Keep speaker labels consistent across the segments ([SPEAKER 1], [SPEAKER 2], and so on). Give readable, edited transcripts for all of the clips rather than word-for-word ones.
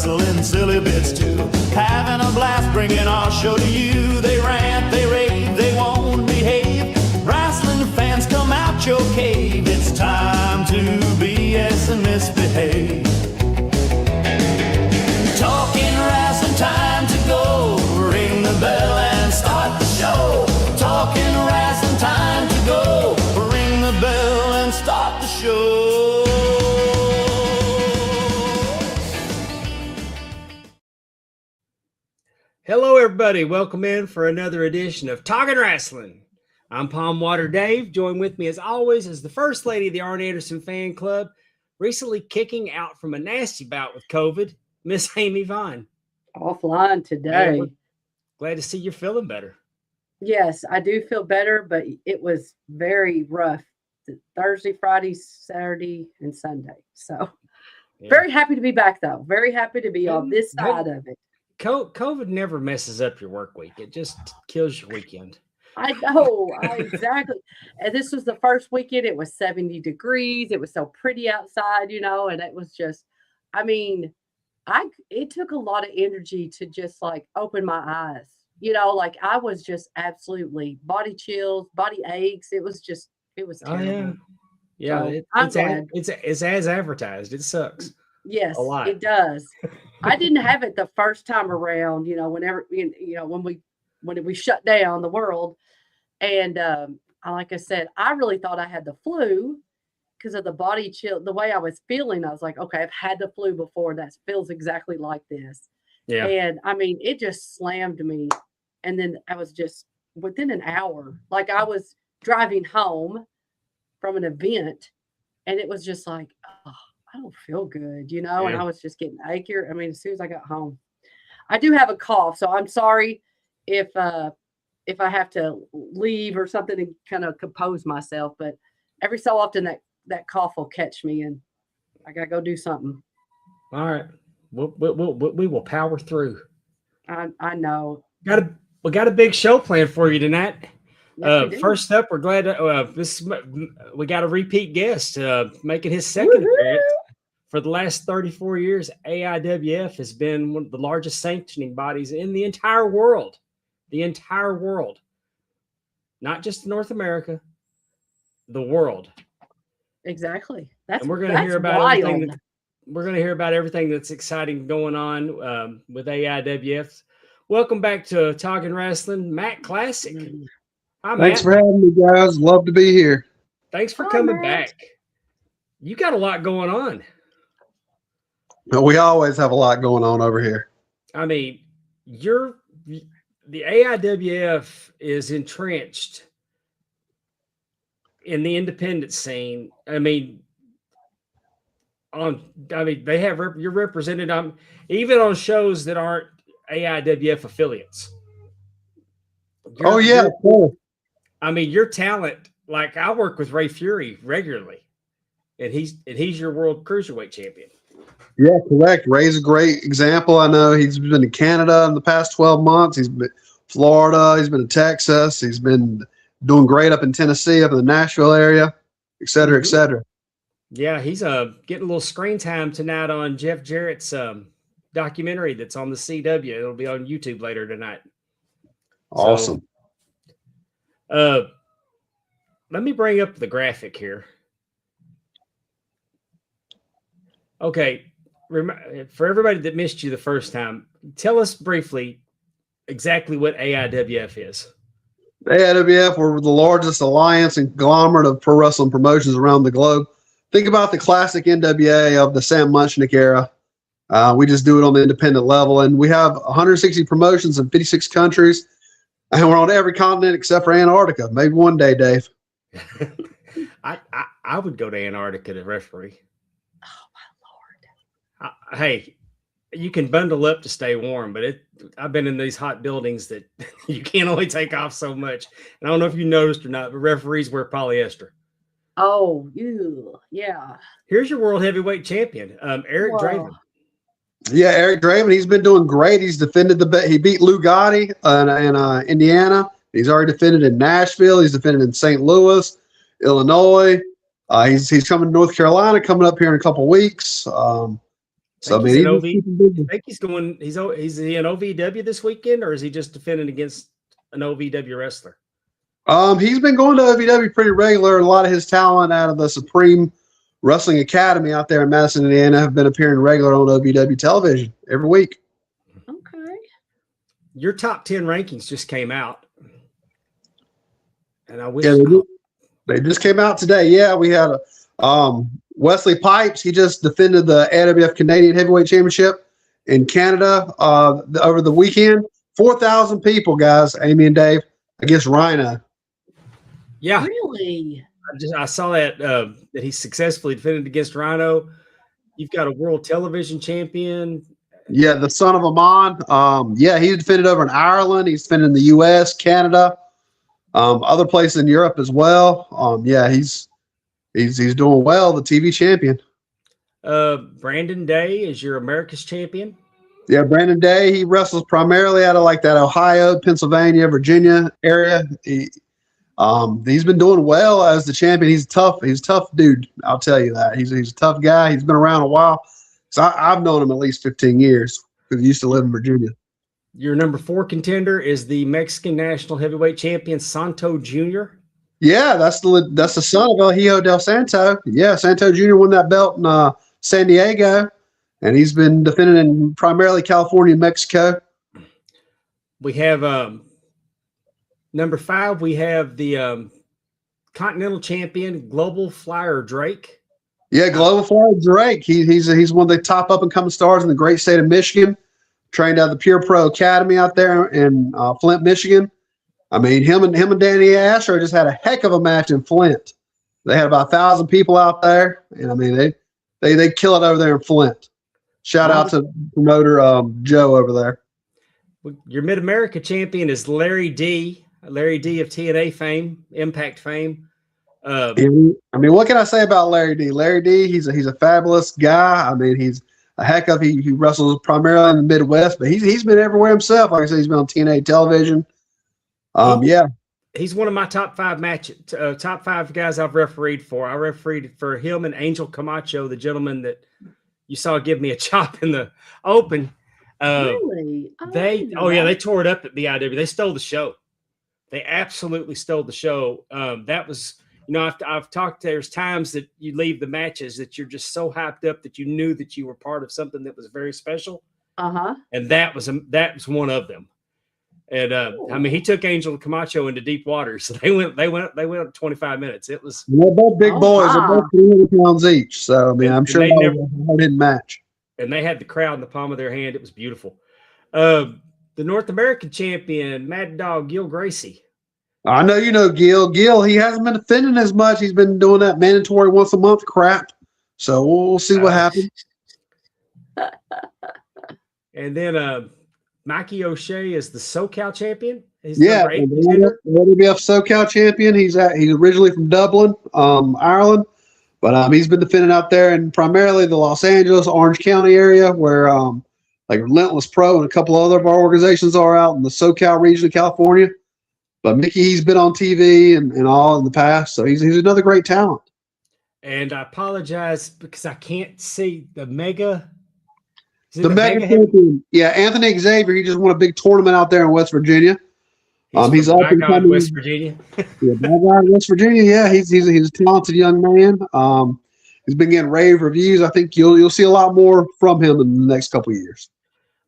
[SPEAKER 1] rustling silly bits too. Having a blast bringing our show to you. They rant, they rave, they won't behave. Wrestling fans, come out your cave. It's time to BS and misbehave. Talking Rasslin, time to go. Ring the bell and start the show. Talking Rasslin, time to go. Ring the bell and start the show.
[SPEAKER 2] Hello, everybody. Welcome in for another edition of Talking Rasslin. I'm Pondwater Dave. Joined with me, as always, is the First Lady of the Arn Anderson Fan Club, recently kicking out from a nasty bout with COVID, Miss Amy Vaughn.
[SPEAKER 3] Offline today.
[SPEAKER 2] Glad to see you're feeling better.
[SPEAKER 3] Yes, I do feel better, but it was very rough. Thursday, Friday, Saturday, and Sunday. So very happy to be back, though. Very happy to be on this side of it.
[SPEAKER 2] COVID never messes up your work week. It just kills your weekend.
[SPEAKER 3] I know, exactly. And this was the first weekend. It was 70 degrees. It was so pretty outside, you know, and it was just, I mean, it took a lot of energy to just like open my eyes, you know, like I was just absolutely body chills, body aches. It was terrible.
[SPEAKER 2] Yeah. So it's as advertised. It sucks.
[SPEAKER 3] Yes, it does. I didn't have it the first time around, you know, when we shut down the world. And like I said, I really thought I had the flu because of the body chill, the way I was feeling. I was like, okay, I've had the flu before. That feels exactly like this. Yeah. And I mean, it just slammed me. And then I was just within an hour, like I was driving home from an event and it was just like, oh, I don't feel good, you know, and I was just getting achy. I mean, as soon as I got home, I do have a cough, so I'm sorry if I have to leave or something to kind of compose myself. But every so often that cough will catch me, and I gotta go do something.
[SPEAKER 2] All right, we will power through.
[SPEAKER 3] I know.
[SPEAKER 2] We got a big show planned for you tonight.
[SPEAKER 3] Yes,
[SPEAKER 2] first up, we're glad we got a repeat guest making his second appearance. For the last 34 years, AIWF has been one of the largest sanctioning bodies in the entire world. The entire world. Not just North America, the world.
[SPEAKER 3] Exactly.
[SPEAKER 2] And we're going to hear about everything. We're going to hear about everything that's exciting going on with AIWF. Welcome back to Talking Rasslin, Matt Classic.
[SPEAKER 4] Thanks for having me, guys. Love to be here.
[SPEAKER 2] Thanks for coming back. You got a lot going on.
[SPEAKER 4] We always have a lot going on over here.
[SPEAKER 2] I mean, the AIWF is entrenched in the independent scene. I mean, you're represented even on shows that aren't AIWF affiliates.
[SPEAKER 4] Cool.
[SPEAKER 2] I mean, your talent, like I work with Ray Fury regularly, and he's your world cruiserweight champion.
[SPEAKER 4] Yeah, correct. Ray's a great example. I know he's been in Canada in the past 12 months. He's been Florida. He's been in Texas. He's been doing great up in Tennessee, up in the Nashville area, et cetera, et cetera.
[SPEAKER 2] Yeah, he's getting a little screen time tonight on Jeff Jarrett's documentary that's on the CW. It'll be on YouTube later tonight.
[SPEAKER 4] Awesome.
[SPEAKER 2] So, let me bring up the graphic here. Okay. For everybody that missed you the first time, tell us briefly exactly what AIWF is.
[SPEAKER 4] AIWF, we're the largest alliance and conglomerate of pro wrestling promotions around the globe. Think about the classic NWA of the Sam Munchnick era. We just do it on the independent level, and we have 160 promotions in 56 countries, and we're on every continent except for Antarctica. Maybe one day, Dave.
[SPEAKER 2] I would go to Antarctica to referee. Hey, you can bundle up to stay warm, but I've been in these hot buildings that you can't only take off so much. And I don't know if you noticed or not, but referees wear polyester.
[SPEAKER 3] Oh, ew, yeah.
[SPEAKER 2] Here's your world heavyweight champion, Eric Draven.
[SPEAKER 4] Yeah, Eric Draven. He's been doing great. He's defended he beat Lou Gotti in Indiana. He's already defended in Nashville. He's defended in St. Louis, Illinois. He's coming to North Carolina, coming up here in a couple weeks. So I
[SPEAKER 2] He's an
[SPEAKER 4] mean,
[SPEAKER 2] OV. I think he's going. He's he an OVW this weekend, or is he just defending against an OVW wrestler?
[SPEAKER 4] he's been going to OVW pretty regular. A lot of his talent out of the Supreme Wrestling Academy out there in Madison, Indiana, have been appearing regular on OVW television every week.
[SPEAKER 3] Okay.
[SPEAKER 2] Your top 10 rankings just came out, and I wish
[SPEAKER 4] Yeah, they just came out today. Yeah, we had Wesley Pipes. He just defended the AIWF Canadian Heavyweight Championship in Canada over the weekend. 4,000 people, guys. Amy and Dave against Rhino.
[SPEAKER 2] Yeah,
[SPEAKER 3] Really?
[SPEAKER 2] I saw that that he successfully defended against Rhino. You've got a world television champion.
[SPEAKER 4] Yeah, the son of Amon. Yeah, he defended over in Ireland. He's defended in the U.S., Canada, other places in Europe as well. Yeah, he's doing well. The TV champion.
[SPEAKER 2] Brandon Day is your America's champion.
[SPEAKER 4] Yeah, Brandon Day. He wrestles primarily out of like that Ohio, Pennsylvania, Virginia area. He's been doing well as the champion. He's tough. He's a tough dude. I'll tell you that. He's a tough guy. He's been around a while. So I've known him at least 15 years because he used to live in Virginia.
[SPEAKER 2] Your number 4 contender is the Mexican national heavyweight champion Santo Jr.
[SPEAKER 4] Yeah, that's the son of El Hijo del Santo. Yeah, Santo Jr. won that belt in San Diego, and he's been defending in primarily California and Mexico.
[SPEAKER 2] We have number 5. We have the Continental champion Global Flyer Drake.
[SPEAKER 4] Yeah, Global Flyer Drake. He's one of the top up and coming stars in the great state of Michigan. Trained out of the Pure Pro Academy out there in Flint, Michigan. I mean, him and Danny Asher just had a heck of a match in Flint. They had about 1,000 people out there, and I mean they kill it over there in Flint. Shout out to promoter Joe over there.
[SPEAKER 2] Your Mid America champion is Larry D. Larry D of TNA fame, Impact fame.
[SPEAKER 4] I mean, what can I say about Larry D? Larry D, he's a fabulous guy. I mean, he's a heck of he wrestles primarily in the Midwest, but he's been everywhere himself. Like I said, he's been on TNA television. Yeah,
[SPEAKER 2] he's one of my top 5 top 5 guys I've refereed for. I refereed for him and Angel Camacho, the gentleman that you saw give me a chop in the open.
[SPEAKER 3] Really?
[SPEAKER 2] They tore it up at BIW. They stole the show. They absolutely stole the show. That was, I've talked. There's times that you leave the matches that you're just so hyped up that you knew that you were part of something that was very special. And that was one of them. And I mean, he took Angel Camacho into deep waters. So they went 25 minutes. It was.
[SPEAKER 4] They're both big boys. They're both 300 pounds each. So I mean, I'm sure they never didn't match.
[SPEAKER 2] And they had the crowd in the palm of their hand. It was beautiful. The North American champion, Mad Dog Gil Gracie.
[SPEAKER 4] I know you know Gil. Gil, he hasn't been defending as much. He's been doing that mandatory once a month crap. So we'll see what happens.
[SPEAKER 2] And then Mikey O'Shea is the SoCal champion.
[SPEAKER 4] He's AIWF SoCal champion. He's originally from Dublin, Ireland, but he's been defending out there in primarily the Los Angeles, Orange County area, where like Relentless Pro and a couple other of our organizations are out in the SoCal region of California. But Mickey, he's been on TV and all in the past, so he's another great talent.
[SPEAKER 2] And I apologize because I can't see the mega.
[SPEAKER 4] The mega champion, yeah, Anthony Xavier. He just won a big tournament out there in West Virginia. He's up and coming.
[SPEAKER 2] West Virginia.
[SPEAKER 4] Yeah, bad guy in West Virginia. Yeah, he's a talented young man. He's been getting rave reviews. I think you'll see a lot more from him in the next couple of years.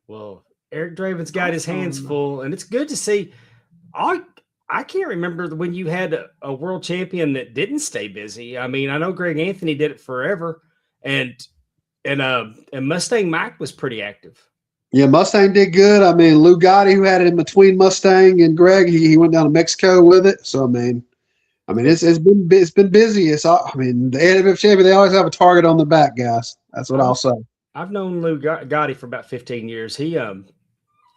[SPEAKER 2] Well, Eric Draven's got his hands full, and it's good to see. I can't remember when you had a world champion that didn't stay busy. I mean, I know Greg Anthony did it forever, and Mustang Mike was pretty active.
[SPEAKER 4] Yeah, Mustang did good. I mean, Lou Gotti, who had it in between Mustang and Greg, he went down to Mexico with it. So I mean, it's been busy. The AIWF champion, they always have a target on their back, guys. That's what I'll say.
[SPEAKER 2] I've known Lou Gotti for about 15 years. He a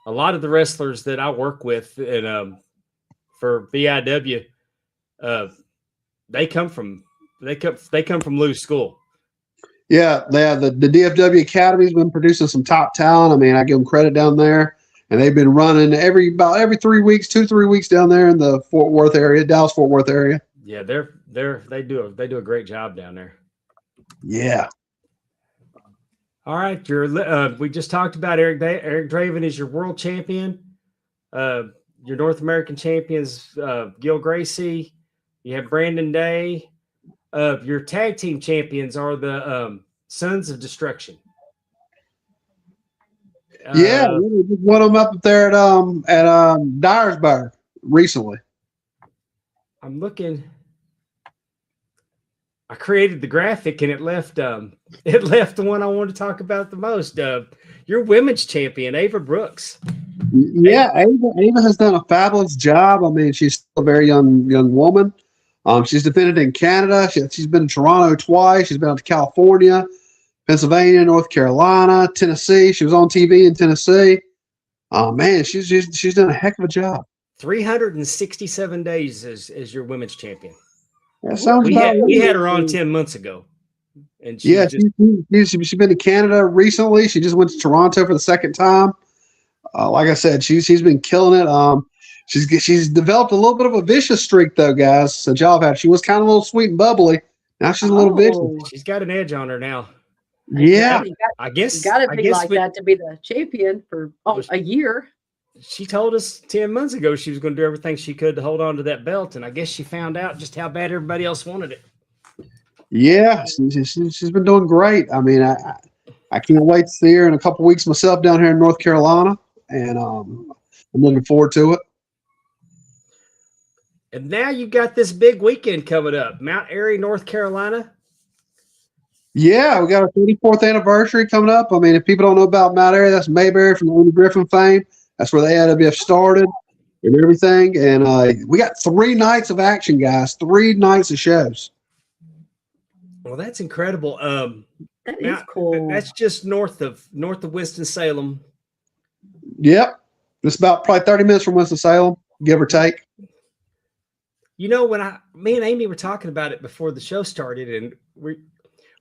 [SPEAKER 2] lot of the wrestlers that I work with and for VIW, they come from Lou's school.
[SPEAKER 4] Yeah, the DFW Academy's been producing some top talent. I mean, I give them credit down there, and they've been running about every 3 weeks, 2-3 weeks down there in the Fort Worth area, Dallas Fort Worth area.
[SPEAKER 2] Yeah, they do a great job down there.
[SPEAKER 4] Yeah.
[SPEAKER 2] All right, we just talked about Eric Draven is your world champion. Your North American champions, Gil Gracie. You have Brandon Day. Your tag team champions are the Sons of Destruction.
[SPEAKER 4] Yeah, we just won them up there at Dyersburg recently.
[SPEAKER 2] I'm looking. I created the graphic and it left the one I wanted to talk about the most. Your women's champion, Ava Brooks.
[SPEAKER 4] Yeah, Ava has done a fabulous job. I mean, she's still a very young woman. She's defended in Canada. She's been in Toronto twice. She's been out to California, Pennsylvania, North Carolina, Tennessee. She was on TV in Tennessee. Oh man, she's done a heck of a job.
[SPEAKER 2] 367 days as your women's champion.
[SPEAKER 4] That sounds
[SPEAKER 2] we had her on 10 months ago. And
[SPEAKER 4] she's been to Canada recently. She just went to Toronto for the second time. Like I said, she's been killing it. She's developed a little bit of a vicious streak though, guys. So y'all have she was kind of a little sweet and bubbly. Now she's a little vicious.
[SPEAKER 2] She's got an edge on her now.
[SPEAKER 4] Yeah,
[SPEAKER 2] I guess
[SPEAKER 3] you got to be like that to be the champion for a year.
[SPEAKER 2] She told us 10 months ago she was going to do everything she could to hold on to that belt, and I guess she found out just how bad everybody else wanted it.
[SPEAKER 4] Yeah, she's been doing great. I mean, I can't wait to see her in a couple weeks myself down here in North Carolina, and I'm looking forward to it.
[SPEAKER 2] And now you got this big weekend coming up, Mount Airy, North Carolina.
[SPEAKER 4] Yeah, we got our 34th anniversary coming up. I mean, if people don't know about Mount Airy, that's Mayberry from the Andy Griffin fame. That's where the AIWF started and everything. And we got 3 nights of action, guys. 3 nights of shows.
[SPEAKER 2] Well, that's incredible.
[SPEAKER 3] That is cool.
[SPEAKER 2] That's just north of Winston-Salem.
[SPEAKER 4] Yep. It's about probably 30 minutes from Winston-Salem, give or take.
[SPEAKER 2] You know, when me and Amy were talking about it before the show started, and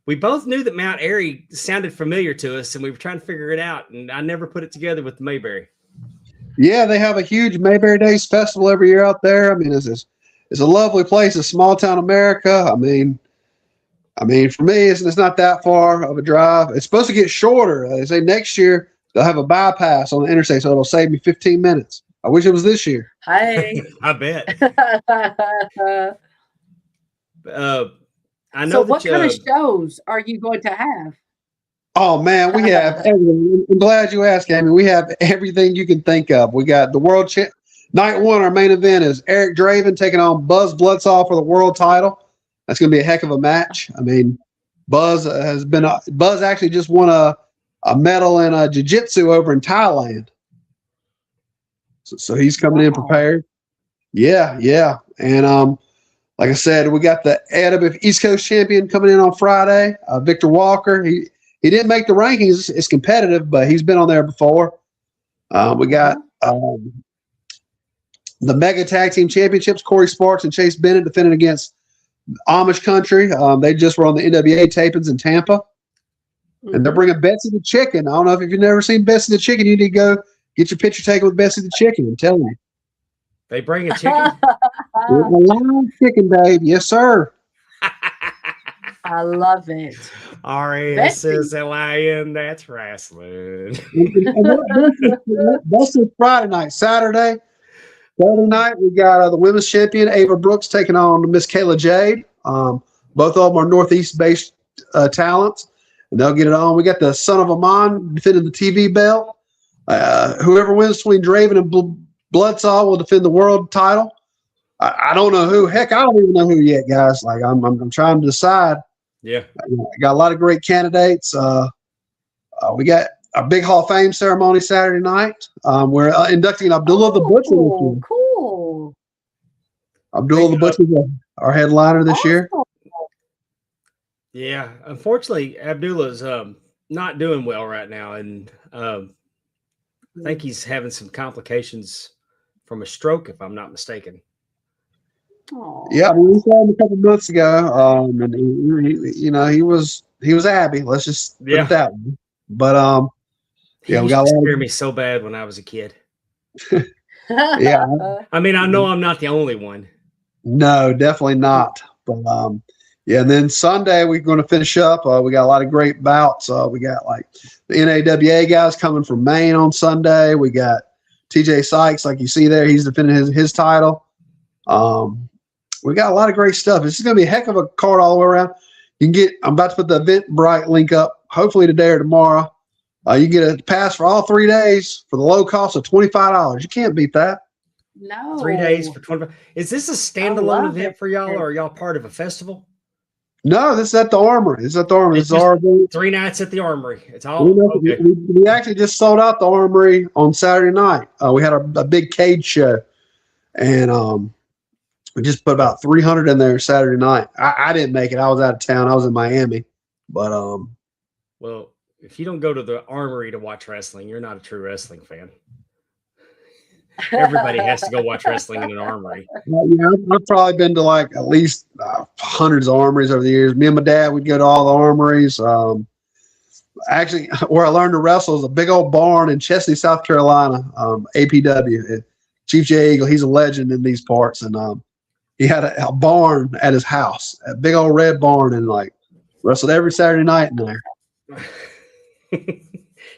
[SPEAKER 2] we both knew that Mount Airy sounded familiar to us, and we were trying to figure it out, and I never put it together with the Mayberry.
[SPEAKER 4] Yeah, they have a huge Mayberry Days festival every year out there. I mean, it's a lovely place. It's small town America. I mean, for me, it's not that far of a drive. It's supposed to get shorter. They say next year they'll have a bypass on the interstate, so it'll save me 15 minutes. I wish it was this year.
[SPEAKER 3] Hey,
[SPEAKER 2] I bet. I know.
[SPEAKER 3] So, what kind of shows are you going to have?
[SPEAKER 4] Oh man, we have everything. I'm glad you asked, Amy. We have everything you can think of. We got the world night one. Our main event is Eric Draven taking on Buzz Bloodsaw for the world title. That's going to be a heck of a match. I mean, Buzz actually just won a medal in jiu-jitsu over in Thailand. So he's coming in prepared. Yeah. And like I said, we got the AIWF East Coast champion coming in on Friday, Victor Walker. He didn't make the rankings. It's competitive, but he's been on there before. We got the Mega Tag Team Championships. Corey Sparks and Chase Bennett defending against Amish Country. They just were on the NWA tapings in Tampa. And they're bringing Betsy the Chicken. I don't know if you've never seen Betsy the Chicken. You need to go get your picture taken with Betsy the Chicken. I'm telling you.
[SPEAKER 2] They bring a chicken?
[SPEAKER 4] A live chicken, Dave. Yes, sir.
[SPEAKER 3] I love it.
[SPEAKER 2] RASSLIN, that's wrestling.
[SPEAKER 4] That's this Friday night. Saturday night, we got the women's champion, Ava Brooks, taking on Miss Kayla Jade. Both of them are Northeast-based talents, and they'll get it on. We got the Son of Amon defending the TV belt. Whoever wins between Draven and Bloodsaw will defend the world title. I don't know who. Heck, I don't even know who yet, guys. Like I'm trying to decide.
[SPEAKER 2] Yeah,
[SPEAKER 4] I got a lot of great candidates. We got a big Hall of Fame ceremony Saturday night. We're inducting Abdullah the Butcher this year.
[SPEAKER 3] Cool.
[SPEAKER 4] Abdullah the Butcher is our headliner this year.
[SPEAKER 2] Yeah, unfortunately, Abdullah's not doing well right now, and I think he's having some complications from a stroke, if I'm not mistaken.
[SPEAKER 3] Aww.
[SPEAKER 4] Yeah, we saw him a couple months ago, and he was happy. Let's just put it that way. But
[SPEAKER 2] he
[SPEAKER 4] we got
[SPEAKER 2] to scare me so bad when I was a kid.
[SPEAKER 4] Yeah,
[SPEAKER 2] I mean, I know I'm not the only one.
[SPEAKER 4] No, definitely not. But Yeah, and then Sunday we're going to finish up. We got a lot of great bouts. We got like the NAWA guys coming from Maine on Sunday. We got TJ Sykes, like you see there, he's defending his title. We got a lot of great stuff. This is going to be a heck of a card all the way around. You can get. I'm about to put the Eventbrite link up, hopefully today or tomorrow. You get a pass for all 3 days for the low cost of $25. You can't beat that.
[SPEAKER 3] No.
[SPEAKER 2] 3 days for 25. Is this a standalone
[SPEAKER 3] love
[SPEAKER 2] event
[SPEAKER 3] it.
[SPEAKER 2] for y'all, or are y'all part of a festival?
[SPEAKER 4] No, this is at the Armory. This is at the Armory.
[SPEAKER 2] It's
[SPEAKER 4] This is our event.
[SPEAKER 2] 3 nights at the Armory. It's all
[SPEAKER 4] We,
[SPEAKER 2] okay.
[SPEAKER 4] we actually just sold out the Armory on Saturday night. We had a big cage show, and we just put about 300 in there Saturday night. I didn't make it. I was out of town. I was in Miami, but
[SPEAKER 2] Well, if you don't go to the Armory to watch wrestling, you're not a true wrestling fan. Everybody has to go watch wrestling in an Armory.
[SPEAKER 4] yeah, I've probably been to like at least hundreds of Armories over the years. Me and my dad would go to all the Armories. Actually, where I learned to wrestle is a big old barn in Chesley, South Carolina. APW. Chief J Eagle, he's a legend in these parts, and he had a barn at his house, a big old red barn, and like wrestled every Saturday night in there.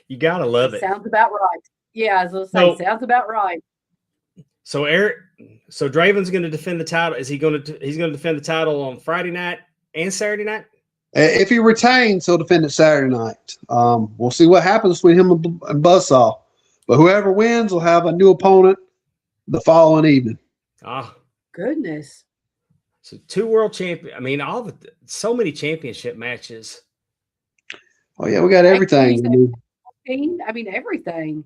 [SPEAKER 2] You gotta love it.
[SPEAKER 3] Sounds about right. Yeah, I was going to say, sounds about right.
[SPEAKER 2] So Draven's going to defend the title. Is he going to? He's going to defend the title on Friday night and Saturday night.
[SPEAKER 4] If he retains, he'll defend it Saturday night. We'll see what happens between him and Buzzsaw, but whoever wins will have a new opponent the following evening.
[SPEAKER 2] Ah,
[SPEAKER 3] Goodness.
[SPEAKER 2] so 2 world champion. I mean, so many championship matches.
[SPEAKER 4] Oh yeah, we got everything.
[SPEAKER 3] I mean, everything.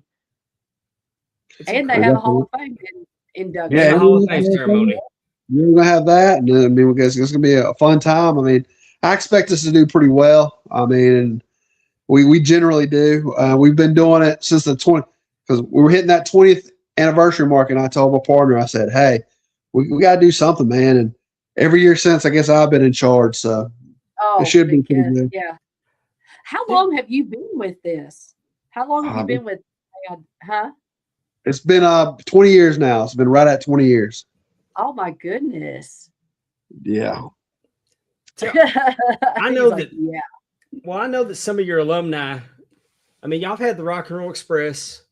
[SPEAKER 2] It's
[SPEAKER 3] And they
[SPEAKER 2] incredible.
[SPEAKER 3] have a Hall of Fame induction.
[SPEAKER 4] Yeah,
[SPEAKER 2] The Hall of Fame ceremony.
[SPEAKER 4] We're gonna have that, and I mean, it's gonna be a fun time. I mean, I expect us to do pretty well. I mean, we generally do. We've been doing it since the 20, because we were hitting that 20th anniversary mark, and I told my partner, I said, "Hey, we got to do something, man." And every year since, I guess I've been in charge, so it should be pretty good.
[SPEAKER 3] Yeah. How long have you been with this? How long have you been with? Huh?
[SPEAKER 4] It's been 20 years now. It's been right at 20 years.
[SPEAKER 3] Oh my goodness.
[SPEAKER 4] Yeah.
[SPEAKER 2] I know
[SPEAKER 3] He's like,
[SPEAKER 2] that.
[SPEAKER 3] Yeah.
[SPEAKER 2] Well, I know that some of your alumni. I mean, y'all have had the Rock and Roll Express.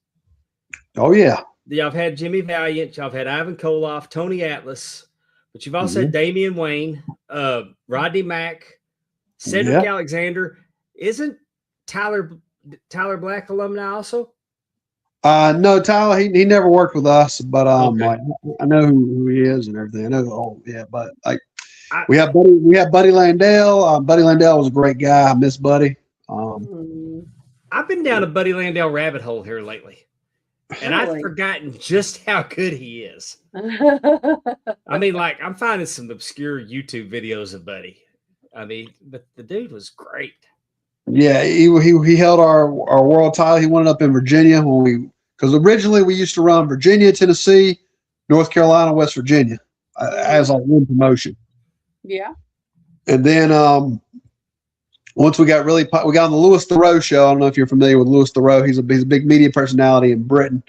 [SPEAKER 4] Oh yeah.
[SPEAKER 2] Y'all have had Jimmy Valiant. Y'all have had Ivan Koloff, Tony Atlas, but you've also had Damian Wayne, Rodney Mack, Cedric Alexander. Isn't Tyler Black alumni also?
[SPEAKER 4] No, Tyler, he never worked with us, but
[SPEAKER 2] Okay.
[SPEAKER 4] like I know who he is and everything. I know but like we have Buddy Landell. Buddy Landell was a great guy. I miss Buddy.
[SPEAKER 2] I've been down a Buddy Landell rabbit hole here lately, and I've forgotten just how good he is. I mean, like I'm finding some obscure YouTube videos of Buddy. I mean, but the dude was great.
[SPEAKER 4] Yeah, he held our world title. He won it up in Virginia because originally we used to run Virginia, Tennessee, North Carolina, West Virginia as like one promotion.
[SPEAKER 3] Yeah.
[SPEAKER 4] And then once we got on the Louis Theroux show. I don't know if you're familiar with Louis Theroux. He's a big media personality in Britain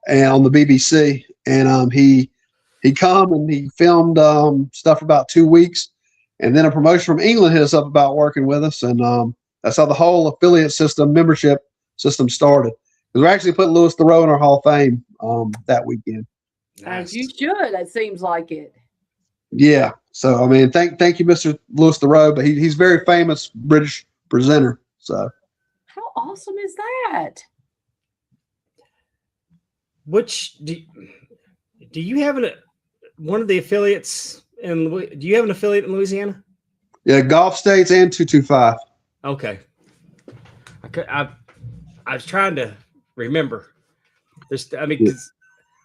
[SPEAKER 4] and on the BBC. And he come and he filmed stuff for about 2 weeks, and then a promotion from England hit us up about working with us, and that's how the whole affiliate system, membership system started. Because we're actually putting Louis Theroux in our Hall of Fame that weekend.
[SPEAKER 3] As you should. It seems like it.
[SPEAKER 4] Yeah. So I mean, thank you, Mr. Louis Theroux, but he's a very famous British presenter. So
[SPEAKER 3] How awesome is that?
[SPEAKER 2] Which do you have one of the affiliates in? Do you have an affiliate in Louisiana?
[SPEAKER 4] yeah, Gulf States and 225.
[SPEAKER 2] Okay. I was trying to remember. I'm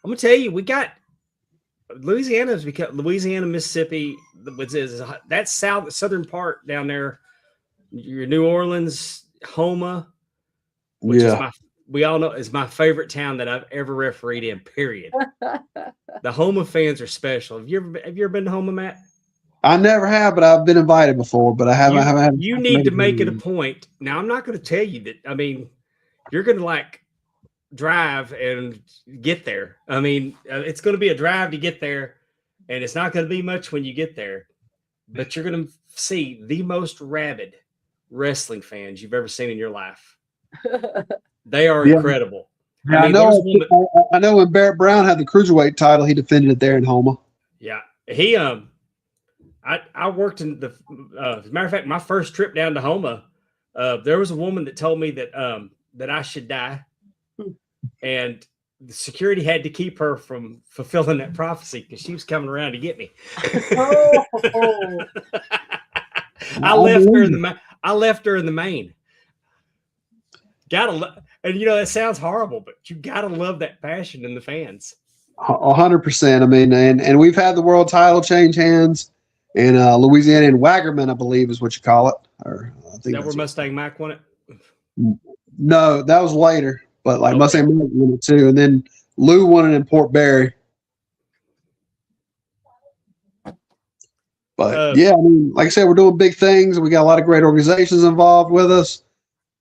[SPEAKER 2] gonna tell you, we got Louisiana's become Louisiana, Mississippi. That southern part down there. Your New Orleans, Homa, which is we all know is my favorite town that I've ever refereed in. Period. The Homa fans are special. Have you ever been to Homa, Matt?
[SPEAKER 4] I never have, but I've been invited before. But I haven't.
[SPEAKER 2] You need to make it a point. Now, I'm not going to tell you that. I mean, you're going to like drive and get there. I mean, it's going to be a drive to get there, and it's not going to be much when you get there. but you're going to see the most rabid wrestling fans you've ever seen in your life. They are incredible.
[SPEAKER 4] Yeah, I know when Barrett Brown had the cruiserweight title, he defended it there in Homa.
[SPEAKER 2] Yeah, he I worked in the as a matter of fact, my first trip down to Homa, there was a woman that told me that that I should die, and the security had to keep her from fulfilling that prophecy because she was coming around to get me. I left her in the main. And you know that sounds horrible, but you gotta love that passion in the fans.
[SPEAKER 4] 100%. I mean, and we've had the world title change hands in Louisiana and Waggerman, I believe, is what you call it. Or I think
[SPEAKER 2] that where Mustang Mike won it.
[SPEAKER 4] No, that was later, but like Mustang Mike won it too, and then Lou won it in Port Barry. But yeah, I mean, like I said, we're doing big things. We got a lot of great organizations involved with us.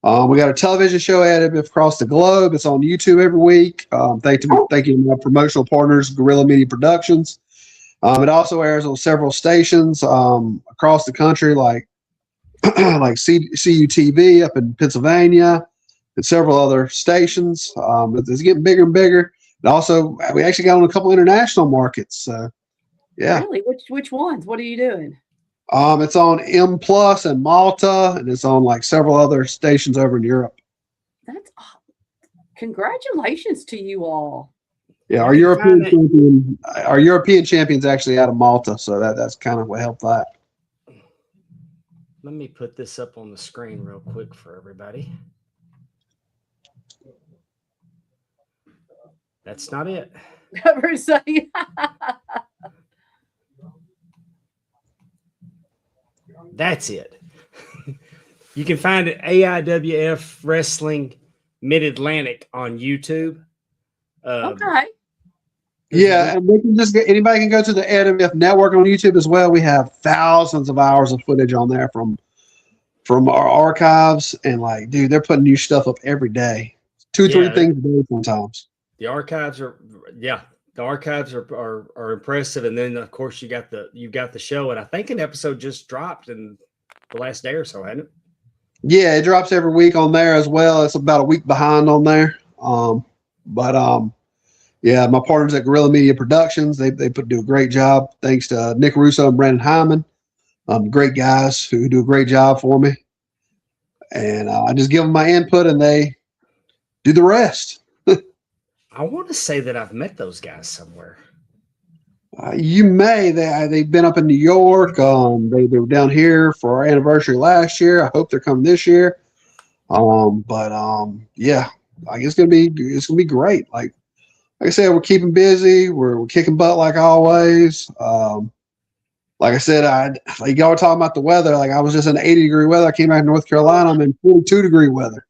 [SPEAKER 4] We got a television show AIWF across the globe. It's on YouTube every week. Thank you to my promotional partners, Guerrilla Media Productions. It also airs on several stations across the country, like CUTV up in Pennsylvania, and several other stations. It's getting bigger and bigger. And also, we actually got on a couple international markets. Yeah.
[SPEAKER 3] Really? Which ones? What are you doing?
[SPEAKER 4] It's on M Plus in Malta, and it's on like several other stations over in Europe.
[SPEAKER 3] That's congratulations to you all.
[SPEAKER 4] Yeah, our European champion's actually out of Malta, so that's kind of what helped that.
[SPEAKER 2] Let me put this up on the screen real quick for everybody. That's not it. That's it. You can find it AIWF Wrestling Mid-Atlantic on YouTube.
[SPEAKER 3] Okay.
[SPEAKER 4] Yeah, and we can anybody can go to the AIWF network on YouTube as well. We have thousands of hours of footage on there from our archives, and like, dude, they're putting new stuff up every day. 2-3 things a day sometimes.
[SPEAKER 2] The archives are impressive, and then of course you got the show, and I think an episode just dropped in the last day or so, hadn't it?
[SPEAKER 4] Yeah, it drops every week on there as well. It's about a week behind on there. Yeah, my partners at Guerrilla Media Productions, they do a great job. Thanks to Nick Russo and Brandon Hyman, great guys who do a great job for me. And I just give them my input, and they do the rest.
[SPEAKER 2] I want to say that I've met those guys somewhere.
[SPEAKER 4] You may. They've been up in New York. They were down here for our anniversary last year. I hope they're coming this year. Yeah, like it's gonna be great. Like I said, we're keeping busy. We're kicking butt like always. Like I said, like y'all were talking about the weather. Like I was just in 80-degree weather. I came back to North Carolina. I'm in 42-degree weather.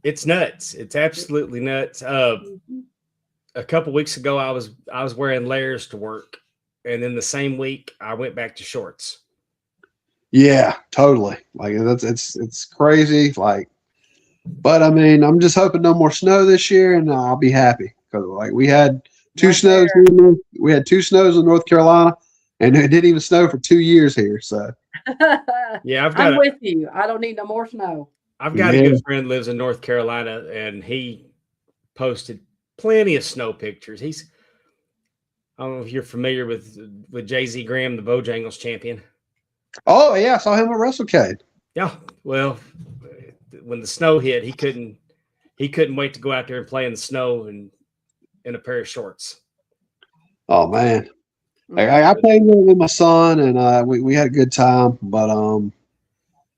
[SPEAKER 2] It's nuts. It's absolutely nuts. A couple weeks ago, I was wearing layers to work, and then the same week I went back to shorts.
[SPEAKER 4] Yeah, totally. Like it's crazy. Like, but I mean, I'm just hoping no more snow this year, and I'll be happy because like we had two snows. We had 2 snows in North Carolina, and it didn't even snow for 2 years here. So
[SPEAKER 2] yeah,
[SPEAKER 3] I'm with you. I don't need no more snow.
[SPEAKER 2] I've got a good friend lives in North Carolina, and he posted plenty of snow pictures. I don't know if you're familiar with Jay-Z Graham, the Bojangles champion.
[SPEAKER 4] Oh yeah, I saw him at WrestleCade.
[SPEAKER 2] Yeah, well, when the snow hit, he couldn't wait to go out there and play in the snow and in a pair of shorts.
[SPEAKER 4] Oh man, I played with my son, and we had a good time. But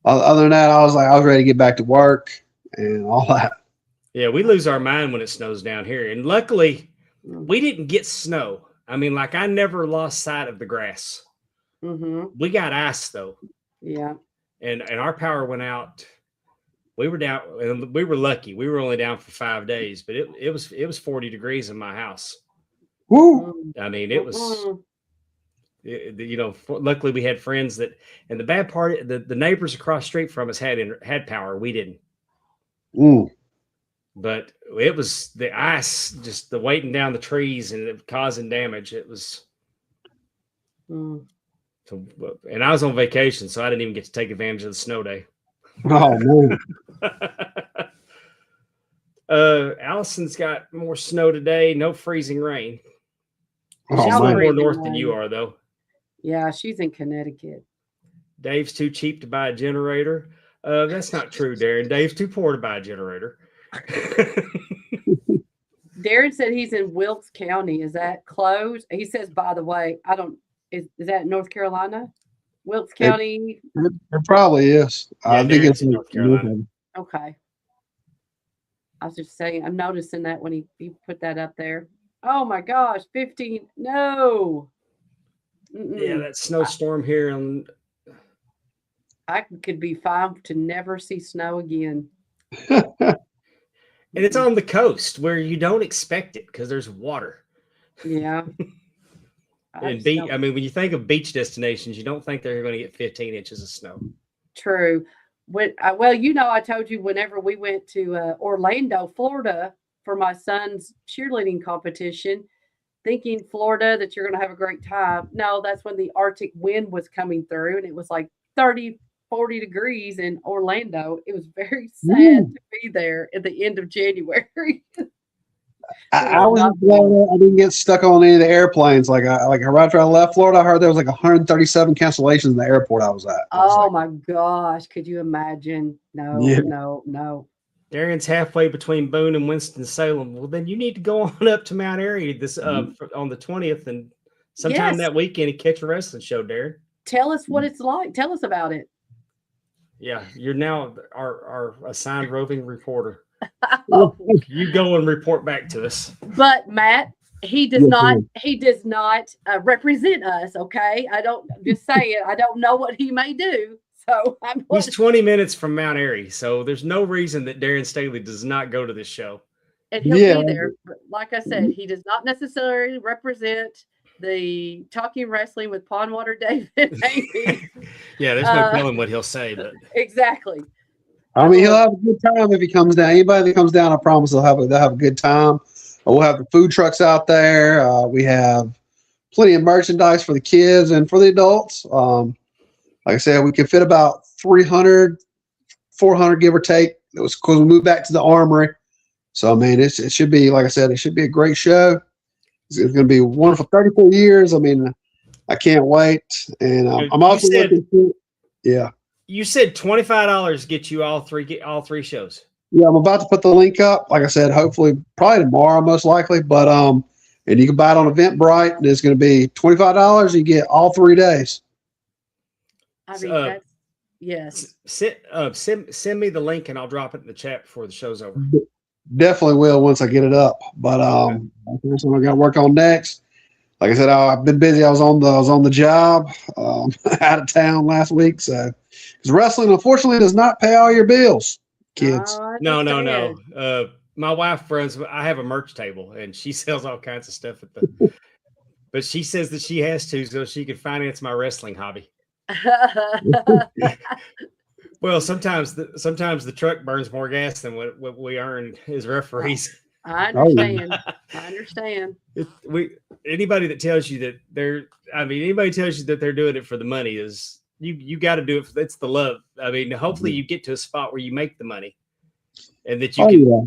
[SPEAKER 4] other than that, I was ready to get back to work and all that.
[SPEAKER 2] Yeah, we lose our mind when it snows down here, and luckily, we didn't get snow. I mean, like I never lost sight of the grass.
[SPEAKER 3] Mm-hmm.
[SPEAKER 2] We got ice though.
[SPEAKER 3] Yeah,
[SPEAKER 2] and our power went out. We were down, and we were lucky. We were only down for 5 days, but it was 40 degrees in my house.
[SPEAKER 4] Woo!
[SPEAKER 2] I mean, it was. Luckily we had friends that, and the bad part, the neighbors across the street from us had power. We didn't. But it was the ice, just the weighting down the trees and it causing damage. It was
[SPEAKER 3] Mm.
[SPEAKER 2] So, and I was on vacation, so I didn't even get to take advantage of the snow day.
[SPEAKER 4] Oh man.
[SPEAKER 2] Allison's got more snow today. No freezing rain.
[SPEAKER 4] Oh
[SPEAKER 2] She's a
[SPEAKER 3] Y'all
[SPEAKER 2] little
[SPEAKER 4] man.
[SPEAKER 2] more
[SPEAKER 3] freezing
[SPEAKER 2] north than you
[SPEAKER 3] rain.
[SPEAKER 2] are, though.
[SPEAKER 3] Yeah, she's in Connecticut.
[SPEAKER 2] Dave's too cheap to buy a generator. That's not true, Darren. Dave's too poor to buy a generator.
[SPEAKER 3] Darren said he's in Wilkes County. Is that close? He says, by the way, I don't. Is that North Carolina? Wilkes
[SPEAKER 4] It,
[SPEAKER 3] County.
[SPEAKER 4] it probably is.
[SPEAKER 2] Yeah,
[SPEAKER 4] I think
[SPEAKER 2] Darren's
[SPEAKER 4] it's
[SPEAKER 2] in North Carolina.
[SPEAKER 3] Okay. I was just saying, I'm noticing that when he put that up there. Oh my gosh, 15. No.
[SPEAKER 2] Yeah,
[SPEAKER 3] Mm-mm.
[SPEAKER 2] that snowstorm here on
[SPEAKER 3] I could be fine to never see snow again.
[SPEAKER 2] and it's on the coast where you don't expect it because there's water.
[SPEAKER 3] Yeah. I
[SPEAKER 2] And
[SPEAKER 3] just don't-
[SPEAKER 2] I mean, when you think of beach destinations, you don't think they're going to get 15 inches of snow.
[SPEAKER 3] True. Well, you know, I told you whenever we went to Orlando, Florida for my son's cheerleading competition, thinking Florida that you're going to have a great time. No, that's when the Arctic wind was coming through and it was like 30, 40 degrees in Orlando. It was very sad to be there at the end of January.
[SPEAKER 4] I was just glad I didn't get stuck on any of the airplanes. Like right after I left Florida, I heard there was like 137 cancellations in the airport I was at. I was
[SPEAKER 3] Oh
[SPEAKER 4] like,
[SPEAKER 3] my gosh. Could you imagine? No,
[SPEAKER 4] Yeah.
[SPEAKER 3] no.
[SPEAKER 2] Darren's halfway between Boone and Winston-Salem. Well, then you need to go on up to Mount Airy on the 20th and sometime
[SPEAKER 3] Yes.
[SPEAKER 2] that weekend and catch a wrestling show, Darren.
[SPEAKER 3] Tell us what it's like. Tell us about it.
[SPEAKER 2] Yeah, you're now our assigned roving reporter.
[SPEAKER 3] Oh,
[SPEAKER 2] You go and report back to us.
[SPEAKER 3] but Matt, he does
[SPEAKER 4] Yes,
[SPEAKER 3] not.
[SPEAKER 4] ma'am.
[SPEAKER 3] He does not represent us. Okay, I don't just say it. I don't know what he may do. So I'm.
[SPEAKER 2] He's 20 minutes from Mount Airy, so there's no reason that Darren Staley does not go to this show.
[SPEAKER 3] And he'll
[SPEAKER 4] Yeah.
[SPEAKER 3] be there. But like I said, he does not necessarily represent the Talking Rasslin with Pondwater David and Amy.
[SPEAKER 2] Yeah, there's no telling what he'll say, but
[SPEAKER 3] Exactly.
[SPEAKER 4] I mean, he'll have a good time if he comes down. Anybody that comes down, I promise they'll have a good time. We'll have the food trucks out there. We have plenty of merchandise for the kids and for the adults. Like I said, we can fit about 300, 400, give or take. It was because we moved back to the armory. So, I mean, it should be, like I said, it should be a great show. It's going to be wonderful. 34 years. I mean, I can't wait. And I'm also looking for, yeah.
[SPEAKER 2] you said $25 get you all three shows.
[SPEAKER 4] Yeah, I'm about to put the link up. Like I said, hopefully probably tomorrow, most likely. But and you can buy it on Eventbrite, and it's going to be $25. And you get all 3 days.
[SPEAKER 3] I mean, that's yes.
[SPEAKER 2] Send me the link and I'll drop it in the chat before the show's over.
[SPEAKER 4] Definitely will once I get it up. But that's what I got to work on next. Like I said, I've been busy. I was on the job, out of town last week. So, because wrestling unfortunately does not pay all your bills, kids.
[SPEAKER 2] No. My wife runs. I have a merch table, and she sells all kinds of stuff at the. But she says that she has to, so she can finance my wrestling hobby. Well, sometimes the truck burns more gas than what we earn as referees.
[SPEAKER 3] I understand. I understand.
[SPEAKER 2] Anybody that tells you that anybody tells you that they're doing it for the money is you got to do it. It's the love. I mean, hopefully you get to a spot where you make the money, and that you can.
[SPEAKER 4] Yeah.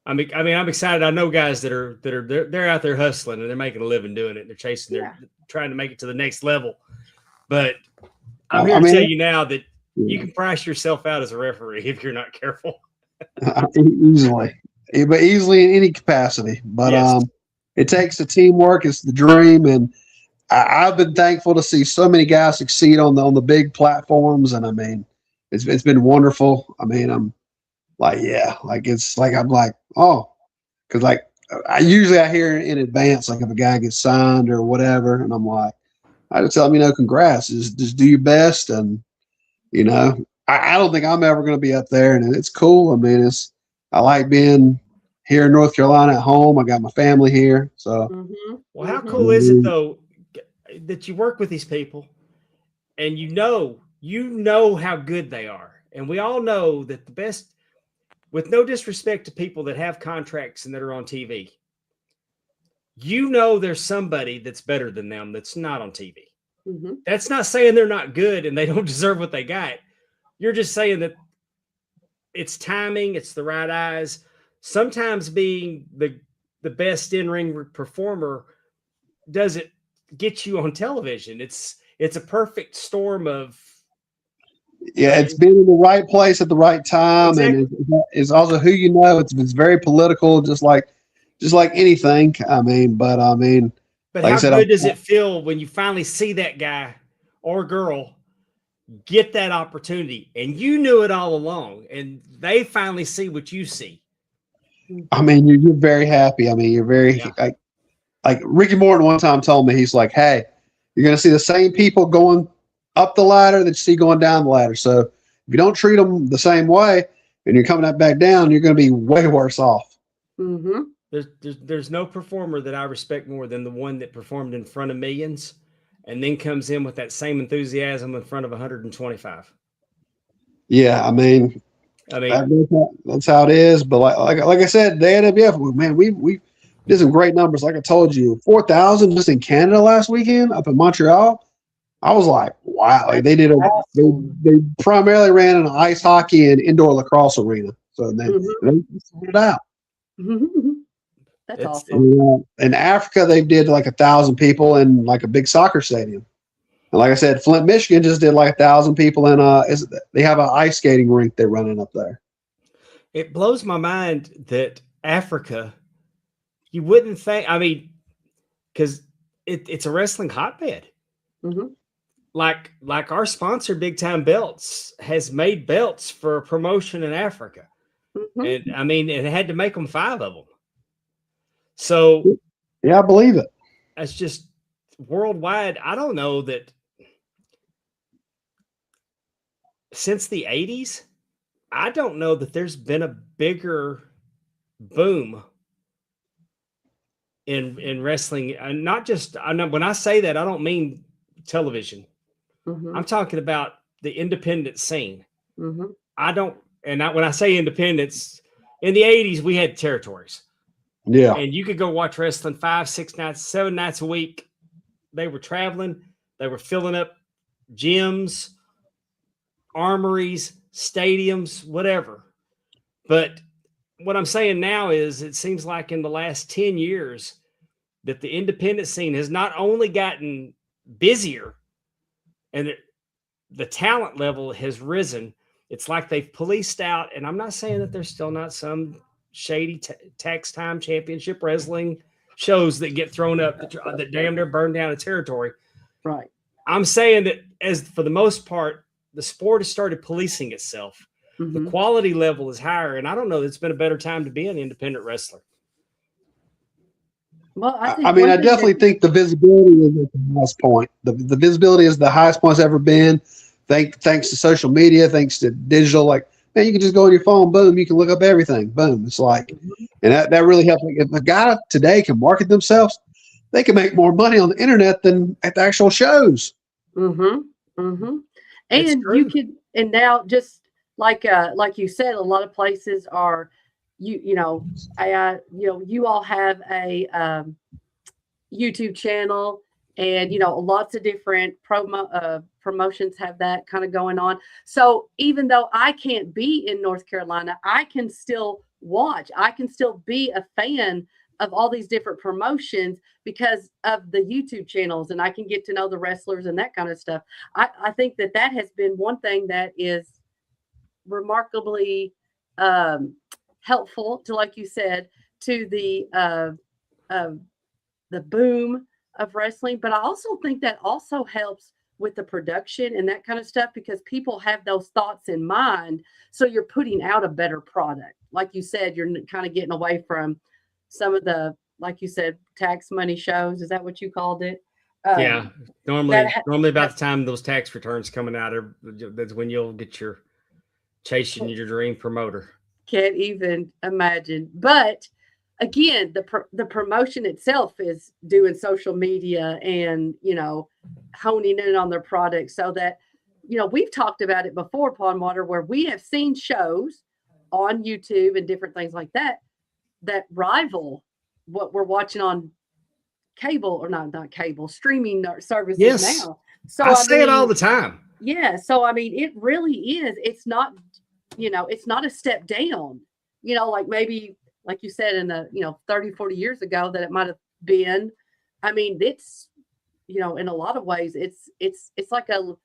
[SPEAKER 2] I mean, I'm excited. I know guys that they're out there hustling and they're making a living doing it. They're chasing, they're trying to make it to the next level. But I'm here to tell you now that you can price yourself out as a referee if you're not careful.
[SPEAKER 4] Easily in any capacity. But
[SPEAKER 2] Yes.
[SPEAKER 4] It takes the teamwork. It's the dream, and I've been thankful to see so many guys succeed on the big platforms. And I mean, it's been wonderful. I mean, I'm like, I'm like, oh, because like I hear in advance, like if a guy gets signed or whatever, and I'm like, I just tell them, congrats, just do your best, and I don't think I'm ever going to be up there, and it's cool. I mean, I like being here in North Carolina at home. I got my family here, so.
[SPEAKER 2] Well, how cool is it though that you work with these people, and you know how good they are, and we all know that the best. With no disrespect to people that have contracts and that are on TV, there's somebody that's better than them that's not on TV. That's not saying they're not good and they don't deserve what they got. You're just saying that it's timing, it's the right eyes. Sometimes being the best in-ring performer doesn't get you on television. It's a perfect storm of
[SPEAKER 4] it's been in the right place at the right time,
[SPEAKER 2] exactly.
[SPEAKER 4] and it's also who you know. It's very political, just like anything. But
[SPEAKER 2] But
[SPEAKER 4] like I
[SPEAKER 2] how
[SPEAKER 4] said,
[SPEAKER 2] good does it feel when you finally see that guy or girl get that opportunity and you knew it all along and they finally see what you see?
[SPEAKER 4] you're very happy. You're very like Ricky Morton one time told me, he's like, hey, you're going to see the same people going up the ladder that you see going down the ladder. So if you don't treat them the same way and you're coming back down, you're going to be way worse off.
[SPEAKER 2] There's no performer that I respect more than the one that performed in front of millions and then comes in with that same enthusiasm in front of 125.
[SPEAKER 4] Yeah, that's how it is. But like I said, the AIWF, man, we did some great numbers. Like I told you, 4,000 just in Canada last weekend up in Montreal. I was like, wow! Like they they primarily ran an ice hockey and indoor lacrosse arena, so they sorted it out.
[SPEAKER 3] That's awesome.
[SPEAKER 4] In Africa, they did like 1,000 people in like a big soccer stadium. And like I said, Flint, Michigan just did like 1,000 people in they have an ice skating rink they're running up there.
[SPEAKER 2] It blows my mind that Africa, you wouldn't think, because it's a wrestling hotbed. Like our sponsor, Big Time Belts, has made belts for a promotion in Africa. And it had to make them 5 of them. So
[SPEAKER 4] yeah, I believe it.
[SPEAKER 2] That's just worldwide. I don't know that since the 80s, I don't know that there's been a bigger boom in wrestling. And not just, when I say that, I don't mean television. I'm talking about the independent scene. When I say independents, in the 80s, we had territories.
[SPEAKER 4] Yeah.
[SPEAKER 2] And you could go watch wrestling 5, 6 nights, 7 nights a week. They were traveling. They were filling up gyms, armories, stadiums, whatever. But what I'm saying now is it seems like in the last 10 years that the independent scene has not only gotten busier and the talent level has risen. It's like they've policed out, and I'm not saying that there's still not some shady tax time championship wrestling shows that get thrown up that damn near burn down a territory.
[SPEAKER 3] Right.
[SPEAKER 2] I'm saying that as for the most part, the sport has started policing itself. The quality level is higher, and I don't know that it's been a better time to be an independent wrestler.
[SPEAKER 3] Well, I
[SPEAKER 4] definitely think the visibility is at the highest point. The visibility is the highest point it's ever been. Thanks to social media, thanks to digital. Like, man, you can just go on your phone, boom, you can look up everything, boom. It's like, and that really helps. Like, if a guy today can market themselves, they can make more money on the internet than at the actual shows.
[SPEAKER 3] And you can, and now just like you said, a lot of places are, you all have a YouTube channel, and lots of different promotions have that kind of going on. So even though I can't be in North Carolina, I can still watch. I can still be a fan of all these different promotions because of the YouTube channels, and I can get to know the wrestlers and that kind of stuff. I think that has been one thing that is remarkably helpful to, like you said, to the boom of wrestling. But I also think that also helps with the production and that kind of stuff, because people have those thoughts in mind. So you're putting out a better product. Like you said, you're kind of getting away from some of the, like you said, tax money shows. Is that what you called it?
[SPEAKER 2] Yeah. Normally about the time those tax returns coming out, that's when you'll get chasing your dream promoter.
[SPEAKER 3] Can't even imagine. But again, the promotion itself is doing social media and, honing in on their product, so that, we've talked about it before, Pondwater, where we have seen shows on YouTube and different things like that rival what we're watching on cable, or not cable, streaming services now. So
[SPEAKER 2] I say it all
[SPEAKER 3] mean,
[SPEAKER 2] the time.
[SPEAKER 3] yeah. So I mean, it really is. It's not, it's not a step down. Like maybe, like you said, in the 30, 40 years ago that it might have been. I mean, it's in a lot of ways, it's like a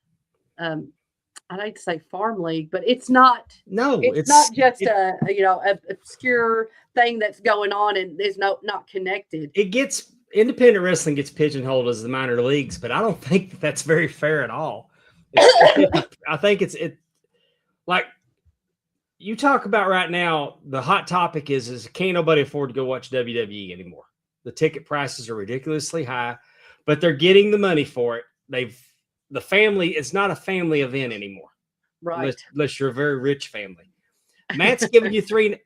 [SPEAKER 3] I'd hate to say farm league, but it's not.
[SPEAKER 2] No,
[SPEAKER 3] It's not just a obscure thing that's going on and there's not connected.
[SPEAKER 2] Independent wrestling gets pigeonholed as the minor leagues, but I don't think that's very fair at all. I think it's like you talk about right now. The hot topic is can't nobody afford to go watch WWE anymore. The ticket prices are ridiculously high, but they're getting the money for it. The family, it's not a family event anymore.
[SPEAKER 3] Right.
[SPEAKER 2] Unless you're a very rich family. Matt's giving you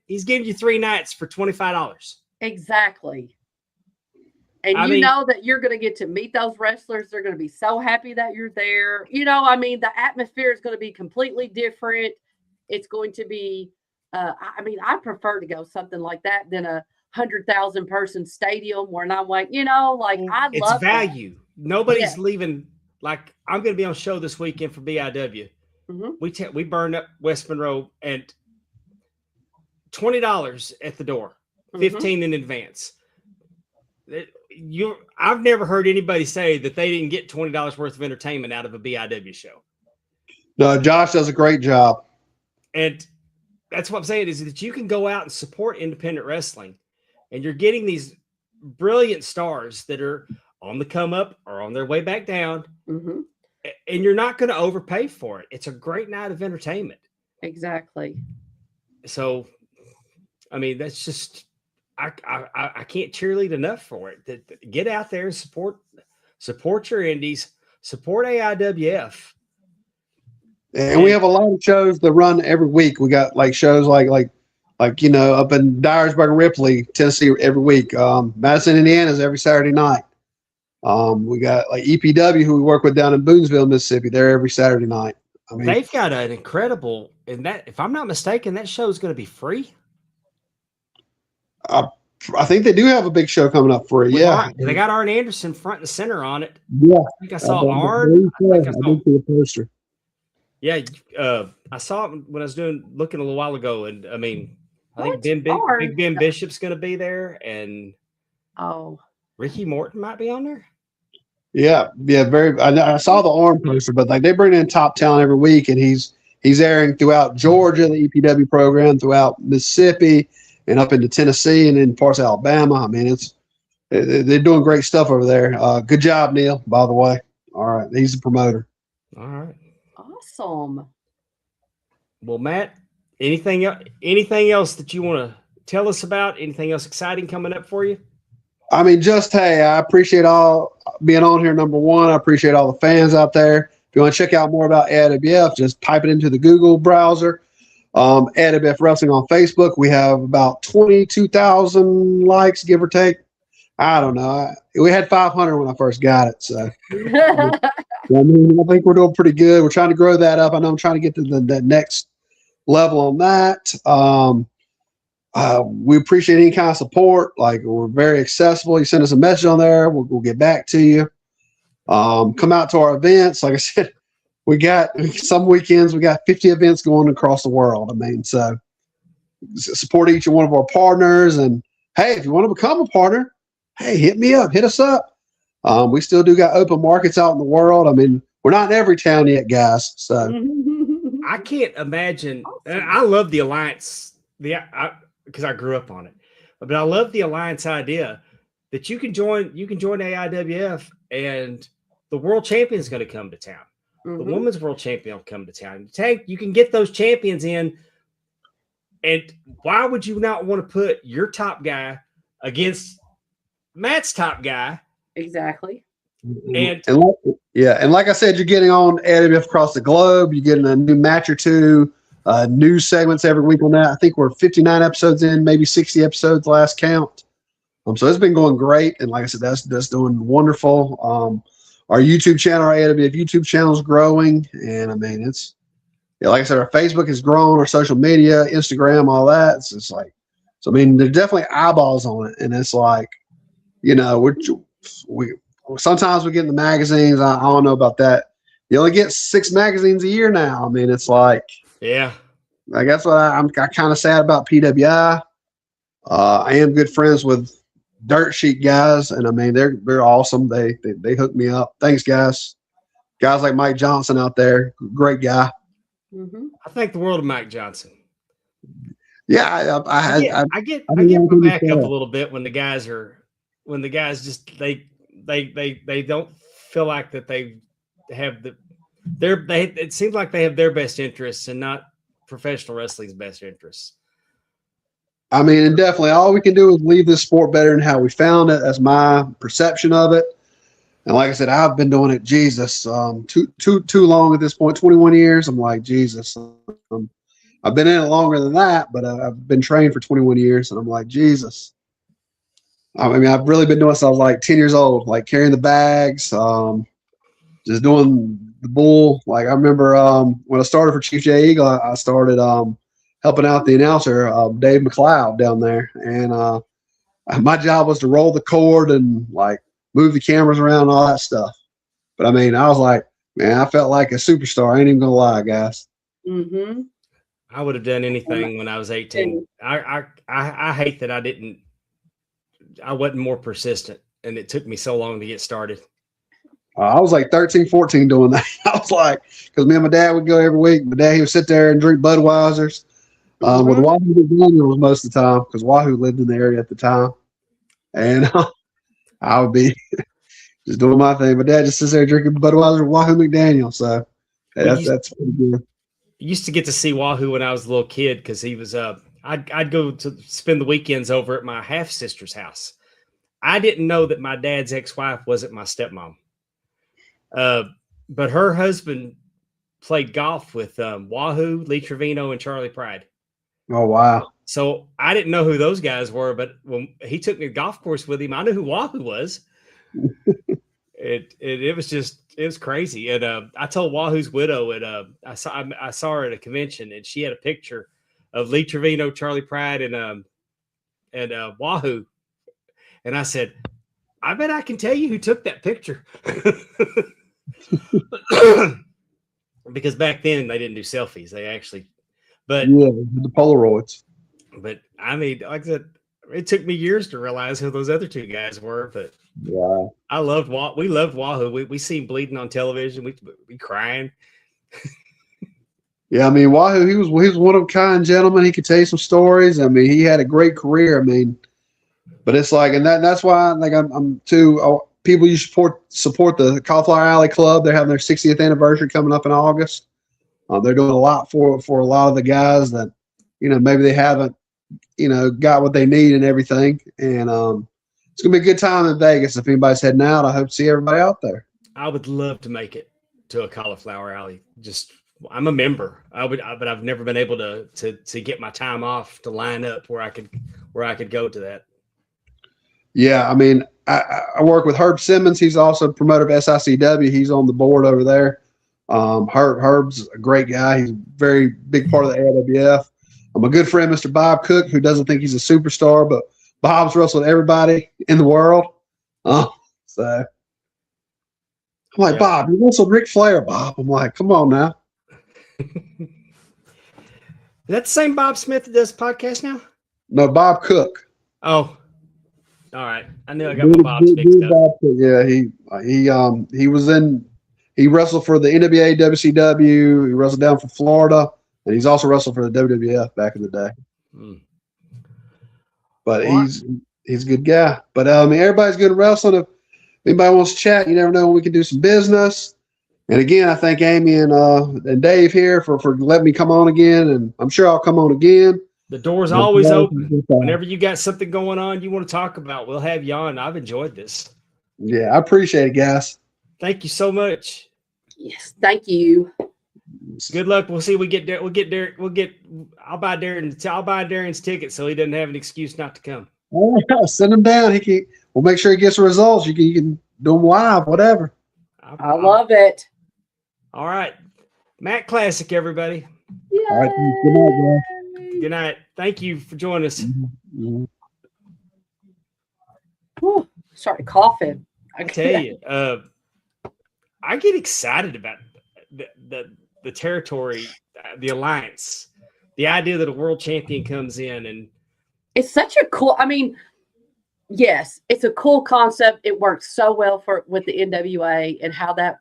[SPEAKER 2] he's giving you 3 nights for $25.
[SPEAKER 3] Exactly. And I mean, that you're going to get to meet those wrestlers. They're going to be so happy that you're there. I mean, the atmosphere is going to be completely different. It's going to be, I mean, I prefer to go something like that than a 100,000 person stadium where I'm like, I love
[SPEAKER 2] value.
[SPEAKER 3] That.
[SPEAKER 2] Nobody's leaving. Like, I'm going to be on show this weekend for BIW. Mm-hmm. We burned up West Monroe and $20 at the door, 15 in advance. I've never heard anybody say that they didn't get $20 worth of entertainment out of a BIW show.
[SPEAKER 4] No, Josh does a great job.
[SPEAKER 2] And that's what I'm saying is that you can go out and support independent wrestling, and you're getting these brilliant stars that are on the come up or on their way back down. Mm-hmm. And you're not going to overpay for it. It's a great night of entertainment.
[SPEAKER 3] Exactly.
[SPEAKER 2] So, I mean, that's just, I can't cheerlead enough for it. Get out there and support your indies, support AIWF.
[SPEAKER 4] And we have a lot of shows that run every week. We got like shows like up in Dyersburg, Ripley, Tennessee every week. Madison, Indiana is every Saturday night. We got like EPW, who we work with down in Boonesville, Mississippi. They're every Saturday night. I mean,
[SPEAKER 2] they've got an incredible, and that, if I'm not mistaken, that show is going to be free.
[SPEAKER 4] I think they do have a big show coming up for it. Yeah,
[SPEAKER 2] they got Arn Anderson front and center on it.
[SPEAKER 4] Yeah,
[SPEAKER 2] I think I saw Arn. I did
[SPEAKER 4] see the poster.
[SPEAKER 2] Yeah, I saw it when I was looking a little while ago, and I mean, I think Big Ben Bishop's going to be there, and Ricky Morton might be on there.
[SPEAKER 4] Yeah, very. I saw the Arn poster, but like they bring in top talent every week, and he's airing throughout Georgia, the EPW program, throughout Mississippi, and up into Tennessee, and in parts of Alabama. I mean, they're doing great stuff over there. Good job, Neil. By the way, all right, he's the promoter.
[SPEAKER 2] All right,
[SPEAKER 3] awesome.
[SPEAKER 2] Well, Matt, anything else that you want to tell us about? Anything else exciting coming up for you?
[SPEAKER 4] I mean, hey, I appreciate all being on here. Number one, I appreciate all the fans out there. If you want to check out more about AIWF, just type it into the Google browser. AIWF Wrestling on Facebook. We have about 22,000 likes, give or take. I don't know. We had 500 when I first got it. So, I think we're doing pretty good. We're trying to grow that up. I know I'm trying to get to the next level on that. We appreciate any kind of support. Like, we're very accessible. You send us a message on there, we'll get back to you. Come out to our events. Like I said, we got some weekends, we got 50 events going across the world. I mean, so support each one of our partners. And hey, if you want to become a partner, hey, hit me up, hit us up. We still do got open markets out in the world. I mean, we're not in every town yet, guys. So
[SPEAKER 2] I can't imagine. I love the Alliance. Because I grew up on it, but I love the Alliance idea that you can join AIWF and the world champion is going to come to town. Mm-hmm. The women's world champion will come to town. You can get those champions in. And why would you not want to put your top guy against Matt's top guy?
[SPEAKER 3] Exactly.
[SPEAKER 2] And
[SPEAKER 4] like I said, you're getting on AIWF across the globe. You're getting a new match or two. New segments every week on that. I think we're 59 episodes in, maybe 60 episodes last count. So it's been going great, and like I said, that's doing wonderful. Our YouTube channel, our AIWF YouTube channel is growing, and I mean like I said, our Facebook is growing, our social media, Instagram, all that. It's just like, so I mean, there's definitely eyeballs on it, and it's like, we sometimes we get in the magazines. I don't know about that. You only get 6 magazines a year now. I mean, it's like,
[SPEAKER 2] Yeah.
[SPEAKER 4] I guess what I'm kind of sad about PWI. I am good friends with Dirt Sheet guys, and I mean they're awesome. They hook me up. Thanks, guys. Guys like Mike Johnson out there, great guy.
[SPEAKER 3] Mm-hmm.
[SPEAKER 2] I think the world of Mike Johnson.
[SPEAKER 4] Yeah,
[SPEAKER 2] I get my back up a little bit when the guys just they don't feel like that they have it seems like they have their best interests and not professional wrestling's best interests.
[SPEAKER 4] I mean, and definitely all we can do is leave this sport better than how we found it. That's my perception of it. And like I said, I've been doing it, Jesus, too long at this point, 21 years. I'm like, Jesus. I've been in it longer than that, but I've been trained for 21 years, and I'm like, Jesus. I mean, I've really been doing it since I was like 10 years old, like carrying the bags, just doing the bull. Like I remember when I started for Chief J Eagle, I started helping out the announcer, Dave McLeod down there. And my job was to roll the cord and like move the cameras around and all that stuff. But I mean, I was like, man, I felt like a superstar. I ain't even gonna lie, guys.
[SPEAKER 3] Mm-hmm.
[SPEAKER 2] I would have done anything when I was 18. I hate that I wasn't more persistent, and it took me so long to get started.
[SPEAKER 4] I was like 13, 14 doing that. I was like, because me and my dad would go every week. My dad, he would sit there and drink Budweisers with Wahoo McDaniels most of the time, because Wahoo lived in the area at the time. And I would be just doing my thing. My dad just sits there drinking Budweiser with Wahoo McDaniel. So that's pretty good.
[SPEAKER 2] I used to get to see Wahoo when I was a little kid because he was I'd go to spend the weekends over at my half sister's house. I didn't know that my dad's ex-wife wasn't my stepmom. But her husband played golf with Wahoo, Lee Trevino, and Charlie Pride.
[SPEAKER 4] Oh, wow.
[SPEAKER 2] So I didn't know who those guys were, but when he took me to the golf course with him, I knew who Wahoo was. It was crazy. And I told Wahoo's widow, I saw her at a convention, and she had a picture of Lee Trevino, Charlie Pride, and Wahoo. And I said, I bet I can tell you who took that picture. Because back then they didn't do selfies. They actually, but
[SPEAKER 4] yeah, the Polaroids.
[SPEAKER 2] But I mean, like I said, it took me years to realize who those other two guys were. But
[SPEAKER 4] yeah,
[SPEAKER 2] we loved Wahoo. We see him bleeding on television. We crying.
[SPEAKER 4] Yeah, I mean, Wahoo, he was one of a kind gentleman. He could tell you some stories. I mean, he had a great career. I mean, but it's like, and that's why like I'm too. People, you support the Cauliflower Alley Club. They're having their 60th anniversary coming up in August. They're doing a lot for a lot of the guys that, maybe they haven't, got what they need and everything. And it's gonna be a good time in Vegas. If anybody's heading out, I hope to see everybody out there.
[SPEAKER 2] I would love to make it to a Cauliflower Alley. I'm a member. But I've never been able to get my time off to line up where I could go to that.
[SPEAKER 4] Yeah, I mean, I work with Herb Simmons. He's also a promoter of SICW. He's on the board over there. Herb's a great guy. He's a very big part of the AIWF. My good friend, Mr. Bob Cook, who doesn't think he's a superstar, but Bob's wrestled everybody in the world. So I'm like, yeah. Bob, you wrestled Ric Flair, Bob. I'm like, come on now.
[SPEAKER 2] Is that the same Bob Smith that does the podcast now?
[SPEAKER 4] No, Bob Cook.
[SPEAKER 2] Oh. All right, I knew I got my Bob's mixed up.
[SPEAKER 4] Yeah, he wrestled for the NWA, WCW. He wrestled down for Florida, and he's also wrestled for the WWF back in the day. But he's a good guy. But I mean, everybody's good at wrestling. If anybody wants to chat, you never know when we can do some business. And again, I thank Amy and Dave here for letting me come on again, and I'm sure I'll come on again.
[SPEAKER 2] The door's always open. Whenever you got something going on you want to talk about, we'll have you on. I've enjoyed this.
[SPEAKER 4] Yeah, I appreciate it, guys.
[SPEAKER 2] Thank you so much.
[SPEAKER 3] Yes, thank you.
[SPEAKER 2] Good luck. We'll see. I'll buy Darren's ticket so he doesn't have an excuse not to come.
[SPEAKER 4] Oh, send him down. We'll make sure he gets the results. You can do them live, whatever.
[SPEAKER 3] I love it.
[SPEAKER 2] All right. Matt Classic, everybody.
[SPEAKER 3] Yay.
[SPEAKER 4] All right. Good night, guys.
[SPEAKER 2] Good night. Thank you for joining us.
[SPEAKER 3] Ooh, sorry, coughing.
[SPEAKER 2] I tell you, I get excited about the territory, the alliance, the idea that a world champion comes in, and
[SPEAKER 3] it's such a cool. I mean, yes, it's a cool concept. It works so well with the NWA and how that,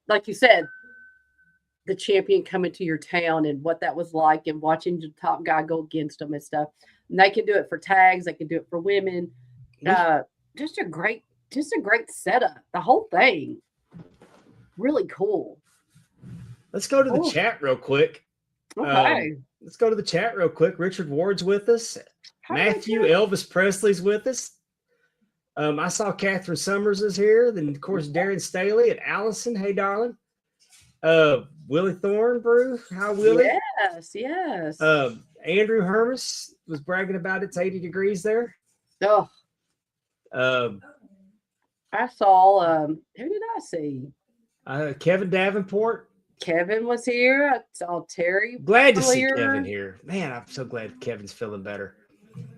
[SPEAKER 3] like you said, the champion coming to your town and what that was like, and watching the top guy go against them and stuff. And they can do it for tags. They can do it for women. Just a great setup. The whole thing, really cool.
[SPEAKER 2] Let's go to the chat real quick.
[SPEAKER 3] Okay.
[SPEAKER 2] Let's go to the chat real quick. Richard Ward's with us.
[SPEAKER 3] Hi,
[SPEAKER 2] Matthew
[SPEAKER 3] Richard.
[SPEAKER 2] Elvis Presley's with us. I saw Summers is here. Then, of course, Darren Staley and Allison. Hey, darling. Willie Thornbrew. Hi, Willie.
[SPEAKER 3] Yes.
[SPEAKER 2] Andrew Hermes was bragging about it's 80 degrees there.
[SPEAKER 3] Oh, I saw, who did I see?
[SPEAKER 2] Kevin Davenport.
[SPEAKER 3] Kevin was here. I saw Terry.
[SPEAKER 2] Glad to see
[SPEAKER 3] earlier.
[SPEAKER 2] Kevin here. Man, I'm so glad Kevin's feeling better.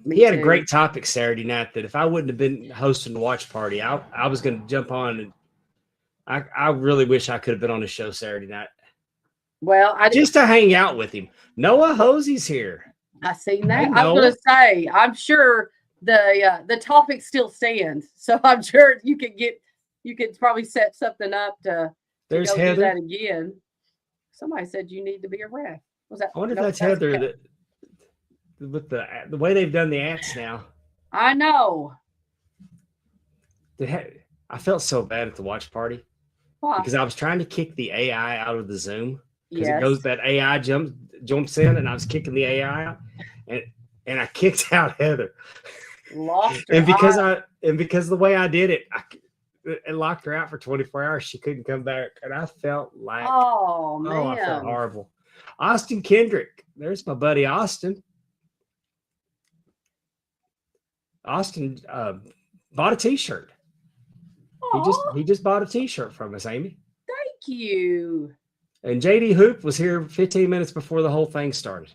[SPEAKER 3] Me
[SPEAKER 2] He had a
[SPEAKER 3] too.
[SPEAKER 2] great topic Saturday night that if I wouldn't have been hosting the watch party, I was going to jump on, and I really wish I could have been on the show Saturday night
[SPEAKER 3] Well,
[SPEAKER 2] just to hang out with him. Noah Hosey's here.
[SPEAKER 3] I seen that.
[SPEAKER 2] Hey,
[SPEAKER 3] I was
[SPEAKER 2] Noah.
[SPEAKER 3] going to say, I'm sure the topic still stands. So I'm sure you could probably set something up to
[SPEAKER 2] There's
[SPEAKER 3] go do
[SPEAKER 2] Heather.
[SPEAKER 3] that again. Somebody said you need to be a ref. Was that?
[SPEAKER 2] I wonder if
[SPEAKER 3] no,
[SPEAKER 2] that's
[SPEAKER 3] that's
[SPEAKER 2] Heather
[SPEAKER 3] Kevin.
[SPEAKER 2] that with the way they've done the acts now.
[SPEAKER 3] I know.
[SPEAKER 2] I felt so bad at the watch party
[SPEAKER 3] Why?
[SPEAKER 2] because I was trying to kick the AI out of the Zoom because
[SPEAKER 3] Yes.
[SPEAKER 2] it goes that AI jumps in, and I was kicking the AI out, and I kicked out Heather.
[SPEAKER 3] Lost her
[SPEAKER 2] And because
[SPEAKER 3] eye.
[SPEAKER 2] because the way I did it, it locked her out for 24 hours. She couldn't come back, and I felt like
[SPEAKER 3] Oh man.
[SPEAKER 2] I felt horrible. Austin Kendrick, there's my buddy Austin. Austin bought a T-shirt.
[SPEAKER 3] Aw,
[SPEAKER 2] He just bought a T-shirt from us, Amy.
[SPEAKER 3] thank you.
[SPEAKER 2] And JD Hoop was here 15 minutes before the whole thing started.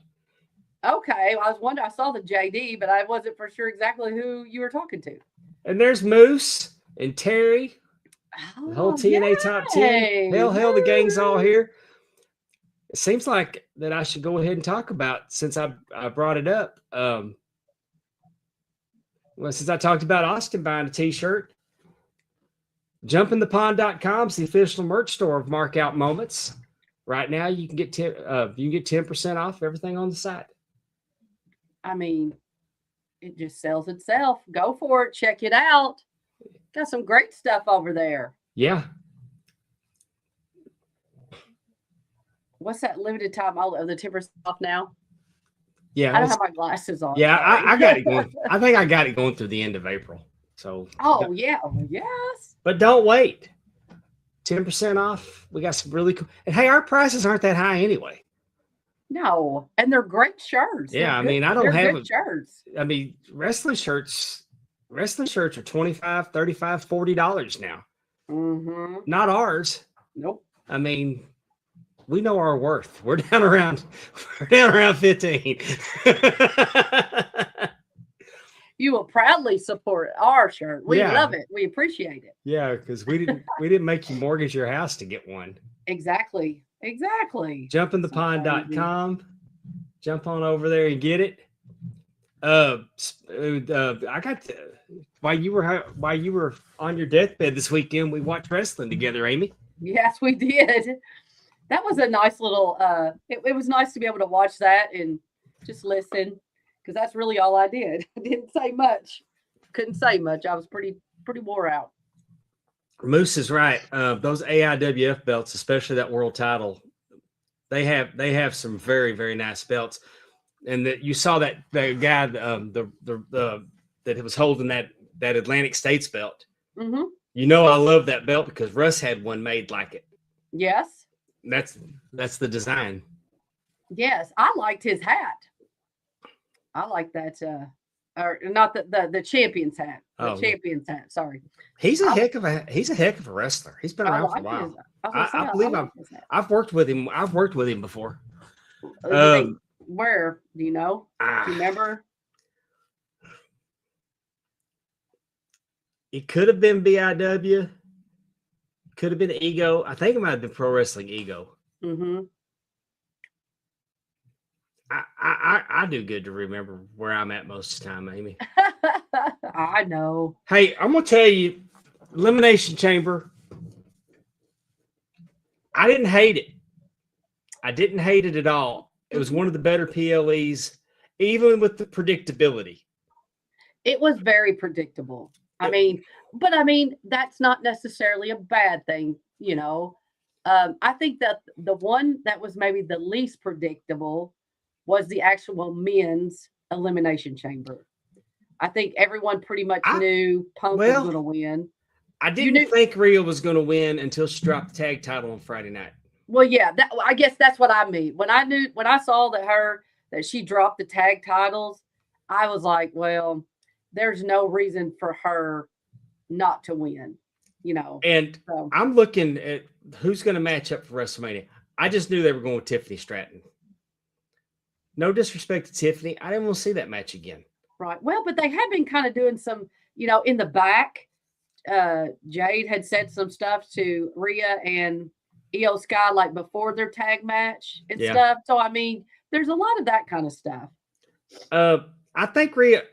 [SPEAKER 3] Okay, I was wondering. I saw the JD, but I wasn't for sure exactly who you were talking to.
[SPEAKER 2] And there's Moose and Terry, the whole
[SPEAKER 3] Oh,
[SPEAKER 2] TNA Top 10.
[SPEAKER 3] yay.
[SPEAKER 2] Hell, the gang's all here. It seems like that I should go ahead and talk about, since I brought it up. Well, since I talked about Austin buying a T-shirt, jumpinthepond.com is the official merch store of Markout Moments. Right now, you can get 10% off everything on the site.
[SPEAKER 3] I mean, it just sells itself. Go for it. Check it out. Got some great stuff over there.
[SPEAKER 2] Yeah.
[SPEAKER 3] What's that limited time? Oh, the 10% off now.
[SPEAKER 2] Yeah.
[SPEAKER 3] I don't have my glasses on.
[SPEAKER 2] Yeah,
[SPEAKER 3] sorry.
[SPEAKER 2] I got it going. I think I got it going through the end of April. So.
[SPEAKER 3] Oh yeah. Yes.
[SPEAKER 2] But don't wait. 10% off. We got some really cool. And hey, our prices aren't that high anyway.
[SPEAKER 3] No, and they're great shirts.
[SPEAKER 2] Yeah,
[SPEAKER 3] They're
[SPEAKER 2] I
[SPEAKER 3] good-
[SPEAKER 2] mean, I don't
[SPEAKER 3] they're
[SPEAKER 2] have
[SPEAKER 3] good shirts.
[SPEAKER 2] I mean, wrestling shirts are $25, $35, $40 now.
[SPEAKER 3] Mm-hmm.
[SPEAKER 2] Not ours.
[SPEAKER 3] Nope.
[SPEAKER 2] I mean, we know our worth. We're down around 15.
[SPEAKER 3] You will proudly support our shirt. We
[SPEAKER 2] Yeah.
[SPEAKER 3] love it. We appreciate it.
[SPEAKER 2] Yeah, because we didn't make you mortgage your house to get one.
[SPEAKER 3] Exactly.
[SPEAKER 2] Jumpinthepond.com. Jump on over there and get it. I got while you were on your deathbed this weekend, we watched wrestling together, Amy.
[SPEAKER 3] Yes, we did. That was a nice little it was nice to be able to watch that and just listen, because that's really all I did. I didn't say much. Couldn't say much. I was pretty wore out.
[SPEAKER 2] Moose is right. Those AIWF belts, especially that world title, they have some very, very nice belts. And that you saw that guy that was holding that Atlantic States belt.
[SPEAKER 3] Mm-hmm.
[SPEAKER 2] You know, I love that belt because Russ had one made like it.
[SPEAKER 3] Yes.
[SPEAKER 2] That's the design.
[SPEAKER 3] Yes. I liked his hat. I like that or not the champion's hat. The
[SPEAKER 2] Oh.
[SPEAKER 3] champion's hat. Sorry.
[SPEAKER 2] He's a heck of a wrestler. He's been
[SPEAKER 3] I
[SPEAKER 2] around for a
[SPEAKER 3] like
[SPEAKER 2] while.
[SPEAKER 3] his. I
[SPEAKER 2] believe
[SPEAKER 3] like his hat.
[SPEAKER 2] I've worked with him. I've worked with him before.
[SPEAKER 3] Where do you know? Do you remember?
[SPEAKER 2] It could have been BIW. Could have been Ego. I think it might have been Pro Wrestling Ego.
[SPEAKER 3] Mm-hmm.
[SPEAKER 2] I do good to remember where I'm at most of the time, Amy.
[SPEAKER 3] I know.
[SPEAKER 2] Hey, I'm gonna tell you, Elimination Chamber. I didn't hate it. I didn't hate it at all. It was one of the better PLEs, even with the predictability.
[SPEAKER 3] It was very predictable. I mean, that's not necessarily a bad thing, you know. I think that the one that was maybe the least predictable was the actual men's Elimination Chamber. I think everyone pretty much knew Punk was going to win.
[SPEAKER 2] I didn't think Rhea was going to win until she dropped the tag title on Friday night.
[SPEAKER 3] Well, yeah, I guess that's what I mean. When I saw that she dropped the tag titles, I was like, well, there's no reason for her not to win, you know.
[SPEAKER 2] And so, I'm looking at who's going to match up for WrestleMania. I just knew they were going with Tiffany Stratton. No disrespect to Tiffany. I didn't want to see that match again.
[SPEAKER 3] Right. Well, but they have been kind of doing some, you know, in the back. Jade had said some stuff to Rhea and Io Sky like before their tag match and stuff. So, I mean, there's a lot of that kind of stuff.
[SPEAKER 2] I think Rhea,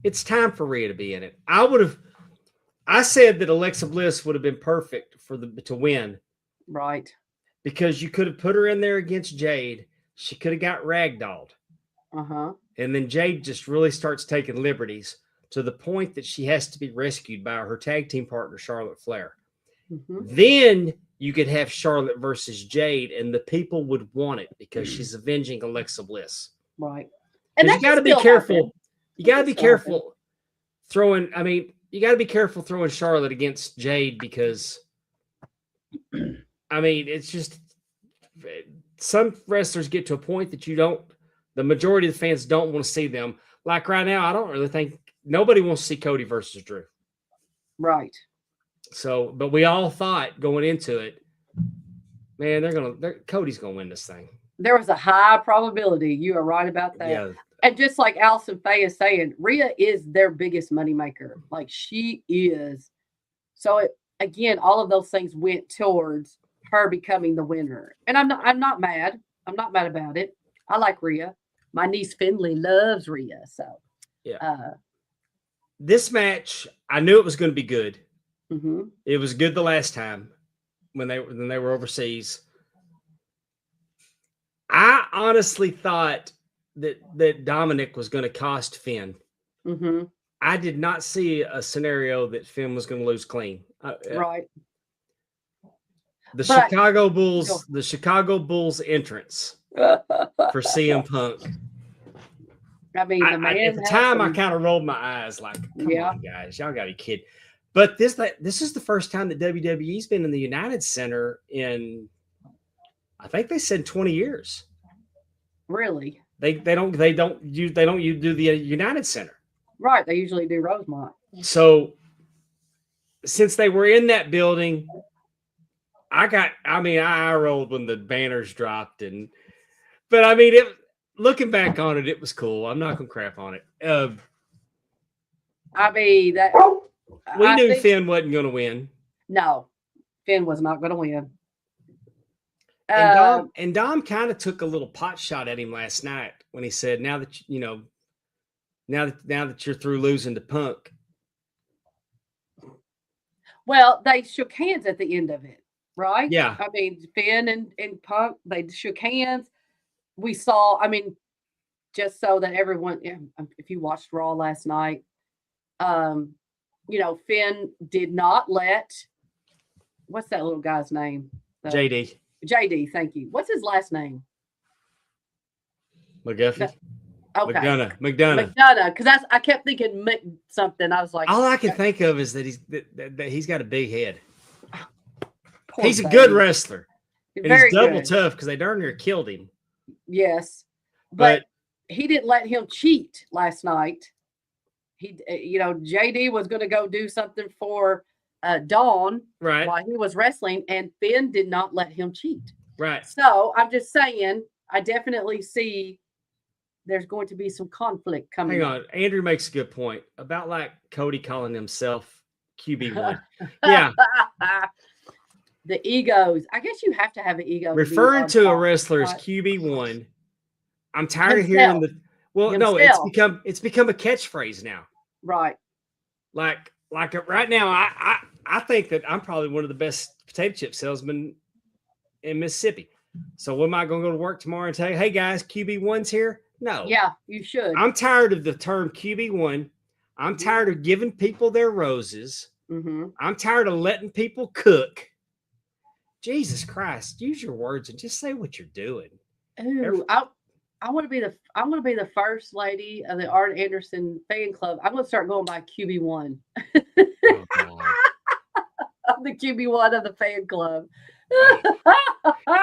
[SPEAKER 2] it's time for Rhea to be in it. I said that Alexa Bliss would have been perfect to win.
[SPEAKER 3] Right.
[SPEAKER 2] Because you could have put her in there against Jade. She could have got ragdolled.
[SPEAKER 3] Uh-huh.
[SPEAKER 2] And then Jade just really starts taking liberties to the point that she has to be rescued by her tag team partner, Charlotte Flair.
[SPEAKER 3] Mm-hmm.
[SPEAKER 2] Then you could have Charlotte versus Jade, and the people would want it because she's avenging Alexa Bliss.
[SPEAKER 3] Right.
[SPEAKER 2] And you got to be careful. You got to be careful throwing Charlotte against Jade because, it's just some wrestlers get to a point that the majority of the fans don't want to see them. Like right now, I don't really think nobody wants to see Cody versus Drew.
[SPEAKER 3] Right.
[SPEAKER 2] So, but we all thought going into it, man, Cody's going to win this thing.
[SPEAKER 3] There was a high probability. You are right about that.
[SPEAKER 2] Yeah.
[SPEAKER 3] And just like Allison Faye is saying, Rhea is their biggest moneymaker. Like she is. So again, all of those things went towards her becoming the winner. And I'm not mad. I'm not mad about it. I like Rhea. My niece Finley loves Rhea. So
[SPEAKER 2] yeah. This match, I knew it was going to be good.
[SPEAKER 3] Mm-hmm.
[SPEAKER 2] It was good the last time when they were overseas. I honestly thought that Dominic was going to cost Finn.
[SPEAKER 3] Mm-hmm.
[SPEAKER 2] I did not see a scenario that Finn was going to lose clean.
[SPEAKER 3] Right.
[SPEAKER 2] The Chicago Bulls entrance for CM Punk.
[SPEAKER 3] I mean,
[SPEAKER 2] at the time, I kind of rolled my eyes like, come on, guys, y'all got to be kidding. But this is the first time that WWE's been in the United Center in, I think they said 20 years.
[SPEAKER 3] Really?
[SPEAKER 2] They don't do the United Center.
[SPEAKER 3] Right. They usually do Rosemont.
[SPEAKER 2] So since they were in that building, I rolled when the banners dropped looking back on it, it was cool. I'm not gonna crap on it. We knew Finn wasn't gonna win.
[SPEAKER 3] No, Finn was not gonna win.
[SPEAKER 2] And Dom kind of took a little pot shot at him last night when he said, now that you're through losing to Punk.
[SPEAKER 3] Well, they shook hands at the end of it, right?
[SPEAKER 2] Yeah.
[SPEAKER 3] I mean, Finn and Punk, they shook hands. We saw, just so that everyone, if you watched Raw last night, Finn did not let, what's that little guy's name? JD, thank you. What's his last name?
[SPEAKER 2] McGuffey.
[SPEAKER 3] Okay.
[SPEAKER 2] McDonough.
[SPEAKER 3] Because I kept thinking something. I was like,
[SPEAKER 2] all I can think of is that he's got a big head. He's a
[SPEAKER 3] baby.
[SPEAKER 2] good wrestler. And he's double
[SPEAKER 3] good.
[SPEAKER 2] Tough because they darn near killed him.
[SPEAKER 3] Yes, but he didn't let him cheat last night. JD was going to go do something for Dawn while he was wrestling, and Finn did not let him cheat.
[SPEAKER 2] Right.
[SPEAKER 3] So I'm just saying, I definitely see there's going to be some conflict coming.
[SPEAKER 2] Hang on, Andrew makes a good point about like Cody calling himself QB1. Yeah,
[SPEAKER 3] The egos. I guess you have to have an ego.
[SPEAKER 2] referring
[SPEAKER 3] to be
[SPEAKER 2] to
[SPEAKER 3] on
[SPEAKER 2] a
[SPEAKER 3] top,
[SPEAKER 2] wrestler as
[SPEAKER 3] right?
[SPEAKER 2] QB1. I'm tired of hearing
[SPEAKER 3] Himself.
[SPEAKER 2] the. Well, no, it's become a catchphrase now.
[SPEAKER 3] Right.
[SPEAKER 2] Like right now, I think that I'm probably one of the best potato chip salesmen in Mississippi. So, am I going to go to work tomorrow and say, "Hey guys, QB1's here"? No.
[SPEAKER 3] Yeah, you should.
[SPEAKER 2] I'm tired of the term QB1. I'm tired of giving people their roses.
[SPEAKER 3] Mm-hmm.
[SPEAKER 2] I'm tired of letting people cook. Jesus Christ, use your words and just say what you're doing.
[SPEAKER 3] Ooh, I want to be the first lady of the Art Anderson fan club. I'm going to start going by QB1.
[SPEAKER 2] Oh, God.
[SPEAKER 3] I'm the QB1 of the fan club.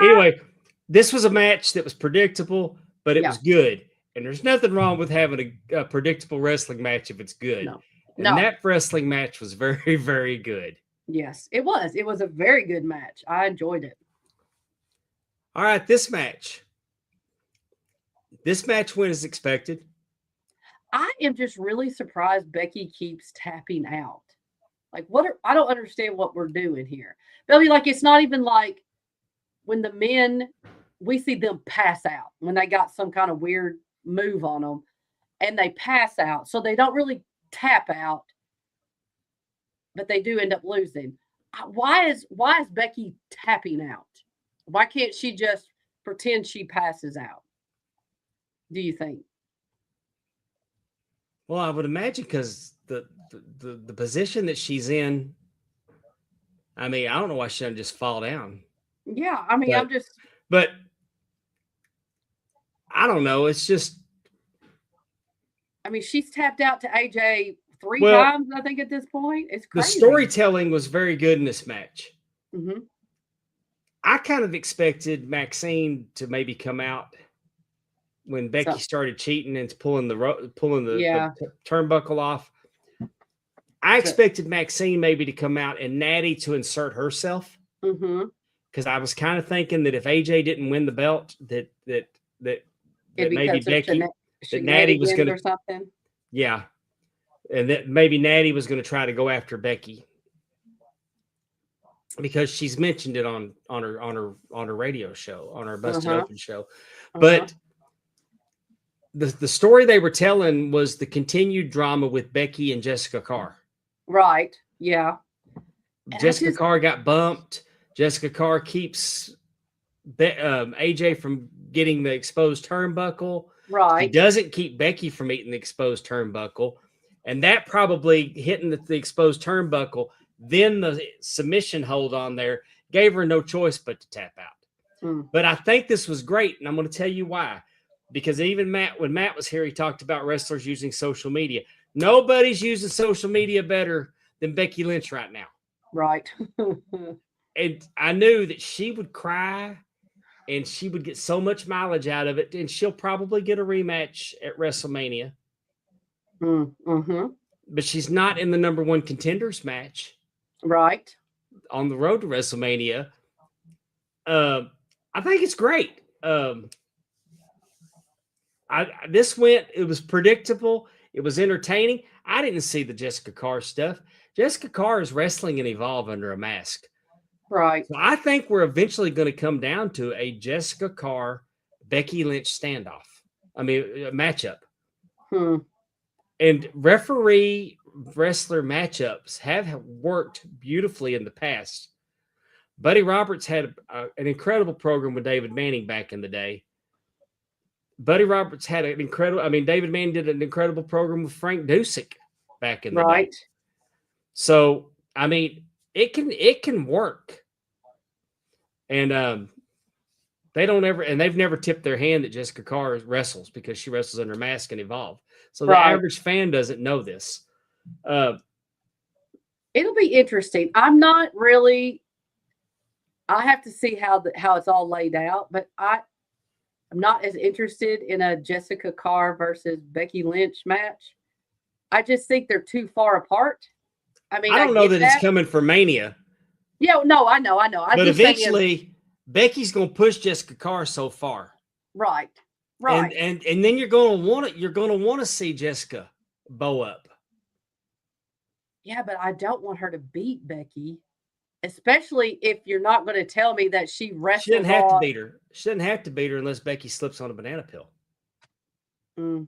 [SPEAKER 2] Anyway, this was a match that was predictable, but it
[SPEAKER 3] Yeah.
[SPEAKER 2] was good. And there's nothing wrong with having a predictable wrestling match if it's good.
[SPEAKER 3] No.
[SPEAKER 2] And
[SPEAKER 3] No.
[SPEAKER 2] that wrestling match was very, very good.
[SPEAKER 3] Yes, it was. It was a very good match. I enjoyed it.
[SPEAKER 2] All right, this match. This match went as expected.
[SPEAKER 3] I am just really surprised Becky keeps tapping out. Like, I don't understand what we're doing here. But like, it's not even like when the men, we see them pass out when they got some kind of weird move on them and they pass out. So they don't really tap out, but they do end up losing. Why is Becky tapping out? Why can't she just pretend she passes out? Do you think?
[SPEAKER 2] Well, I would imagine because the position that she's in, I mean, I don't know why she doesn't just fall down.
[SPEAKER 3] Yeah, I mean,
[SPEAKER 2] But I don't know. It's just.
[SPEAKER 3] I mean, she's tapped out to AJ 3
[SPEAKER 2] Well,
[SPEAKER 3] times, I think, at this point. It's
[SPEAKER 2] The
[SPEAKER 3] crazy.
[SPEAKER 2] storytelling was very good in this match.
[SPEAKER 3] Mm-hmm.
[SPEAKER 2] I kind of expected Maxine to maybe come out when Becky started cheating and pulling the turnbuckle off. I expected Maxine maybe to come out and Natty to insert herself.
[SPEAKER 3] Mm-hmm.
[SPEAKER 2] Because I was kind of thinking that if AJ didn't win the belt, that maybe Becky, that Natty was going to,
[SPEAKER 3] or something.
[SPEAKER 2] Yeah, and that maybe Natty was going to try to go after Becky because she's mentioned it on her radio show, on her Busted Open show. But the story they were telling was the continued drama with Becky and Jessica Carr.
[SPEAKER 3] Right. Yeah.
[SPEAKER 2] Jessica Carr got bumped. Jessica Carr keeps AJ from getting the exposed turnbuckle.
[SPEAKER 3] Right.
[SPEAKER 2] He doesn't keep Becky from eating the exposed turnbuckle. And that probably hitting the exposed turnbuckle, then the submission hold on there, gave her no choice but to tap out. But I think this was great, and I'm going to tell you why. Because even when Matt was here, he talked about wrestlers using social media. Nobody's using social media better than Becky Lynch right now.
[SPEAKER 3] Right.
[SPEAKER 2] And I knew that she would cry and she would get so much mileage out of it, and she'll probably get a rematch at WrestleMania.
[SPEAKER 3] Mm-hmm.
[SPEAKER 2] But she's not in the number one contenders match.
[SPEAKER 3] Right.
[SPEAKER 2] On the road to WrestleMania. I think it's great. It was predictable. It was entertaining. I didn't see the Jessica Carr stuff. Jessica Carr is wrestling and Evolve under a mask.
[SPEAKER 3] Right.
[SPEAKER 2] So I think we're eventually going to come down to a Jessica Carr, Becky Lynch standoff. I mean, a matchup. And referee wrestler matchups have worked beautifully in the past. Buddy Roberts had an incredible program with David Manning back in the day. David Manning did an incredible program with Frank Dusek back in the day. So, I mean, it can work. And they've never tipped their hand that Jessica Carr wrestles because she wrestles under mask and Evolve. So the average fan doesn't know this.
[SPEAKER 3] It'll be interesting. I'm not really. I have to see how it's all laid out, but I'm not as interested in a Jessica Carr versus Becky Lynch match. I just think they're too far apart. I mean,
[SPEAKER 2] I don't know that it's coming for Mania.
[SPEAKER 3] Yeah, no, I know.
[SPEAKER 2] But eventually, Becky's going to push Jessica Carr so far.
[SPEAKER 3] Right. Right.
[SPEAKER 2] And then you're gonna want to see Jessica bow up.
[SPEAKER 3] Yeah, but I don't want her to beat Becky, especially if you're not going to tell me that she
[SPEAKER 2] She
[SPEAKER 3] wrestled
[SPEAKER 2] didn't have to
[SPEAKER 3] on.
[SPEAKER 2] beat her. She didn't have to beat her unless Becky slips on a banana peel.
[SPEAKER 3] Mm,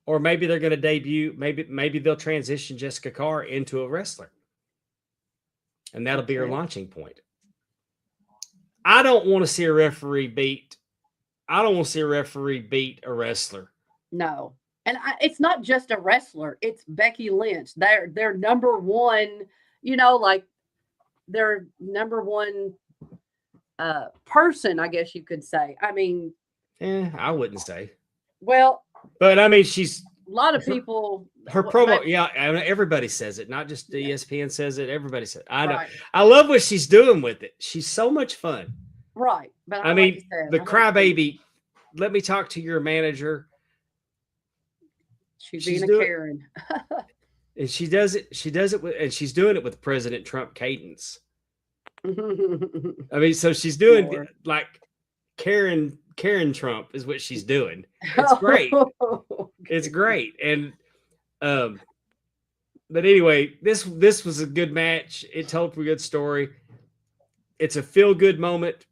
[SPEAKER 2] Or maybe they're going to debut. Maybe they'll transition Jessica Carr into a wrestler, and that'll be her
[SPEAKER 3] okay.
[SPEAKER 2] launching point. I don't want to see a referee beat. I don't want to see a referee beat a wrestler.
[SPEAKER 3] No. And it's not just a wrestler, it's Becky Lynch. They're number one, like their number one person, I guess you could say. I mean,
[SPEAKER 2] I wouldn't say.
[SPEAKER 3] well,
[SPEAKER 2] But I mean, she's
[SPEAKER 3] a lot of people.
[SPEAKER 2] her promo. Yeah, I mean, everybody says it. Not just the ESPN says it. Everybody says it. I know.
[SPEAKER 3] Right.
[SPEAKER 2] I love what she's doing with it. She's so much fun.
[SPEAKER 3] Right. But
[SPEAKER 2] I mean, the crybaby. Let me talk to your manager.
[SPEAKER 3] She's being a Karen.
[SPEAKER 2] And she does it. She does it with, and she's doing it with President Trump cadence. I mean, so she's doing like Karen Trump is what she's doing. It's great. It's great. And but anyway, this was a good match. It told a good story. It's a feel-good moment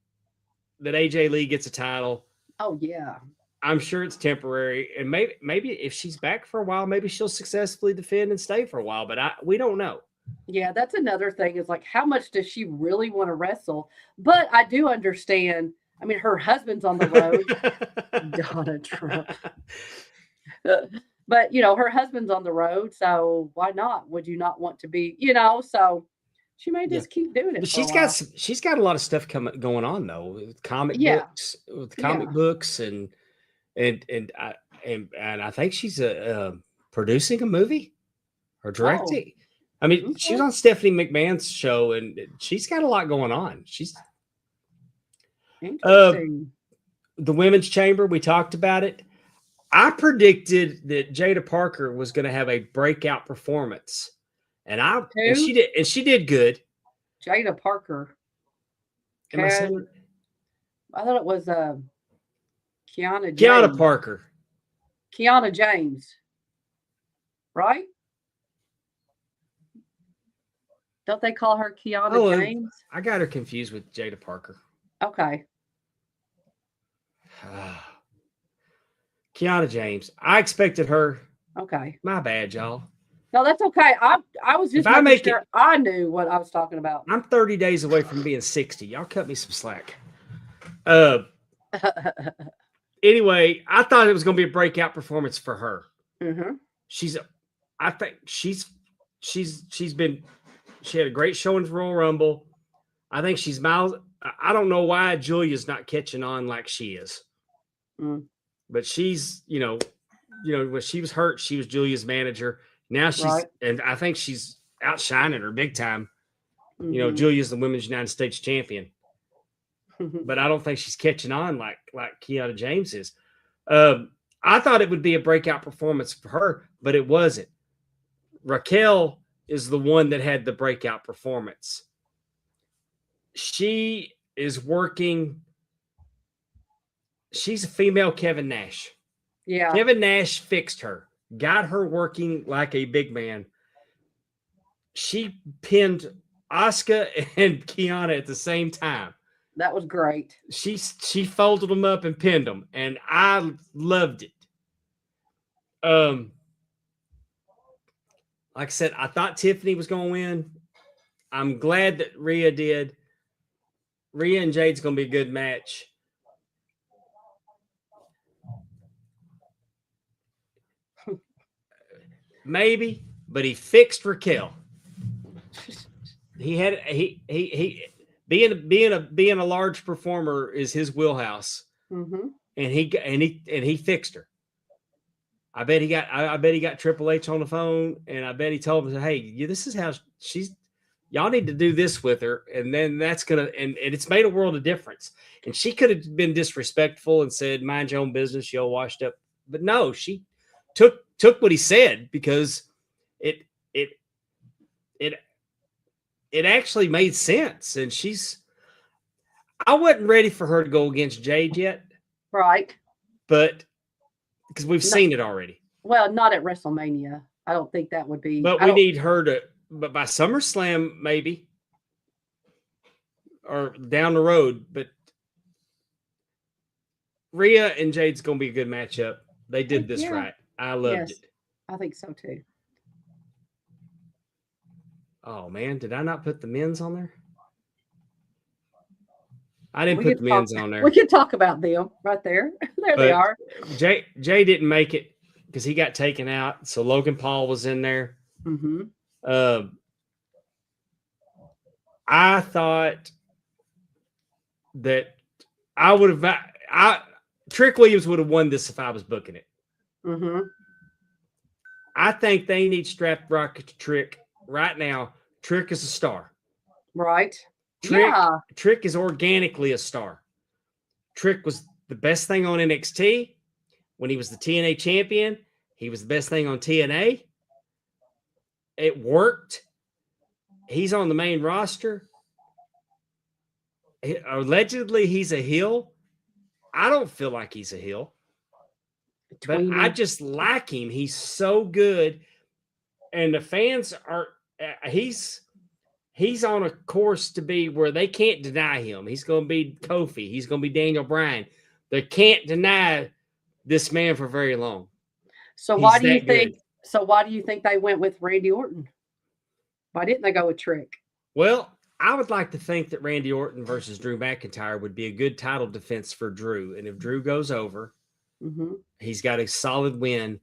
[SPEAKER 2] that AJ Lee gets a title.
[SPEAKER 3] Oh yeah.
[SPEAKER 2] I'm sure it's temporary, and maybe if she's back for a while, maybe she'll successfully defend and stay for a while. But we don't know.
[SPEAKER 3] Yeah, that's another thing. Is like, how much does she really want to wrestle? But I do understand. I mean, her husband's on the road, Donald Trump. But her husband's on the road, so why not? Would you not want to be? So she may just keep doing it.
[SPEAKER 2] But she's got a lot of stuff going on though, with comic books, and I think she's producing a movie or directing. I mean, she was on Stephanie McMahon's show, and she's got a lot going on. She's
[SPEAKER 3] interesting.
[SPEAKER 2] The Women's Chamber, we talked about it. I predicted that Jada Parker was going to have a breakout performance, and she did good.
[SPEAKER 3] Jada Parker.
[SPEAKER 2] Am I saying?
[SPEAKER 3] I thought it was Kiana
[SPEAKER 2] Parker.
[SPEAKER 3] Kiana James. Right? Don't they call her Kiana James?
[SPEAKER 2] I got her confused with Jada Parker.
[SPEAKER 3] Okay.
[SPEAKER 2] Kiana James. I expected her.
[SPEAKER 3] Okay.
[SPEAKER 2] My bad, y'all.
[SPEAKER 3] No, that's okay. I was just making sure I knew what I was talking about.
[SPEAKER 2] I'm 30 days away from being 60. Y'all cut me some slack. Anyway, I thought it was going to be a breakout performance for her.
[SPEAKER 3] Mm-hmm.
[SPEAKER 2] She had a great showing for Royal Rumble. I think she's miles. I don't know why Julia's not catching on like she is.
[SPEAKER 3] Mm.
[SPEAKER 2] But she's, when she was hurt, she was Julia's manager. Now and I think she's outshining her big time. Mm-hmm. Julia's the Women's United States champion. But I don't think she's catching on like Kiana James is. I thought it would be a breakout performance for her, but it wasn't. Raquel is the one that had the breakout performance. She is working. She's a female Kevin Nash.
[SPEAKER 3] Yeah.
[SPEAKER 2] Kevin Nash fixed her, got her working like a big man. She pinned Asuka and Kiana at the same time.
[SPEAKER 3] That was great.
[SPEAKER 2] She folded them up and pinned them, and I loved it. Like I said, I thought Tiffany was going to win. I'm glad that Rhea did. Rhea and Jade's going to be a good match. Maybe, but he fixed Raquel. Being a large performer is his wheelhouse,
[SPEAKER 3] mm-hmm.
[SPEAKER 2] and he fixed her. I bet he got Triple H on the phone, and I bet he told him, "Hey, this is how she's. Y'all need to do this with her, and then that's gonna and it's made a world of difference." And she could have been disrespectful and said, "Mind your own business, you're washed up," but no, she took what he said because it actually made sense. And I wasn't ready for her to go against Jade yet.
[SPEAKER 3] Right.
[SPEAKER 2] but because we've seen it already.
[SPEAKER 3] Well, not at WrestleMania. I don't think that would be.
[SPEAKER 2] But we need her to. But by SummerSlam, maybe, or down the road. But Rhea and Jade's going to be a good matchup. They did this right. I loved it.
[SPEAKER 3] I think so too.
[SPEAKER 2] Oh man, did I not put the men's on there? I didn't put the men's on there.
[SPEAKER 3] We can talk about them right there. They are.
[SPEAKER 2] Jay didn't make it because he got taken out. So Logan Paul was in there.
[SPEAKER 3] Mm-hmm.
[SPEAKER 2] I thought that I would have. Trick Williams would have won this if I was booking it.
[SPEAKER 3] Mm-hmm.
[SPEAKER 2] I think they need strap rocket to Trick right now. Trick is a star.
[SPEAKER 3] Right.
[SPEAKER 2] Trick is organically a star. Trick was the best thing on NXT when he was the TNA champion. He was the best thing on TNA. It worked. He's on the main roster. Allegedly, he's a heel. I don't feel like he's a heel. But I just like him. He's so good. And the fans are he's on a course to be where they can't deny him. He's going to be Kofi. He's going to be Daniel Bryan. They can't deny this man for very long.
[SPEAKER 3] So why do you think? So why do you think they went with Randy Orton? Why didn't they go with Trick?
[SPEAKER 2] Well, I would like to think that Randy Orton versus Drew McIntyre would be a good title defense for Drew. And if Drew goes over, he's got a solid win.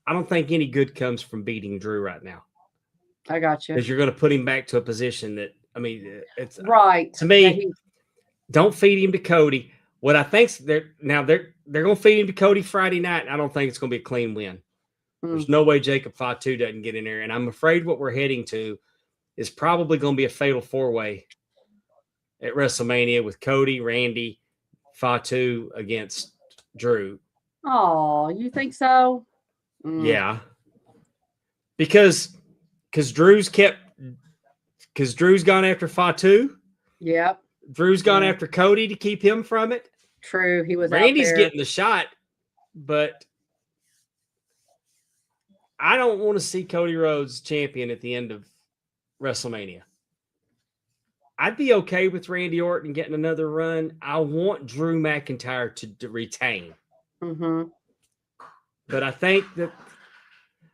[SPEAKER 2] I don't think any good comes from beating Drew right now.
[SPEAKER 3] I got you.
[SPEAKER 2] Because you're going to put him back to a position that, I mean, it's
[SPEAKER 3] right.
[SPEAKER 2] To me, don't feed him to Cody. What I think they're going to feed him to Cody Friday night. I don't think it's going to be a clean win. There's no way Jacob Fatu doesn't get in there. And I'm afraid what we're heading to is probably going to be a fatal four-way at WrestleMania with Cody, Randy, Fatu against Drew.
[SPEAKER 3] Oh, you think so?
[SPEAKER 2] Yeah. Because Drew's gone after Fatu.
[SPEAKER 3] Yep.
[SPEAKER 2] Drew's gone after Cody to keep him from it.
[SPEAKER 3] True. He was
[SPEAKER 2] Randy's
[SPEAKER 3] out there.
[SPEAKER 2] getting the shot, but I don't want to see Cody Rhodes champion at the end of WrestleMania. I'd be okay with Randy Orton getting another run. I want Drew McIntyre to retain. But I think that,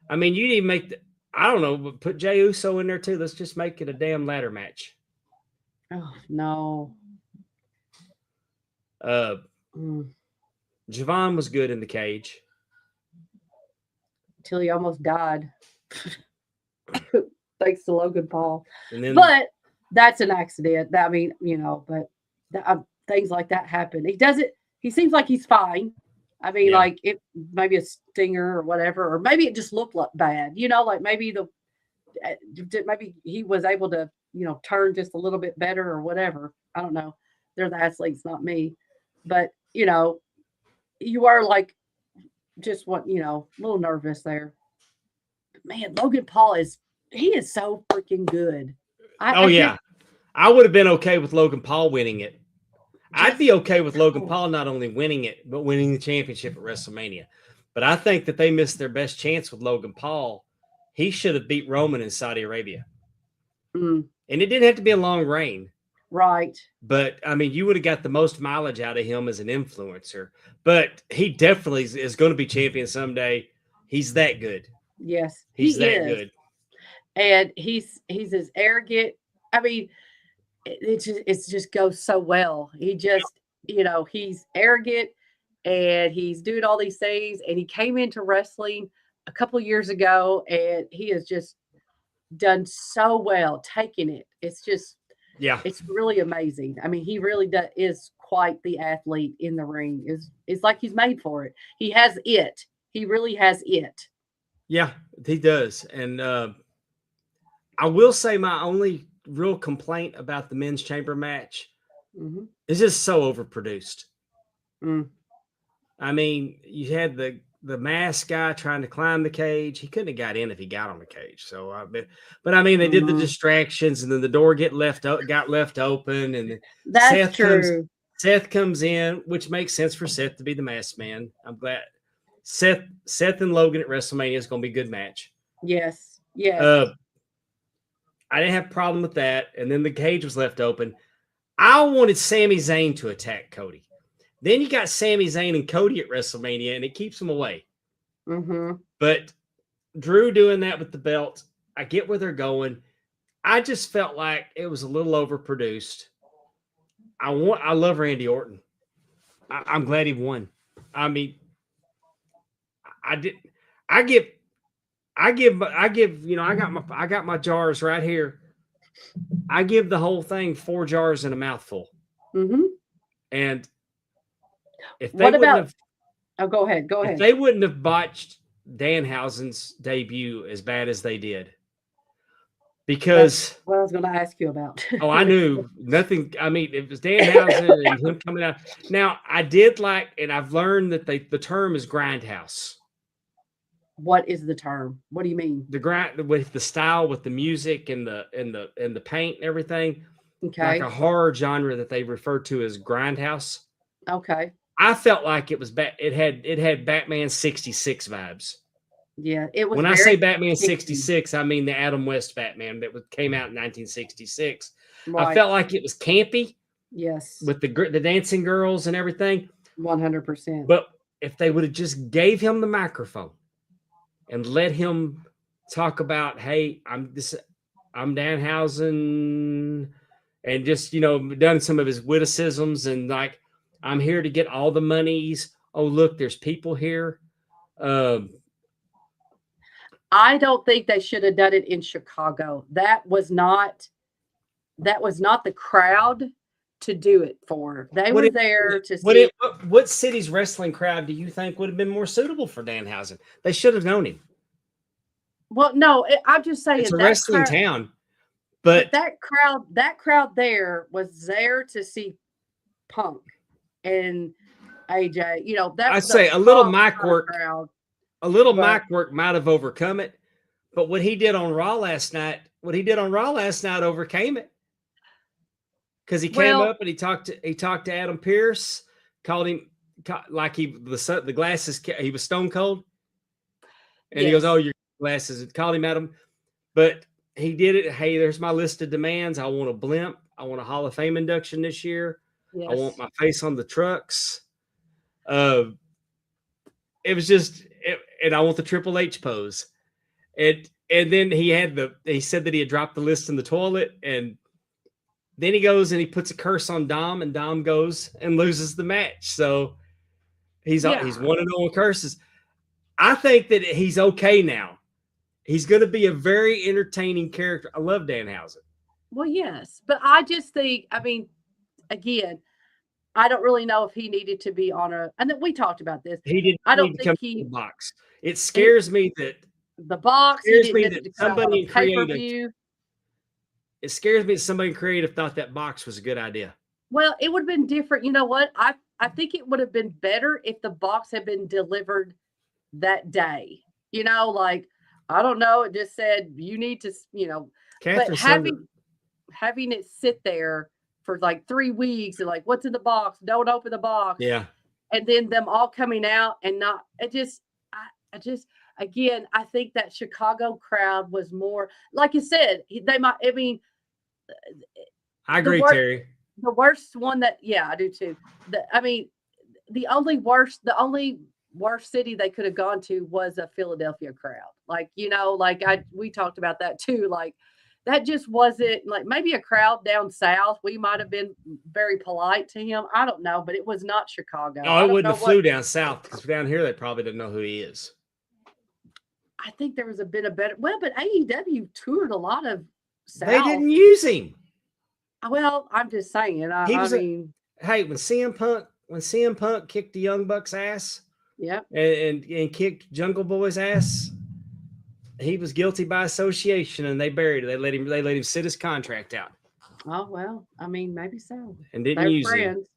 [SPEAKER 2] I mean, you need to make I don't know, but put Jey Uso in there too. Let's just make it a damn ladder match.
[SPEAKER 3] Oh, no.
[SPEAKER 2] Javon was good in the cage.
[SPEAKER 3] Until he almost died. Thanks to Logan Paul. But that's an accident. I mean, but things like that happen. He seems like he's fine. I mean, like it maybe a stinger or whatever, or maybe it just looked bad. Like maybe maybe he was able to, turn just a little bit better or whatever. I don't know. They're the athletes, not me. But you are like just a little nervous there. But man, Logan Paul is so freaking good.
[SPEAKER 2] I would have been okay with Logan Paul winning it. I'd be okay with Logan Paul not only winning it, but winning the championship at WrestleMania. But I think that they missed their best chance with Logan Paul. He should have beat Roman in Saudi Arabia. And it didn't have to be a long reign.
[SPEAKER 3] Right.
[SPEAKER 2] But, I mean, you would have got the most mileage out of him as an influencer. But he definitely is going to be champion someday. He's that good.
[SPEAKER 3] Yes.
[SPEAKER 2] He's that good.
[SPEAKER 3] And he's as arrogant. I mean, it just goes so well. He just, he's arrogant and he's doing all these things. And he came into wrestling a couple of years ago and he has just done so well taking it. It's just, it's really amazing. I mean, he really is quite the athlete in the ring. It's like he's made for it. He has it. He really has it.
[SPEAKER 2] Yeah, he does. And I will say my only real complaint about the men's chamber match is just so overproduced. I mean, you had the masked guy trying to climb the cage. He couldn't have got in if he got on the cage. So, but I mean, they did the distractions, and then the door got left open, and
[SPEAKER 3] that's true.
[SPEAKER 2] Seth comes in, which makes sense for Seth to be the masked man. I'm glad. Seth and Logan at WrestleMania is going to be a good match.
[SPEAKER 3] Yes. Yes.
[SPEAKER 2] I didn't have a problem with that. And then the cage was left open. I wanted Sami Zayn to attack Cody. Then you got Sami Zayn and Cody at WrestleMania, and it keeps them away.
[SPEAKER 3] Mm-hmm.
[SPEAKER 2] But Drew doing that with the belt, I get where they're going. I just felt like it was a little overproduced. I love Randy Orton. I'm glad he won. I mean, I give, you know, I got my jars right here. I give the whole thing 4 jars and a mouthful.
[SPEAKER 3] Mm-hmm.
[SPEAKER 2] And if they
[SPEAKER 3] What
[SPEAKER 2] wouldn't
[SPEAKER 3] about?
[SPEAKER 2] have,
[SPEAKER 3] Oh, go ahead. Go
[SPEAKER 2] if
[SPEAKER 3] ahead.
[SPEAKER 2] they wouldn't have botched Danhausen's debut as bad as they did, because
[SPEAKER 3] That's what I was going to ask you about.
[SPEAKER 2] oh, I knew nothing. I mean, it was Danhausen and him coming out. Now, I did like, and I've learned that the term is grindhouse.
[SPEAKER 3] What is the term? What do you mean?
[SPEAKER 2] The grind with the style, with the music and the paint and everything,
[SPEAKER 3] Okay.
[SPEAKER 2] like a horror genre that they refer to as grindhouse.
[SPEAKER 3] Okay.
[SPEAKER 2] I felt like it was it had Batman 66 vibes.
[SPEAKER 3] Yeah, it was.
[SPEAKER 2] When I say
[SPEAKER 3] very
[SPEAKER 2] Batman
[SPEAKER 3] 60s.
[SPEAKER 2] 66, I mean the Adam West Batman that came out in 1966. I
[SPEAKER 3] Right.
[SPEAKER 2] felt like it was campy
[SPEAKER 3] Yes.
[SPEAKER 2] with the dancing girls and everything.
[SPEAKER 3] 100%.
[SPEAKER 2] But if they would have just gave him the microphone and let him talk about, hey, I'm Danhausen, and just, you know, done some of his witticisms and like, I'm here to get all the monies. Oh, look, there's people here.
[SPEAKER 3] I don't think they should have done it in Chicago. That was not the crowd to do it for. They were there to see.
[SPEAKER 2] What city's wrestling crowd do you think would have been more suitable for Danhausen? They should have known him.
[SPEAKER 3] Well, no, I'm just saying
[SPEAKER 2] It's a
[SPEAKER 3] that
[SPEAKER 2] wrestling
[SPEAKER 3] crowd,
[SPEAKER 2] town, but
[SPEAKER 3] that crowd there was there to see Punk and AJ. You know, that
[SPEAKER 2] I'd
[SPEAKER 3] was
[SPEAKER 2] say
[SPEAKER 3] the
[SPEAKER 2] a little
[SPEAKER 3] Punk
[SPEAKER 2] mic work.
[SPEAKER 3] crowd.
[SPEAKER 2] A little
[SPEAKER 3] But-
[SPEAKER 2] mic work might have overcome it, but what he did on Raw last night overcame it. Because he came
[SPEAKER 3] Well-
[SPEAKER 2] up and he talked to Adam Pearce, called him like the glasses. He was stone cold, and he goes,
[SPEAKER 3] Yes.
[SPEAKER 2] "Oh, your glasses." It called him Adam, but he did it. Hey, there's my list of demands. I want a blimp. I want a Hall of Fame induction this year.
[SPEAKER 3] Yes.
[SPEAKER 2] I want my face on the trucks. It was just, and I want the Triple H pose. And then he said that he had dropped the list in the toilet, and then he goes and he puts a curse on Dom, and Dom goes and loses the match. So he's 1-0 curses. I think that he's okay now. He's going to be a very entertaining character. I love Danhausen.
[SPEAKER 3] Well, yes, but I just think, I mean, again, I don't really know if he needed to be on and then we talked about this.
[SPEAKER 2] He didn't.
[SPEAKER 3] I don't
[SPEAKER 2] need to
[SPEAKER 3] think
[SPEAKER 2] come to the box. It scares me that
[SPEAKER 3] The box, he
[SPEAKER 2] Scares
[SPEAKER 3] didn't
[SPEAKER 2] me
[SPEAKER 3] get
[SPEAKER 2] that
[SPEAKER 3] to come on
[SPEAKER 2] somebody
[SPEAKER 3] a pay-per-view.
[SPEAKER 2] creative- it scares me that somebody creative thought that box was a good idea.
[SPEAKER 3] Well, it would have been different. You know what? I think it would have been better if the box had been delivered that day. You know, like, I don't know, it just said you need to, you know,
[SPEAKER 2] Catherine
[SPEAKER 3] but
[SPEAKER 2] Sunder-
[SPEAKER 3] having it sit there for like 3 weeks and like, what's in the box? Don't open the box.
[SPEAKER 2] yeah.
[SPEAKER 3] And then them all coming out and not, I just, again, I think that Chicago crowd was more, like you said, they might, I mean,
[SPEAKER 2] I agree,
[SPEAKER 3] wor-
[SPEAKER 2] Terry.
[SPEAKER 3] the worst one that, yeah, I do too. The only worst city they could have gone to was a Philadelphia crowd. Like, you know, like we talked about that too. Like, that just wasn't, like, maybe a crowd down south. We might have been very polite to him. I don't know, but it was not Chicago.
[SPEAKER 2] Oh, it wouldn't have flew down south, because down here they probably didn't know who he is.
[SPEAKER 3] I think there was a bit of better. Well, but AEW toured a lot of south.
[SPEAKER 2] They didn't use him.
[SPEAKER 3] Well, I'm just saying. I mean,
[SPEAKER 2] Hey, when CM Punk kicked the Young Bucks ass,
[SPEAKER 3] yeah.
[SPEAKER 2] and kicked Jungle Boy's ass, he was guilty by association, and they buried it. They let him sit his contract out,
[SPEAKER 3] Oh, well, I mean, maybe so.
[SPEAKER 2] and didn't
[SPEAKER 3] They're
[SPEAKER 2] use him.
[SPEAKER 3] friends.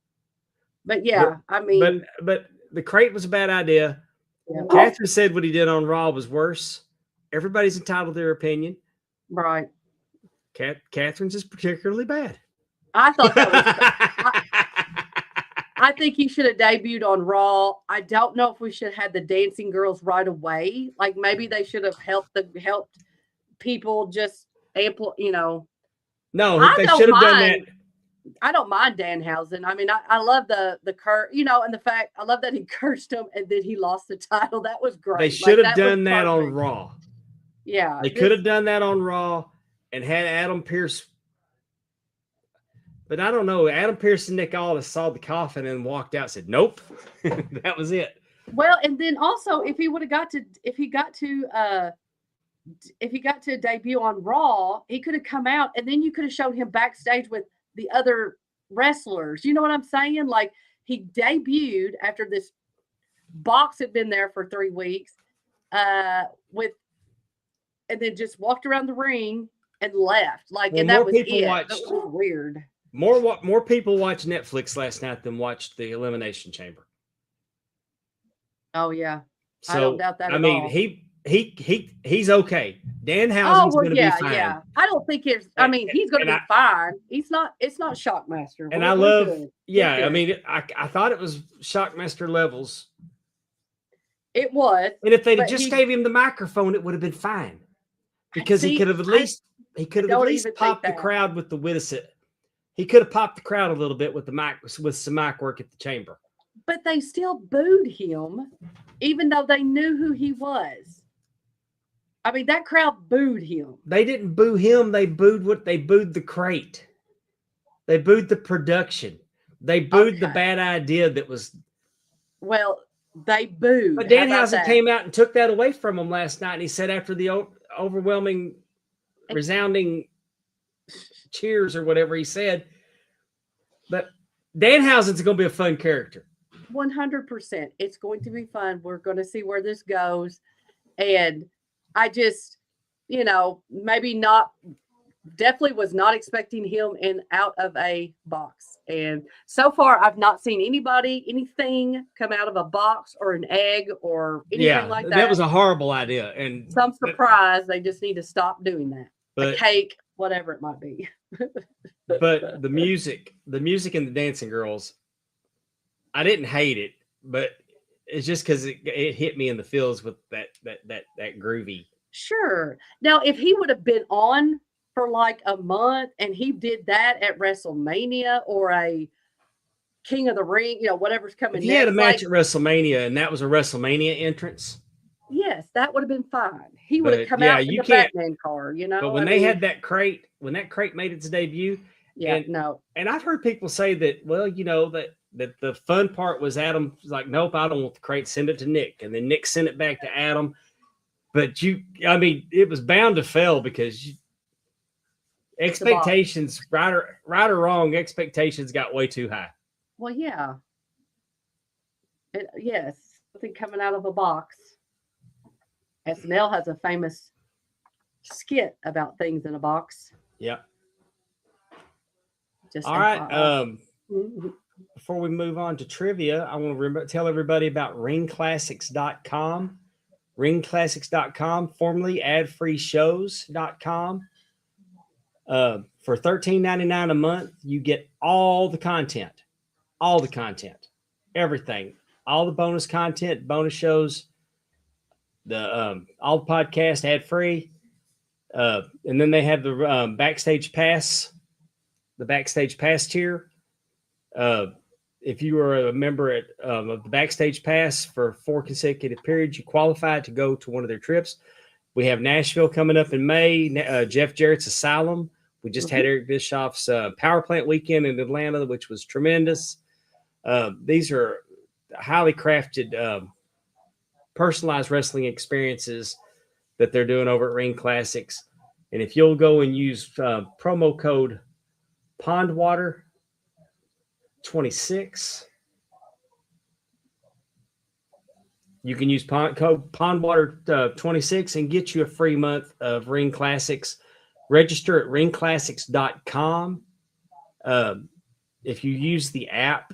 [SPEAKER 3] But yeah, I mean,
[SPEAKER 2] But the crate was a bad idea.
[SPEAKER 3] yeah,
[SPEAKER 2] Catherine said what he did on Raw was worse. Everybody's entitled to their opinion.
[SPEAKER 3] right.
[SPEAKER 2] Catherine's is particularly bad.
[SPEAKER 3] I thought that was I think he should have debuted on Raw. I don't know if we should have had the dancing girls right away. Like maybe they should have helped people just ample,
[SPEAKER 2] No,
[SPEAKER 3] I
[SPEAKER 2] they
[SPEAKER 3] don't
[SPEAKER 2] should have done that.
[SPEAKER 3] mind. I don't mind Danhausen. I mean, I love the curse, and the fact I love that he cursed him and then he lost the title. That was great.
[SPEAKER 2] They should have
[SPEAKER 3] that
[SPEAKER 2] done
[SPEAKER 3] was
[SPEAKER 2] that on
[SPEAKER 3] perfect.
[SPEAKER 2] Raw.
[SPEAKER 3] Yeah.
[SPEAKER 2] They could have done that on Raw and had Adam Pearce. But I don't know. Adam Pearce and Nick Aldis saw the coffin and walked out and said, nope. That was it.
[SPEAKER 3] Well, and then also if he got to debut on Raw, he could have come out and then you could have showed him backstage with the other wrestlers. You know what I'm saying? Like he debuted after this box had been there for 3 weeks, and then just walked around the ring and left. Like, and that was it. That was weird.
[SPEAKER 2] More people watched Netflix last night than watched the Elimination Chamber.
[SPEAKER 3] Oh yeah,
[SPEAKER 2] so,
[SPEAKER 3] I don't doubt that.
[SPEAKER 2] I mean, he's okay. Danhausen's going to be fine.
[SPEAKER 3] Yeah, I don't think he's going to be fine. It's not Shockmaster.
[SPEAKER 2] And I love. Yeah, I mean, I thought it was Shockmaster levels.
[SPEAKER 3] It was.
[SPEAKER 2] And if they'd just gave him the microphone, it would have been fine. Because he could have at least popped the crowd with the witticism. He could have popped the crowd a little bit with some mic work at the chamber.
[SPEAKER 3] But they still booed him, even though they knew who he was. I mean, that crowd booed him.
[SPEAKER 2] They didn't boo him. They booed the crate. They booed the production. They booed the bad idea that was.
[SPEAKER 3] Well, they booed.
[SPEAKER 2] But Danhausen came out and took that away from him last night. And he said after the overwhelming, resounding cheers or whatever he said, but Danhausen's going to be a fun character.
[SPEAKER 3] 100%. It's going to be fun. We're going to see where this goes. And I just, maybe not, definitely was not expecting him out of a box. And so far, I've not seen anything come out of a box or an egg or anything like that.
[SPEAKER 2] That was a horrible idea. And
[SPEAKER 3] so I'm surprised they just need to stop doing that. A cake, whatever it might be.
[SPEAKER 2] But the music and the dancing girls, I didn't hate it, but it's just because it hit me in the feels with that groovy.
[SPEAKER 3] Sure. Now, if he would have been on for like a month and he did that at WrestleMania or a King of the Ring, whatever's coming next.
[SPEAKER 2] He had a match at WrestleMania and that was a WrestleMania entrance.
[SPEAKER 3] Yes, that would have been fine. He would have come out in the Batman car, But
[SPEAKER 2] when they had that crate, when that crate made its debut, and I've heard people say that, well, that the fun part was Adam was like, nope, I don't want the crate, send it to Nick. And then Nick sent it back to Adam. But it was bound to fail because expectations, right or wrong, expectations got way too high.
[SPEAKER 3] Well, yeah. Yes, something coming out of a box. SNL has a famous skit about things in a box.
[SPEAKER 2] Yeah.
[SPEAKER 3] Just
[SPEAKER 2] all right. Before we move on to trivia, I want to tell everybody about ringclassics.com. Ringclassics.com, formerly adfreeshows.com. For $13.99 a month, you get all the content, everything, all the bonus content, bonus shows, all the podcast ad free. And then they have the backstage pass, tier. If you are a member of the Backstage Pass for 4 consecutive periods, you qualify to go to one of their trips. We have Nashville coming up in May, Jeff Jarrett's Asylum. We just had Eric Bischoff's Power Plant weekend in Atlanta, which was tremendous. These are highly crafted, personalized wrestling experiences that they're doing over at Ring Classics. And if you'll go and use promo code Pondwater 26. You can use code Pondwater 26 and get you a free month of Ring Classics. Register at ringclassics.com. If you use the app,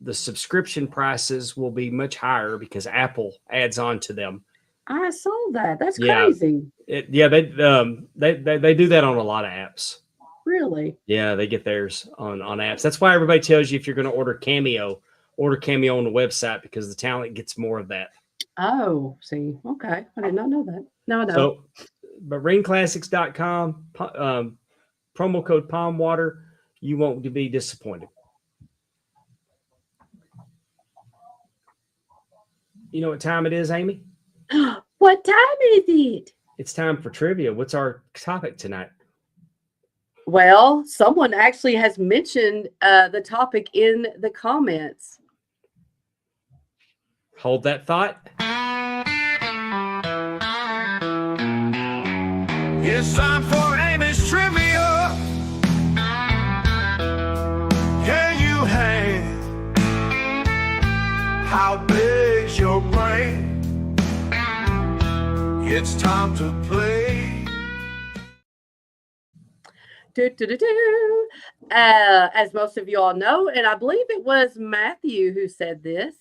[SPEAKER 2] the subscription prices will be much higher because Apple adds on to them.
[SPEAKER 3] I saw that. That's crazy.
[SPEAKER 2] They do that on a lot of apps.
[SPEAKER 3] Really?
[SPEAKER 2] Yeah, they get theirs on apps. That's why everybody tells you if you're going to order Cameo order Cameo on the website because the talent gets more of that.
[SPEAKER 3] Oh, see. Okay. I did not know that. No, I know.
[SPEAKER 2] So, but ringclassics.com, promo code Pondwater, you won't be disappointed. You know what time it is, Amy?
[SPEAKER 3] What time is it?
[SPEAKER 2] It's time for trivia. What's our topic tonight?
[SPEAKER 3] Well, someone actually has mentioned the topic in the comments.
[SPEAKER 2] Hold that thought.
[SPEAKER 1] It's time for Amy's trivia. Can you hang? How big's your brain? It's time to play.
[SPEAKER 3] As most of you all know, and I believe it was Matthew who said this,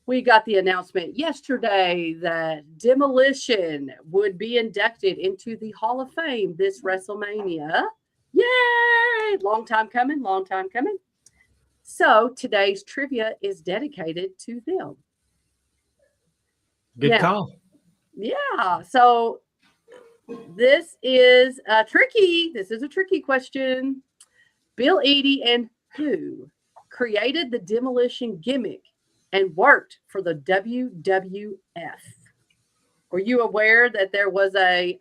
[SPEAKER 3] we got the announcement yesterday that Demolition would be inducted into the Hall of Fame this WrestleMania. Yay! Long time coming, long time coming. So today's trivia is dedicated to them.
[SPEAKER 2] Good call.
[SPEAKER 3] Yeah. So this is tricky. This is a tricky question. Bill Eadie and who created the demolition gimmick and worked for the WWF? Were you aware that there was a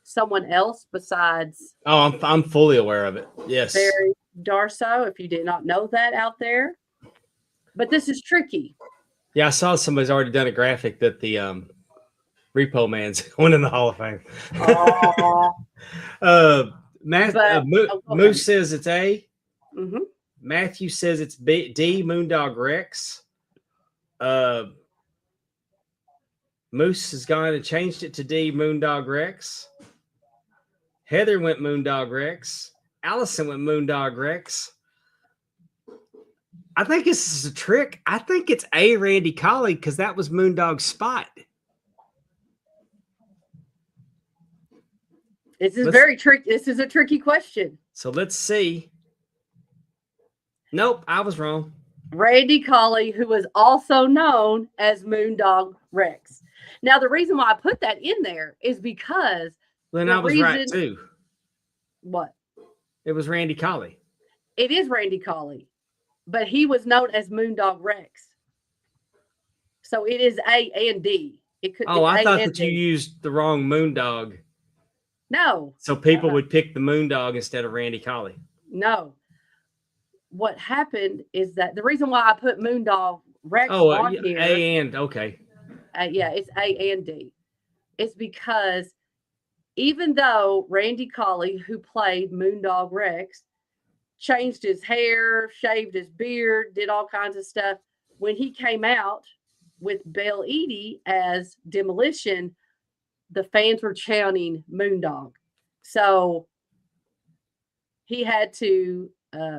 [SPEAKER 3] someone else besides?
[SPEAKER 2] Oh, I'm fully aware of it. Yes.
[SPEAKER 3] Barry Darso, if you did not know that out there. But this is tricky.
[SPEAKER 2] Yeah, I saw somebody's already done a graphic that the Repo Man's going in the Hall of Fame. Moose says it's A.
[SPEAKER 3] Mm-hmm.
[SPEAKER 2] Matthew says it's B, D, Moondog Rex. Moose has gone and changed it to D, Moondog Rex. Heather went Moondog Rex. Allison went Moondog Rex. I think this is a trick. I think it's A, Randy Colley, because that was Moondog's spot.
[SPEAKER 3] This is very tricky. This is a tricky question.
[SPEAKER 2] So let's see. Nope, I was wrong.
[SPEAKER 3] Randy Colley, who was also known as Moondog Rex. Now, the reason why I put that in there is because
[SPEAKER 2] then I was right too.
[SPEAKER 3] What?
[SPEAKER 2] It was Randy Colley.
[SPEAKER 3] It is Randy Colley, but he was known as Moondog Rex. So it is A and D. It could.
[SPEAKER 2] Oh, I thought that you used the wrong Moondog.
[SPEAKER 3] No.
[SPEAKER 2] So people would pick the Moondog instead of Randy Colley.
[SPEAKER 3] No. What happened is that the reason why I put Moondog Rex on here.
[SPEAKER 2] A and okay.
[SPEAKER 3] Yeah, it's A and D. It's because even though Randy Colley, who played Moondog Rex, changed his hair, shaved his beard, did all kinds of stuff, when he came out with Bill Eadie as Demolition, the fans were chanting Moondog. So he had to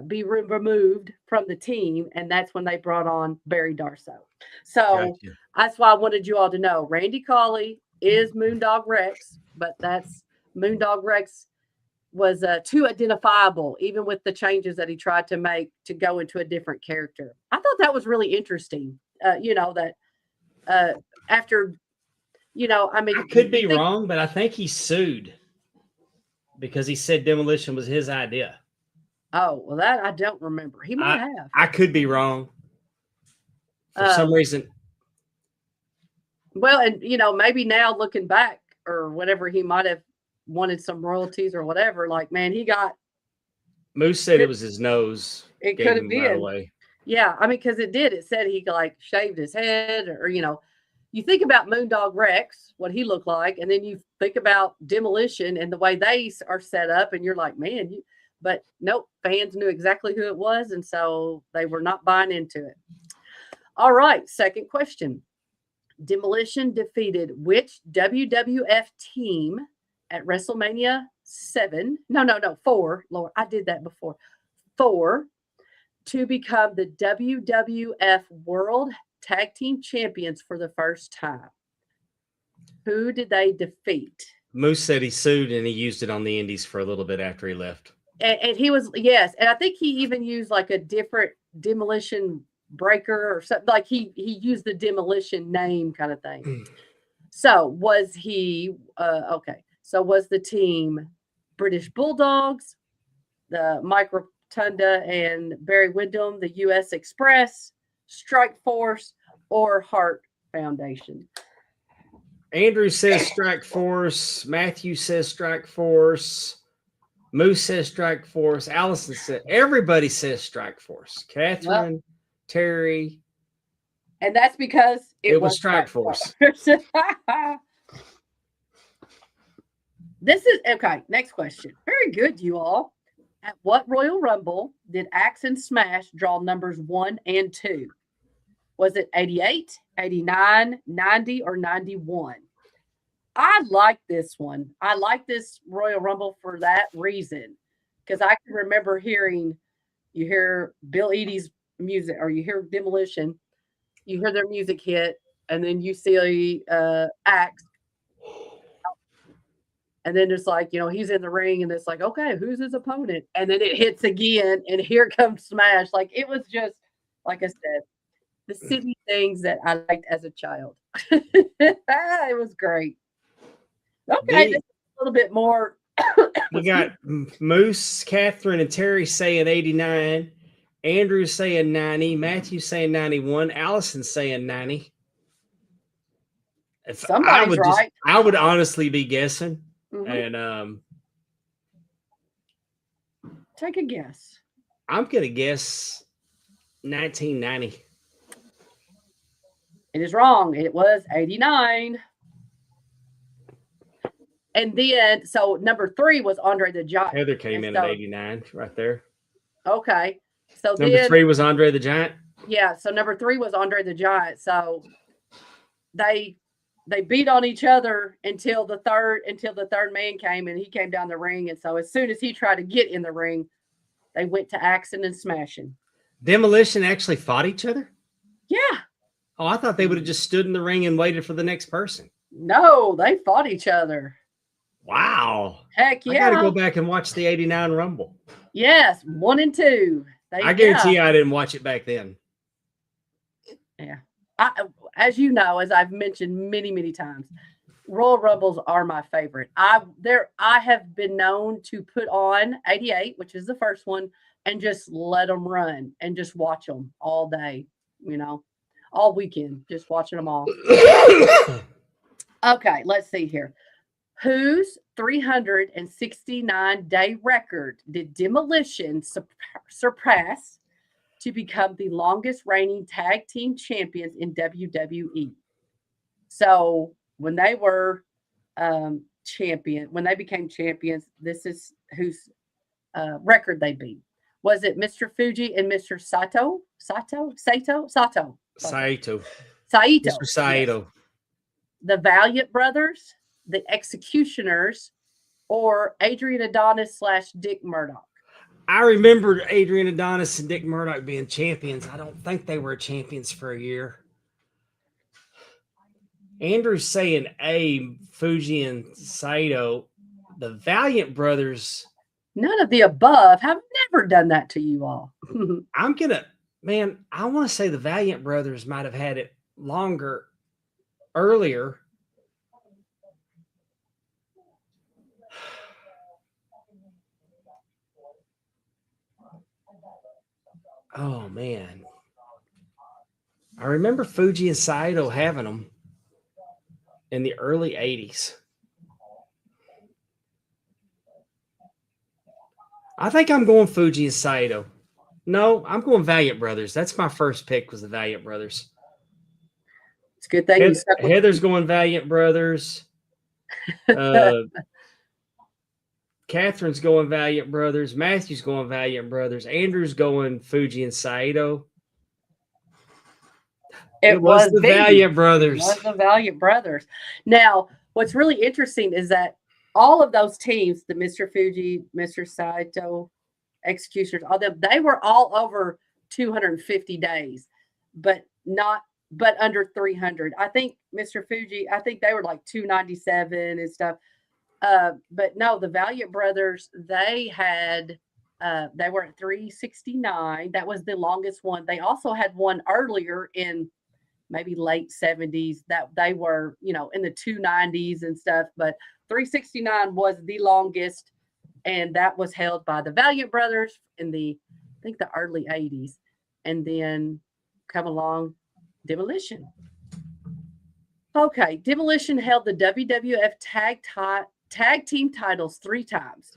[SPEAKER 3] be removed from the team, and that's when they brought on Barry Darso. So that's why I wanted you all to know Randy Colley is Moondog Rex, but that's Moondog Rex was too identifiable, even with the changes that he tried to make to go into a different character. I thought that was really interesting. That after, I mean,
[SPEAKER 2] I could be wrong, but I think he sued because he said Demolition was his idea.
[SPEAKER 3] Oh, well, that I don't remember. He might have.
[SPEAKER 2] I could be wrong for some reason.
[SPEAKER 3] Well, and maybe now looking back or whatever, he might have wanted some royalties or whatever. Like, man, he got.
[SPEAKER 2] Moose said it was his nose.
[SPEAKER 3] It could have been. Right, yeah, I mean, because it did. It said he shaved his head, or you think about Moondog Rex, what he looked like, and then you think about Demolition and the way they are set up, and you're like, man, but nope, fans knew exactly who it was, and so they were not buying into it. All right, second question. Demolition defeated which WWF team at WrestleMania 7? No, 4. Lord, I did that before. 4 to become the WWF World Tag Team Champions for the first time. Who did they defeat?
[SPEAKER 2] Moose said he sued and he used it on the indies for a little bit after he left.
[SPEAKER 3] And he was, yes. And I think he even used like a different Demolition Breaker or something, like he used the Demolition name kind of thing. So was he okay? So was the team British Bulldogs, the Mike Rotunda and Barry Windham, the U.S. Express, Strike Force, or Hart Foundation?
[SPEAKER 2] Andrew says Strike Force. Matthew says Strike Force. Moose says Strike Force. Allison said, everybody says Strike Force. Catherine, Terry.
[SPEAKER 3] And that's because
[SPEAKER 2] it was Strike Force.
[SPEAKER 3] This is okay. Next question. Very good, you all. At what Royal Rumble did Axe and Smash draw numbers 1 and 2? Was it 88, 89, 90, or 91? I like this one. I like this Royal Rumble for that reason. Because I can remember you hear Bill Eadie's music, or you hear Demolition, you hear their music hit, and then you see Axe. And then it's like, he's in the ring and it's like, okay, who's his opponent? And then it hits again and here comes Smash. Like, it was just, like I said, the silly things that I liked as a child. It was great. Okay, this is a little bit more.
[SPEAKER 2] We got Moose, Catherine, and Terry saying 89. Andrew saying 90. Matthew saying 91. Allison saying 90.
[SPEAKER 3] Somebody's right.
[SPEAKER 2] I would honestly be guessing.
[SPEAKER 3] Mm-hmm.
[SPEAKER 2] And
[SPEAKER 3] take a guess.
[SPEAKER 2] I'm gonna guess 1990.
[SPEAKER 3] It is wrong. It was 89. And then, so number 3 was Andre the Giant.
[SPEAKER 2] Heather came in at 89 right there.
[SPEAKER 3] Okay. So
[SPEAKER 2] number 3 was Andre the Giant.
[SPEAKER 3] Yeah. So number 3 was Andre the Giant. So they beat on each other until the third man came, and he came down the ring. And so as soon as he tried to get in the ring, they went to axing and smashing.
[SPEAKER 2] Demolition actually fought each other?
[SPEAKER 3] Yeah.
[SPEAKER 2] Oh, I thought they would have just stood in the ring and waited for the next person.
[SPEAKER 3] No, they fought each other.
[SPEAKER 2] Wow.
[SPEAKER 3] Heck yeah.
[SPEAKER 2] I got to go back and watch the 89 Rumble.
[SPEAKER 3] Yes, 1 and 2.
[SPEAKER 2] I guarantee you I didn't watch it back then.
[SPEAKER 3] Yeah. As you know, as I've mentioned many, many times, Royal Rumbles are my favorite. I have been known to put on 88, which is the first one, and just let them run and just watch them all day, all weekend, just watching them all. Okay, let's see here. Whose 369-day record did Demolition surpass to become the longest reigning tag team champions in WWE? So when they were when they became champions, this is whose record they beat. Was it Mr. Fuji and Mr. Saito? Saito.
[SPEAKER 2] Mr.
[SPEAKER 3] Yes.
[SPEAKER 2] Saito.
[SPEAKER 3] The Valiant Brothers, the Executioners, or Adrian Adonis / Dick Murdoch?
[SPEAKER 2] I remember Adrian Adonis and Dick Murdoch being champions. I don't think they were champions for a year. Andrew's saying A, Fuji and Saito. The Valiant Brothers.
[SPEAKER 3] None of the above. Have never done that to you all.
[SPEAKER 2] I want to say the Valiant Brothers might have had it earlier. Oh, man. I remember Fuji and Saito having them in the early 80s. I think I'm going Fuji and Saito. No, I'm going Valiant Brothers. That's my first pick, was the Valiant Brothers.
[SPEAKER 3] It's a good thing.
[SPEAKER 2] Heather's going Valiant Brothers. Catherine's going Valiant Brothers. Matthew's going Valiant Brothers. Andrew's going Fuji and Saito. It was the Valiant Brothers.
[SPEAKER 3] It was the Valiant Brothers. Now, what's really interesting is that all of those teams, the Mr. Fuji, Mr. Saito, Executioners, all them, they were all over 250 days, but under 300. I think Mr. Fuji, they were like 297 and stuff. But no, the Valiant Brothers, they had They were at 369. That was the longest one. They also had one earlier in maybe late 70s that they were, you know, in the 290s and stuff. But 369 was the longest, and that was held by the Valiant Brothers in the, I think, the early 80s. And then come along Demolition. Okay, Demolition held the WWF tag team titles 3 times.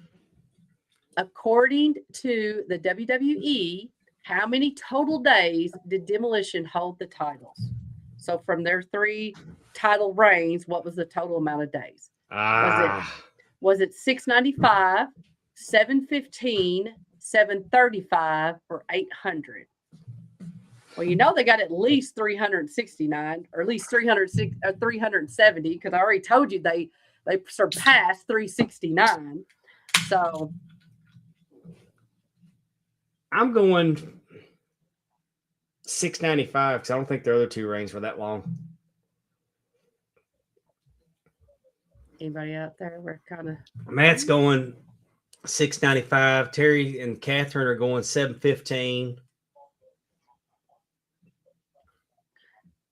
[SPEAKER 3] According to the WWE, how many total days did Demolition hold the titles? So from their 3 title reigns, what was the total amount of days? Was it 695, 715, 735, or 800? Well, you know they got at least 369, or at least 370, because I already told you they surpassed 369. So
[SPEAKER 2] I'm going 695 because I don't think the other 2 reigns were that long.
[SPEAKER 3] Anybody out there? We're kind of.
[SPEAKER 2] Matt's going 695. Terry and Catherine are going 715.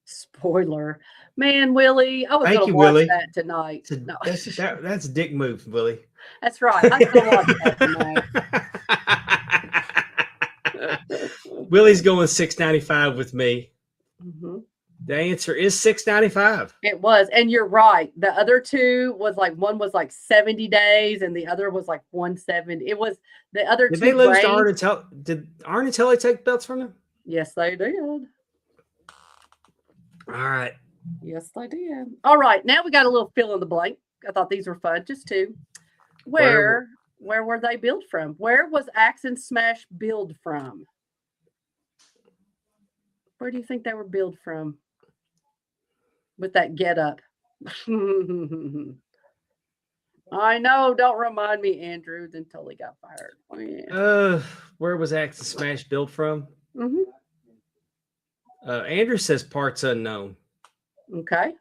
[SPEAKER 3] Spoiler, man, Willie. I was
[SPEAKER 2] Thank
[SPEAKER 3] going
[SPEAKER 2] you,
[SPEAKER 3] to watch
[SPEAKER 2] Willie.
[SPEAKER 3] that tonight. No,
[SPEAKER 2] That's a dick move, Willie.
[SPEAKER 3] that's right. I was going to watch that tonight.
[SPEAKER 2] Willie's going 695 with me.
[SPEAKER 3] Mm-hmm.
[SPEAKER 2] The answer is 695.
[SPEAKER 3] It was, and you're right. The other 2 was like, one was like 70 days, and the other was like 170. It was the other 2.
[SPEAKER 2] Did they lose to Arn and Tully? Did Arn and Tully take belts from them?
[SPEAKER 3] Yes, they did.
[SPEAKER 2] All right.
[SPEAKER 3] Yes, they did. All right, now we got a little fill in the blank. I thought these were fun, just 2. Where were they billed from? Where was Axe and Smash billed from? Where do you think they were billed from? With that get up. I know. Don't remind me, Andrew. Then Tully got fired. Oh, yeah.
[SPEAKER 2] Where was Axe and Smash built from?
[SPEAKER 3] Mm-hmm.
[SPEAKER 2] Andrew says parts unknown.
[SPEAKER 3] Okay.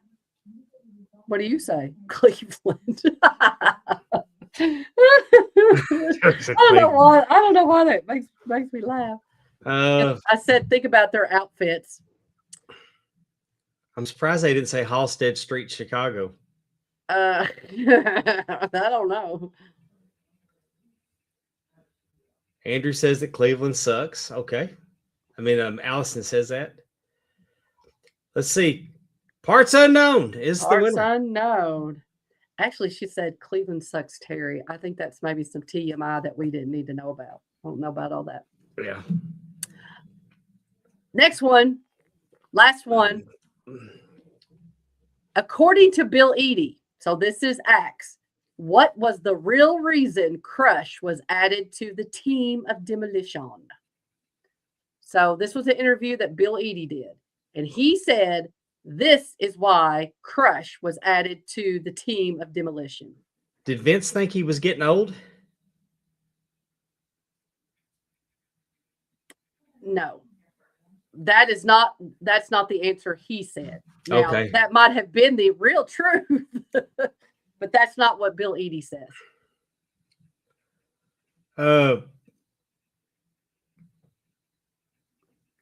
[SPEAKER 3] What do you say? Cleveland. I don't know why that makes me laugh. I said, think about their outfits.
[SPEAKER 2] I'm surprised they didn't say Halstead Street, Chicago.
[SPEAKER 3] I don't know.
[SPEAKER 2] Andrew says that Cleveland sucks. Okay. I mean, Allison says that. Let's see. Parts unknown is the winner.
[SPEAKER 3] Parts unknown. Actually, she said Cleveland sucks, Terry. I think that's maybe some TMI that we didn't need to know about. I don't know about all that.
[SPEAKER 2] Yeah.
[SPEAKER 3] Next one. Last one. According to Bill Eadie, so this is Axe, what was the real reason Crush was added to the team of Demolition? So this was an interview that Bill Eadie did. And he said, this is why Crush was added to the team of Demolition.
[SPEAKER 2] Did Vince think he was getting old?
[SPEAKER 3] No. That's not the answer he said. Now,
[SPEAKER 2] Okay.
[SPEAKER 3] that might have been the real truth, but that's not what Bill Eadie says.
[SPEAKER 2] I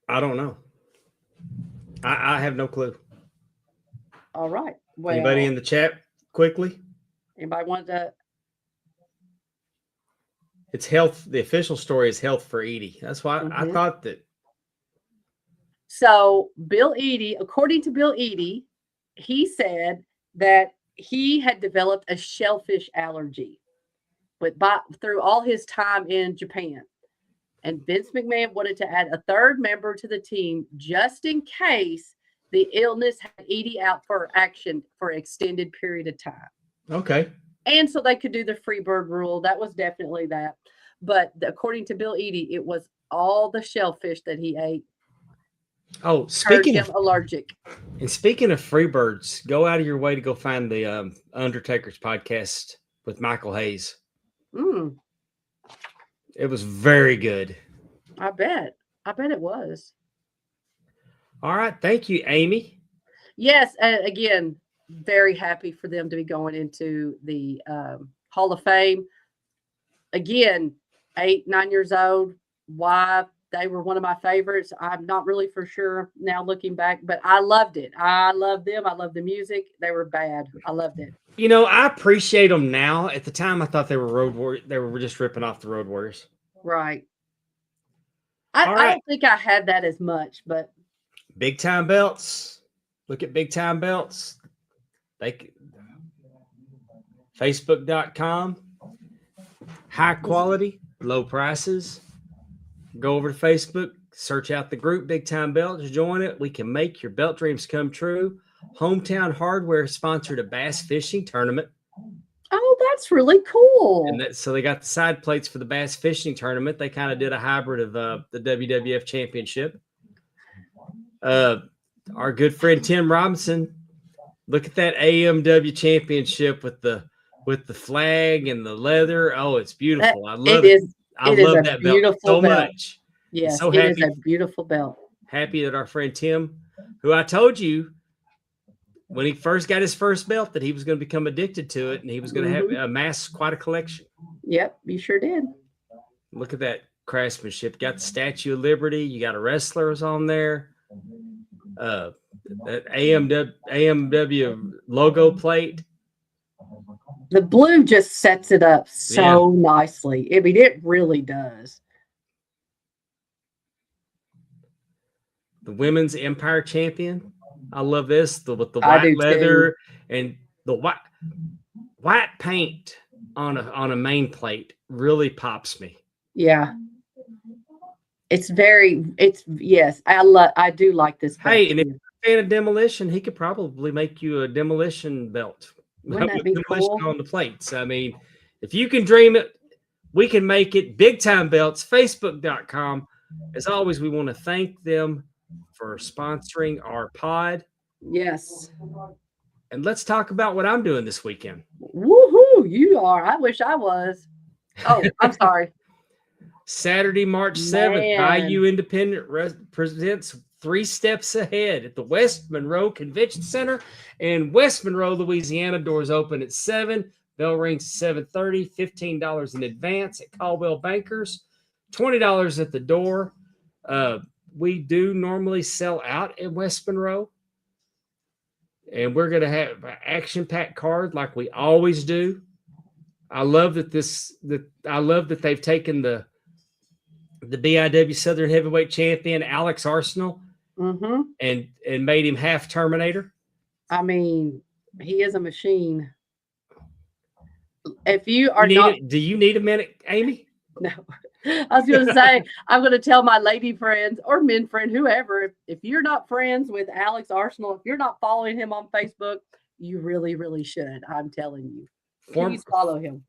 [SPEAKER 2] don't know. I have no clue.
[SPEAKER 3] All right. Well,
[SPEAKER 2] Anybody in the chat quickly?
[SPEAKER 3] Anybody want to?
[SPEAKER 2] It's health. The official story is health for Edie. That's why I thought that.
[SPEAKER 3] So Bill Eadie, according to Bill Eadie, he said that he had developed a shellfish allergy through all his time in Japan. And Vince McMahon wanted to add a 3rd member to the team just in case the illness had Edie out for action for an extended period of time.
[SPEAKER 2] Okay.
[SPEAKER 3] And so they could do the Freebird rule. That was definitely that. But according to Bill Eadie, it was all the shellfish that he ate.
[SPEAKER 2] Oh, speaking of
[SPEAKER 3] allergic.
[SPEAKER 2] And speaking of Freebirds, go out of your way to go find the Undertaker's podcast with Michael Hayes. It was very good.
[SPEAKER 3] I bet it was.
[SPEAKER 2] All right. Thank you, Amy.
[SPEAKER 3] Yes. And again, very happy for them to be going into the Hall of Fame. Again, 8, 9 years old. Why they were one of my favorites, I'm not really for sure now looking back, but I loved it. I loved them. I loved the music. They were bad. I loved it.
[SPEAKER 2] I appreciate them now. At the time, I thought they were Road Warriors. They were just ripping off the Road Warriors.
[SPEAKER 3] Right.
[SPEAKER 2] All right.
[SPEAKER 3] I don't think I had that as much, but
[SPEAKER 2] Big time belts. Look at big time belts. Facebook.com. High quality, low prices. Go over to Facebook, search out the group Big Time Belts, join it. We can make your belt dreams come true. Hometown Hardware sponsored a bass fishing tournament.
[SPEAKER 3] oh, that's really cool.
[SPEAKER 2] And so they got the side plates for the bass fishing tournament. They kind of did a hybrid of the WWF championship. Our good friend Tim Robinson, look at that AMW championship with the flag and the leather. Oh, it's beautiful. I love it. I love that belt so much.
[SPEAKER 3] Yes,
[SPEAKER 2] so
[SPEAKER 3] it is a beautiful belt. Happy
[SPEAKER 2] that our friend Tim, who I told you when he first got his first belt that he was going to become addicted to it and he was going to have amass quite a collection.
[SPEAKER 3] Yep, you sure did.
[SPEAKER 2] Look at that craftsmanship. Got the Statue of Liberty. You got a wrestlers on there. That AMW logo plate.
[SPEAKER 3] The blue just sets it up so nicely. I mean, it really does.
[SPEAKER 2] The women's Empire champion. I love this. With the white leather and the white paint on a main plate really pops me.
[SPEAKER 3] Yeah. Yes, I do like this belt.
[SPEAKER 2] Hey, and if you're a fan of demolition, he could probably make you a demolition belt.
[SPEAKER 3] Wouldn't that be cool?
[SPEAKER 2] On the plates. I mean, if you can dream it, we can make it. Big Time Belts, Facebook.com. As always, we want to thank them for sponsoring our pod.
[SPEAKER 3] Yes.
[SPEAKER 2] And let's talk about what I'm doing this weekend.
[SPEAKER 3] Woohoo! You are. I wish I was. Oh, I'm sorry.
[SPEAKER 2] Saturday, March 7th, Bayou Independent presents Three Steps Ahead at the West Monroe Convention Center in West Monroe, Louisiana. Doors open at 7. Bell rings at 7:30. $15 in advance at Caldwell Bankers. $20 at the door. We do normally sell out at West Monroe. And we're going to have an action-packed card like we always do. I love that they've taken the BIW Southern Heavyweight Champion, Alex Arsenal, and made him half Terminator.
[SPEAKER 3] I mean, he is a machine. If you are
[SPEAKER 2] do you need a minute, Amy?
[SPEAKER 3] No. I was going to say, I'm going to tell my lady friends or men friend, whoever, if you're not friends with Alex Arsenal, if you're not following him on Facebook, you really, really should. I'm telling you. Please follow him.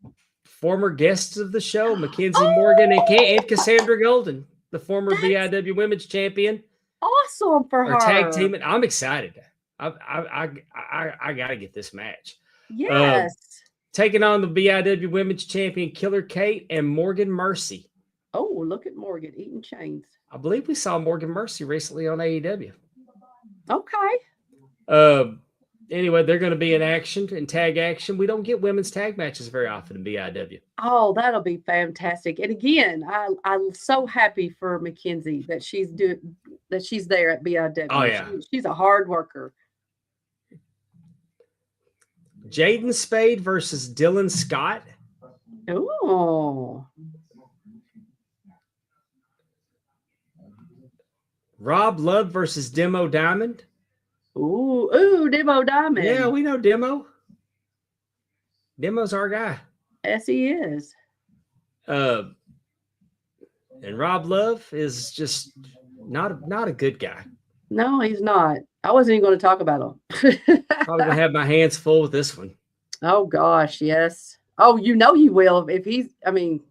[SPEAKER 2] Former guests of the show, Mackenzie Morgan and Cassandra Golden, the former BIW Women's Champion.
[SPEAKER 3] Awesome for her.
[SPEAKER 2] Tag team. I'm excited. I got to get this match.
[SPEAKER 3] Yes.
[SPEAKER 2] Taking on the BIW Women's Champion, Killer Kate and Morgan Mercy.
[SPEAKER 3] Oh, look at Morgan eating chains.
[SPEAKER 2] I believe we saw Morgan Mercy recently on AEW.
[SPEAKER 3] Okay.
[SPEAKER 2] Anyway, they're going to be in tag action. We don't get women's tag matches very often in BIW.
[SPEAKER 3] Oh, that'll be fantastic. And again, I'm so happy for Mackenzie that she's there at BIW.
[SPEAKER 2] Oh, yeah.
[SPEAKER 3] She's a hard worker.
[SPEAKER 2] Jaden Spade versus Dylan Scott.
[SPEAKER 3] Oh.
[SPEAKER 2] Rob Love versus Demo Diamond.
[SPEAKER 3] Ooh, Demo Diamond.
[SPEAKER 2] Yeah, we know Demo. Demo's our guy.
[SPEAKER 3] Yes, he is.
[SPEAKER 2] And Rob Love is just not a good guy.
[SPEAKER 3] No, he's not. I wasn't even going to talk about him.
[SPEAKER 2] Probably gonna have my hands full with this one.
[SPEAKER 3] Oh gosh, yes. Oh, you know he will if he's. I mean,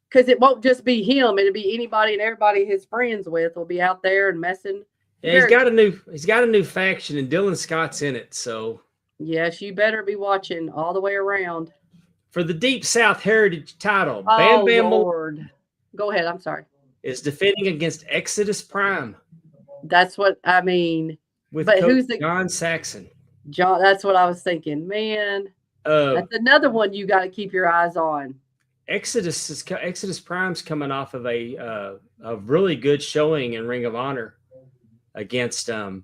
[SPEAKER 3] because it won't just be him; it'll be anybody and everybody his friends with will be out there and messing.
[SPEAKER 2] Yeah, he's got a new faction, and Dylan Scott's in it. So
[SPEAKER 3] yes, you better be watching all the way around.
[SPEAKER 2] For the Deep South Heritage title,
[SPEAKER 3] Bam Lord. Go ahead. I'm sorry.
[SPEAKER 2] Is defending against Exodus Prime.
[SPEAKER 3] That's what I mean.
[SPEAKER 2] But who's John Saxon?
[SPEAKER 3] John. That's what I was thinking. Man, that's another one you got to keep your eyes on.
[SPEAKER 2] Exodus Prime's coming off of a really good showing in Ring of Honor against the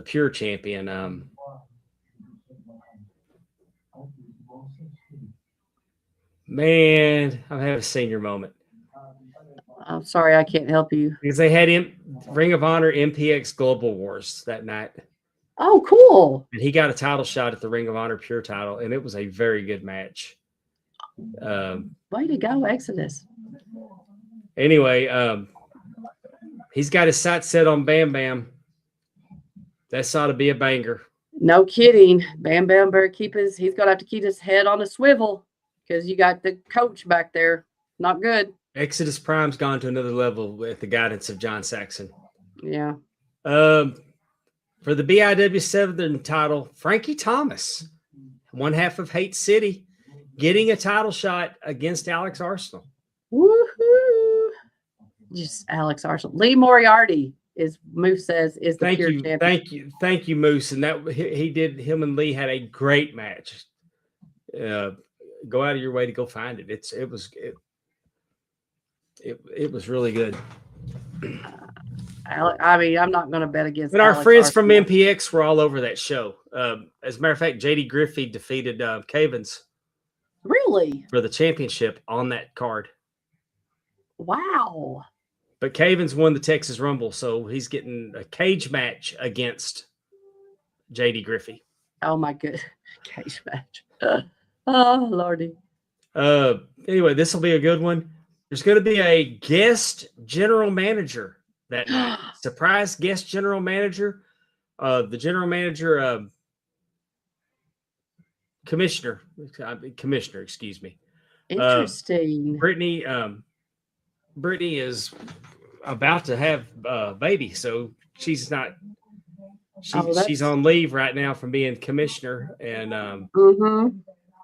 [SPEAKER 2] Pure champion. Man, I'm having a senior moment.
[SPEAKER 3] I'm sorry, I can't help you.
[SPEAKER 2] Because they had Ring of Honor MPX Global Wars that night.
[SPEAKER 3] Oh, cool.
[SPEAKER 2] And he got a title shot at the Ring of Honor Pure title, and it was a very good match.
[SPEAKER 3] Way to go, Exodus.
[SPEAKER 2] Anyway, he's got his sights set on Bam Bam. That ought to be a banger.
[SPEAKER 3] No kidding. Bam Bam better he's going to have to keep his head on a swivel because you got the coach back there. Not good.
[SPEAKER 2] Exodus Prime's gone to another level with the guidance of John Saxon.
[SPEAKER 3] Yeah.
[SPEAKER 2] For the BIW Southern title, Frankie Thomas, one half of Hate City, getting a title shot against Alex Arsenal.
[SPEAKER 3] Woohoo! Just Alex Arsenal. Lee Moriarty Moose says is the pure champion.
[SPEAKER 2] Thank you, Moose. And that him and Lee had a great match. Go out of your way to go find it. It was really good.
[SPEAKER 3] I mean, I'm not going to bet against.
[SPEAKER 2] But our friends from MPX were all over that show. As a matter of fact, JD Griffey defeated Cavens.
[SPEAKER 3] Really?
[SPEAKER 2] For the championship on that card.
[SPEAKER 3] Wow.
[SPEAKER 2] But Cavens won the Texas Rumble, so he's getting a cage match against JD Griffey.
[SPEAKER 3] Oh my good cage match. Oh Lordy.
[SPEAKER 2] Anyway, this will be a good one. There's going to be a guest general manager that night. Surprise guest general manager. The general manager, commissioner, excuse me.
[SPEAKER 3] Interesting.
[SPEAKER 2] Brittany is about to have a baby, so she's not. She's on leave right now from being commissioner, and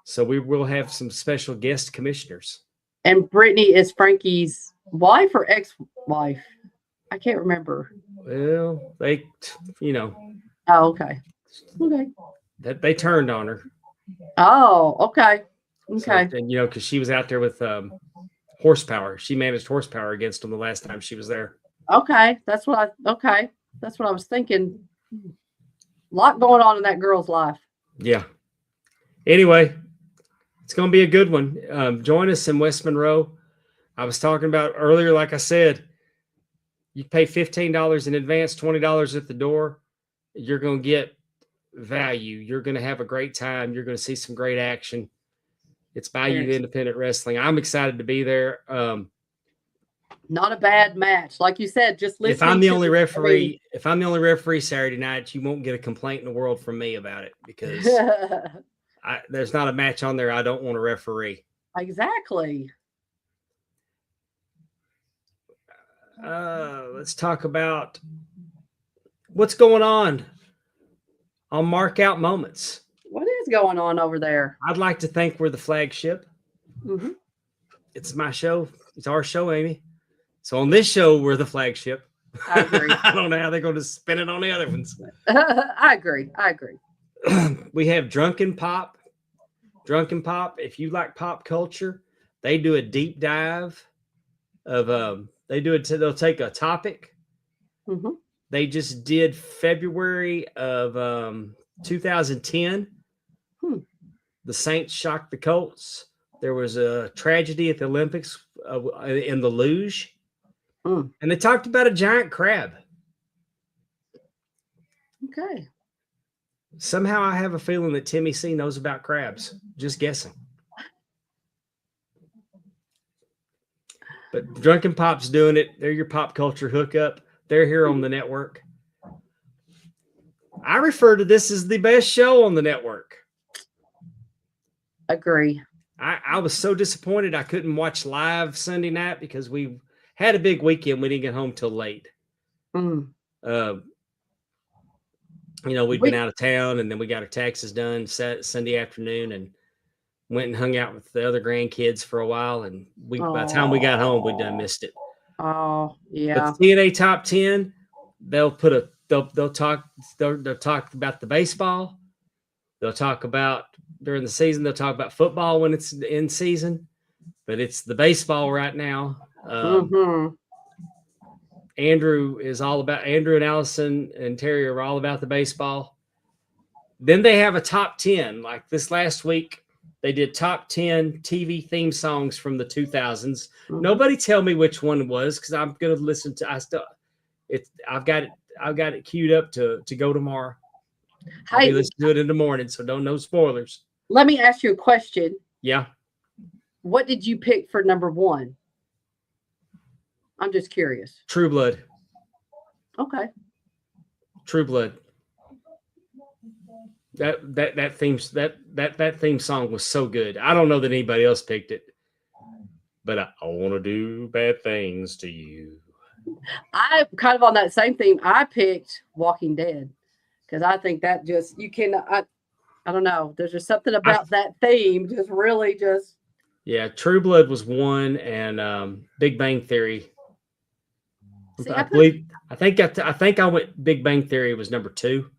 [SPEAKER 2] so we will have some special guest commissioners.
[SPEAKER 3] And Brittany is Frankie's wife or ex-wife? I can't remember.
[SPEAKER 2] Well, they,
[SPEAKER 3] Oh, okay. Okay.
[SPEAKER 2] That they turned on her.
[SPEAKER 3] Oh, okay. Okay.
[SPEAKER 2] So, and because she was out there with Horsepower. She managed Horsepower against them the last time she was there.
[SPEAKER 3] Okay. That's what I was thinking. A lot going on in that girl's life.
[SPEAKER 2] Yeah. Anyway, it's going to be a good one. Join us in West Monroe. I was talking about earlier, like I said, you pay $15 in advance, $20 at the door. You're going to get value. You're going to have a great time. You're going to see some great action. It's Bayou Independent Wrestling. I'm excited to be there.
[SPEAKER 3] Not a bad match. Like you said, just listen.
[SPEAKER 2] If I'm the only referee Saturday night, you won't get a complaint in the world from me about it because there's not a match on there I don't want to referee.
[SPEAKER 3] Exactly.
[SPEAKER 2] Let's talk about what's going on Mark Out Moments.
[SPEAKER 3] What is going on over there?
[SPEAKER 2] I'd like to think we're the flagship.
[SPEAKER 3] Mm-hmm.
[SPEAKER 2] It's my show. It's our show, Amy. So on this show, we're the flagship.
[SPEAKER 3] I agree.
[SPEAKER 2] I don't know how they're going to spin it on the other ones.
[SPEAKER 3] I agree.
[SPEAKER 2] We have Drunken Pop. Drunken Pop. If you like pop culture, they do a deep dive of they'll take a topic.
[SPEAKER 3] Mm-hmm.
[SPEAKER 2] They just did February of 2010. The Saints shocked the Colts. There was a tragedy at the Olympics in the luge. And they talked about a giant crab.
[SPEAKER 3] Okay.
[SPEAKER 2] Somehow I have a feeling that Timmy C knows about crabs. Just guessing. But Drunken Pop's doing it. They're your pop culture hookup. They're here on the network. I refer to this as the best show on the network.
[SPEAKER 3] Agree.
[SPEAKER 2] I was so disappointed I couldn't watch live Sunday night because we had a big weekend. We didn't get home till late. We'd been out of town, and then we got our taxes done Sunday afternoon and went and hung out with the other grandkids for a while. And by the time we got home, we done missed it.
[SPEAKER 3] Oh, yeah.
[SPEAKER 2] But the TNA Top 10, they'll talk about the baseball. They'll talk about during the season. They'll talk about football when it's in season, but it's the baseball right now. Andrew and Allison and Terry are all about the baseball. Then they have a top 10. Like this last week, they did top 10 TV theme songs from the 2000s. Nobody tell me which one it was, because I'm going to listen to. I've got it queued up to go tomorrow. I'll be listening to it in the morning, so no spoilers.
[SPEAKER 3] Let me ask you a question.
[SPEAKER 2] Yeah.
[SPEAKER 3] What did you pick for number 1? I'm just curious.
[SPEAKER 2] True Blood.
[SPEAKER 3] Okay.
[SPEAKER 2] True Blood. That theme song was so good. I don't know that anybody else picked it, but I want to do bad things to you.
[SPEAKER 3] I kind of on that same theme. I picked Walking Dead because I think that just I don't know. There's just something about that theme just really just.
[SPEAKER 2] Yeah, True Blood was 1, and Big Bang Theory.
[SPEAKER 3] See,
[SPEAKER 2] I think I went Big Bang Theory was number 2.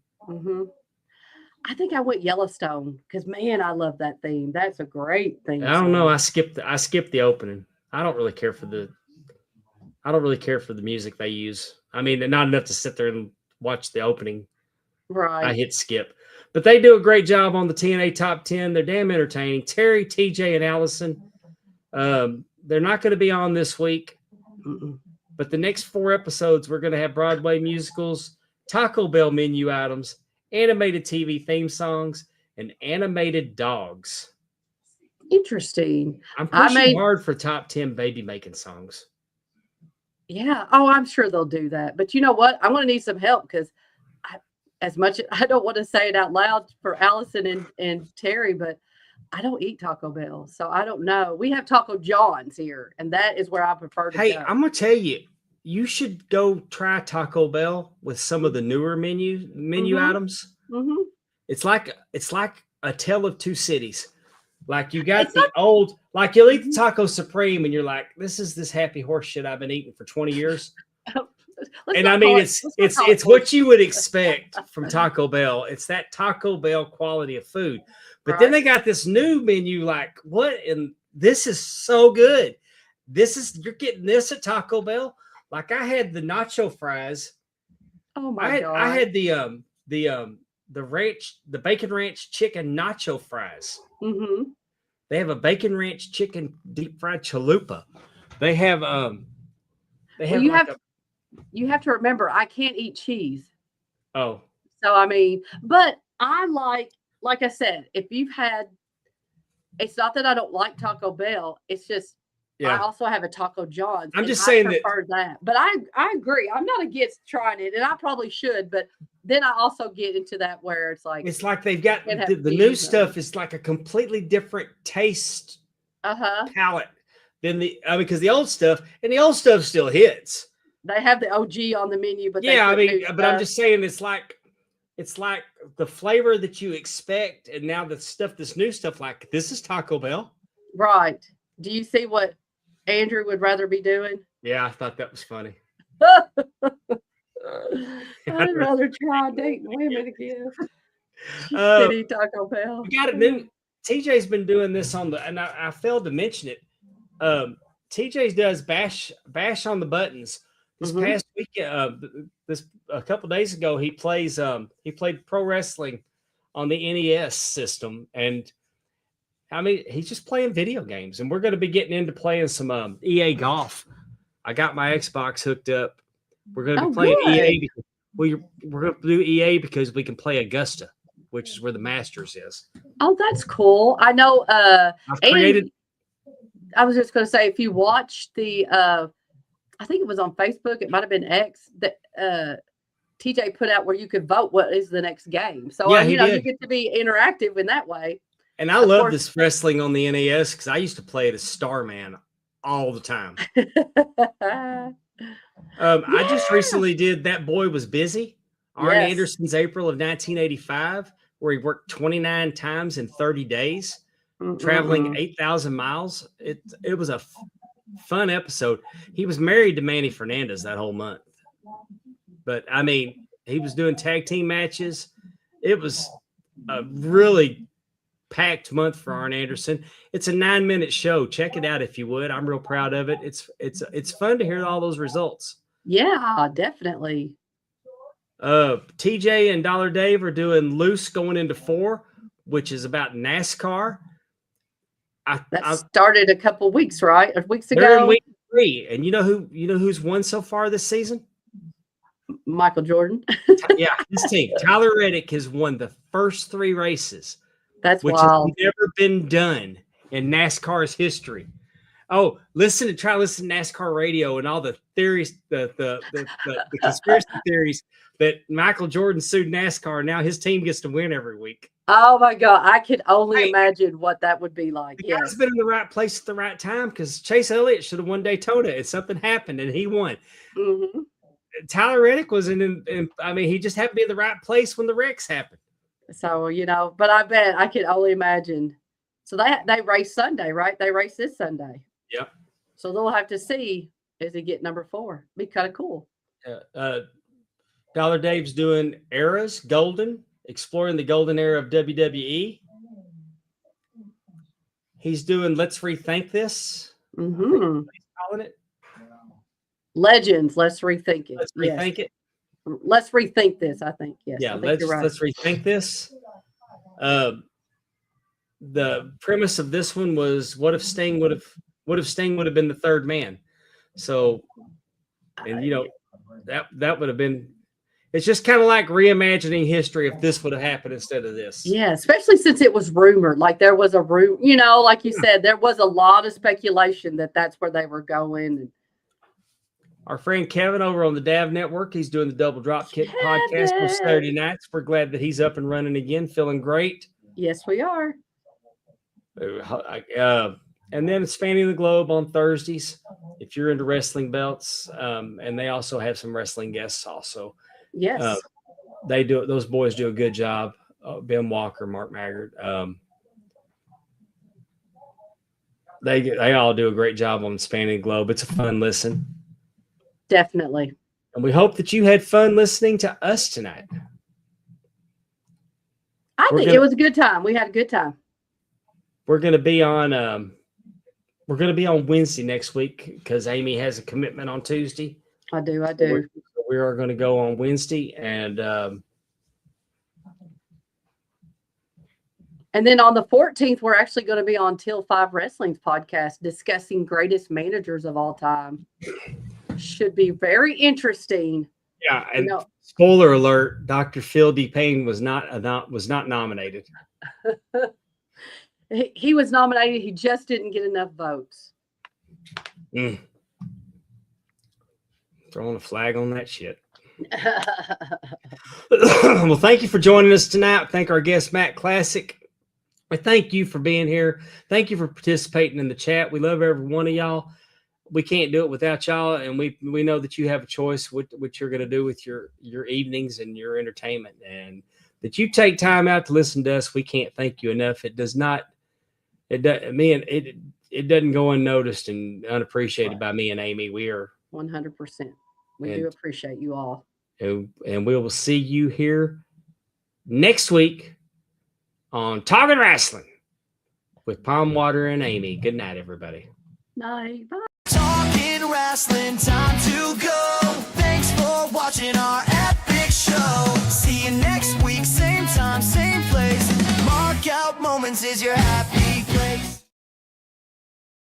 [SPEAKER 3] I think I went Yellowstone because, man, I love that theme. That's a great theme.
[SPEAKER 2] I don't know. I skipped the opening. I don't really care for the music they use. I mean, not enough to sit there and watch the opening.
[SPEAKER 3] Right.
[SPEAKER 2] I hit skip. But they do a great job on the TNA Top 10. They're damn entertaining. Terry, TJ, and Allison. They're not going to be on this week. But the next 4 episodes, we're going to have Broadway musicals, Taco Bell menu items, animated TV theme songs, and animated dogs.
[SPEAKER 3] Interesting.
[SPEAKER 2] I'm pushing hard for top 10 baby making songs.
[SPEAKER 3] Yeah. Oh, I'm sure they'll do that. But you know what? I'm going to need some help because as much I don't want to say it out loud for Allison and Terry, but I don't eat Taco Bell. So I don't know. We have Taco John's here, and that is where I prefer to go.
[SPEAKER 2] Hey, I'm going to tell you, you should go try Taco Bell with some of the newer menu items. It's like a tale of two cities. Like you got old, like you'll eat the Taco Supreme and you're like, this is this happy horse shit I've been eating for 20 years. And I mean, it's what you would expect from Taco Bell. It's that Taco Bell quality of food. But then they got this new menu, like what? And this is so good. You're getting this at Taco Bell. Like I had the nacho fries.
[SPEAKER 3] Oh my God.
[SPEAKER 2] I had the bacon ranch chicken nacho fries. They have a bacon ranch chicken deep fried chalupa. They have
[SPEAKER 3] you have to remember I can't eat cheese.
[SPEAKER 2] Oh.
[SPEAKER 3] So I mean, but I like I said, if you've had, it's not that I don't like Taco Bell. It's just I also have a Taco John's.
[SPEAKER 2] I'm just saying
[SPEAKER 3] I prefer that. But I agree. I'm not against trying it, and I probably should. But then I also get into that where it's like
[SPEAKER 2] they've got the new stuff is like a completely different taste palette than because the old stuff still hits.
[SPEAKER 3] They have the OG on the menu, but
[SPEAKER 2] I'm just saying it's like the flavor that you expect, and now this new stuff, like this is Taco Bell.
[SPEAKER 3] Right. Do you see what Andrew would rather be doing?
[SPEAKER 2] Yeah, I thought that was funny.
[SPEAKER 3] I'd rather try dating women again. Shitty Taco Bell.
[SPEAKER 2] We got it. Then TJ's been doing this and I failed to mention it. TJ does bash on the buttons. This past week, a couple days ago, he played pro wrestling on the NES system, and I mean, he's just playing video games, and we're going to be getting into playing some EA golf. I got my Xbox hooked up. We're going to be playing EA. We're going to do EA because we can play Augusta, which is where the Masters is.
[SPEAKER 3] Oh, that's cool. I know.
[SPEAKER 2] I've created.
[SPEAKER 3] I was just going to say, if you watch the, I think it was on Facebook, it might have been X, that TJ put out where you could vote what is the next game. So, you get to be interactive in that way.
[SPEAKER 2] And I love this wrestling on the NES because I used to play it as Starman all the time. I just recently did That Boy Was Busy, Arn Anderson's April of 1985, where he worked 29 times in 30 days, traveling 8,000 miles. It was a fun episode. He was married to Manny Fernandez that whole month. But, I mean, he was doing tag team matches. It was a really packed month for Arn Anderson. It's a 9-minute show. Check it out if you would. I'm real proud of it. It's fun to hear all those results.
[SPEAKER 3] Yeah, definitely.
[SPEAKER 2] TJ and Dollar Dave are doing Loose Going Into 4, which is about NASCAR.
[SPEAKER 3] That started a couple weeks, right? Weeks
[SPEAKER 2] they're
[SPEAKER 3] ago.
[SPEAKER 2] in week 3, and you know who's won so far this season?
[SPEAKER 3] Michael Jordan.
[SPEAKER 2] Yeah, his team. Tyler Reddick has won the first 3 races.
[SPEAKER 3] That's
[SPEAKER 2] which
[SPEAKER 3] wild.
[SPEAKER 2] has never been done in NASCAR's history. Oh, listen to NASCAR radio and all the theories, the conspiracy theories that Michael Jordan sued NASCAR. Now his team gets to win every week.
[SPEAKER 3] Oh my God. I could only imagine what that would be like.
[SPEAKER 2] The guy's been in the right place at the right time, because Chase Elliott should have won Daytona and something happened and he won.
[SPEAKER 3] Mm-hmm.
[SPEAKER 2] Tyler Reddick was he just happened to be in the right place when the wrecks happened.
[SPEAKER 3] So, but I bet I could only imagine. So they race Sunday, right? They race this Sunday.
[SPEAKER 2] Yep.
[SPEAKER 3] So they'll have to see, is he get number 4? Be kind of cool.
[SPEAKER 2] Dollar Dave's doing Eras, Golden, exploring the golden era of WWE. He's doing Let's Rethink This.
[SPEAKER 3] Mm-hmm.
[SPEAKER 2] Calling it
[SPEAKER 3] Legends. Let's rethink it.
[SPEAKER 2] Let's Rethink It.
[SPEAKER 3] Let's rethink this, I think. Yes.
[SPEAKER 2] Yeah,
[SPEAKER 3] let's
[SPEAKER 2] rethink this. The premise of this one was, what if Sting would have been the third man? So, and that would have been. It's just kind of like reimagining history if this would have happened instead of this.
[SPEAKER 3] Yeah, especially since it was rumored. Like there was a like you said, there was a lot of speculation that that's where they were going.
[SPEAKER 2] Our friend Kevin over on the DAV Network, he's doing the Double Drop Kick podcast for Saturday nights. We're glad that he's up and running again, feeling great.
[SPEAKER 3] Yes, we are.
[SPEAKER 2] And then Spanning the Globe on Thursdays, if you're into wrestling belts. And they also have some wrestling guests also.
[SPEAKER 3] Yes.
[SPEAKER 2] Those boys do a good job. Ben Walker, Mark Maggard. They all do a great job on Spanning the Globe. It's a fun listen.
[SPEAKER 3] Definitely.
[SPEAKER 2] And we hope that you had fun listening to us tonight.
[SPEAKER 3] I think it was a good time. We had a good time.
[SPEAKER 2] We're going to be on Wednesday next week because Amy has a commitment on Tuesday.
[SPEAKER 3] I do.
[SPEAKER 2] So we are going to go on Wednesday, and
[SPEAKER 3] then on the 14th, we're actually going to be on Till 5 Wrestling's podcast discussing greatest managers of all time. Should be very interesting.
[SPEAKER 2] Yeah, and spoiler alert: Dr. Phil D. Payne was not nominated.
[SPEAKER 3] He was nominated. He just didn't get enough votes.
[SPEAKER 2] Throwing a flag on that shit. Well, thank you for joining us tonight. Thank our guest Matt Classic. I thank you for being here. Thank you for participating in the chat. We love every one of y'all. We can't do it without y'all, and we know that you have a choice what you're going to do with your evenings and your entertainment, and that you take time out to listen to us. We can't thank you enough. It doesn't go unnoticed and unappreciated by me and Amy. We are
[SPEAKER 3] 100%. We do appreciate you all,
[SPEAKER 2] and we will see you here next week on Talking Rasslin with Pondwater and Amy. Good night, everybody.
[SPEAKER 3] Night. Bye.
[SPEAKER 1] Talking Rasslin, time to go. Thanks for watching our epic show. See you next week, same time, same place. Mark out moments is your happy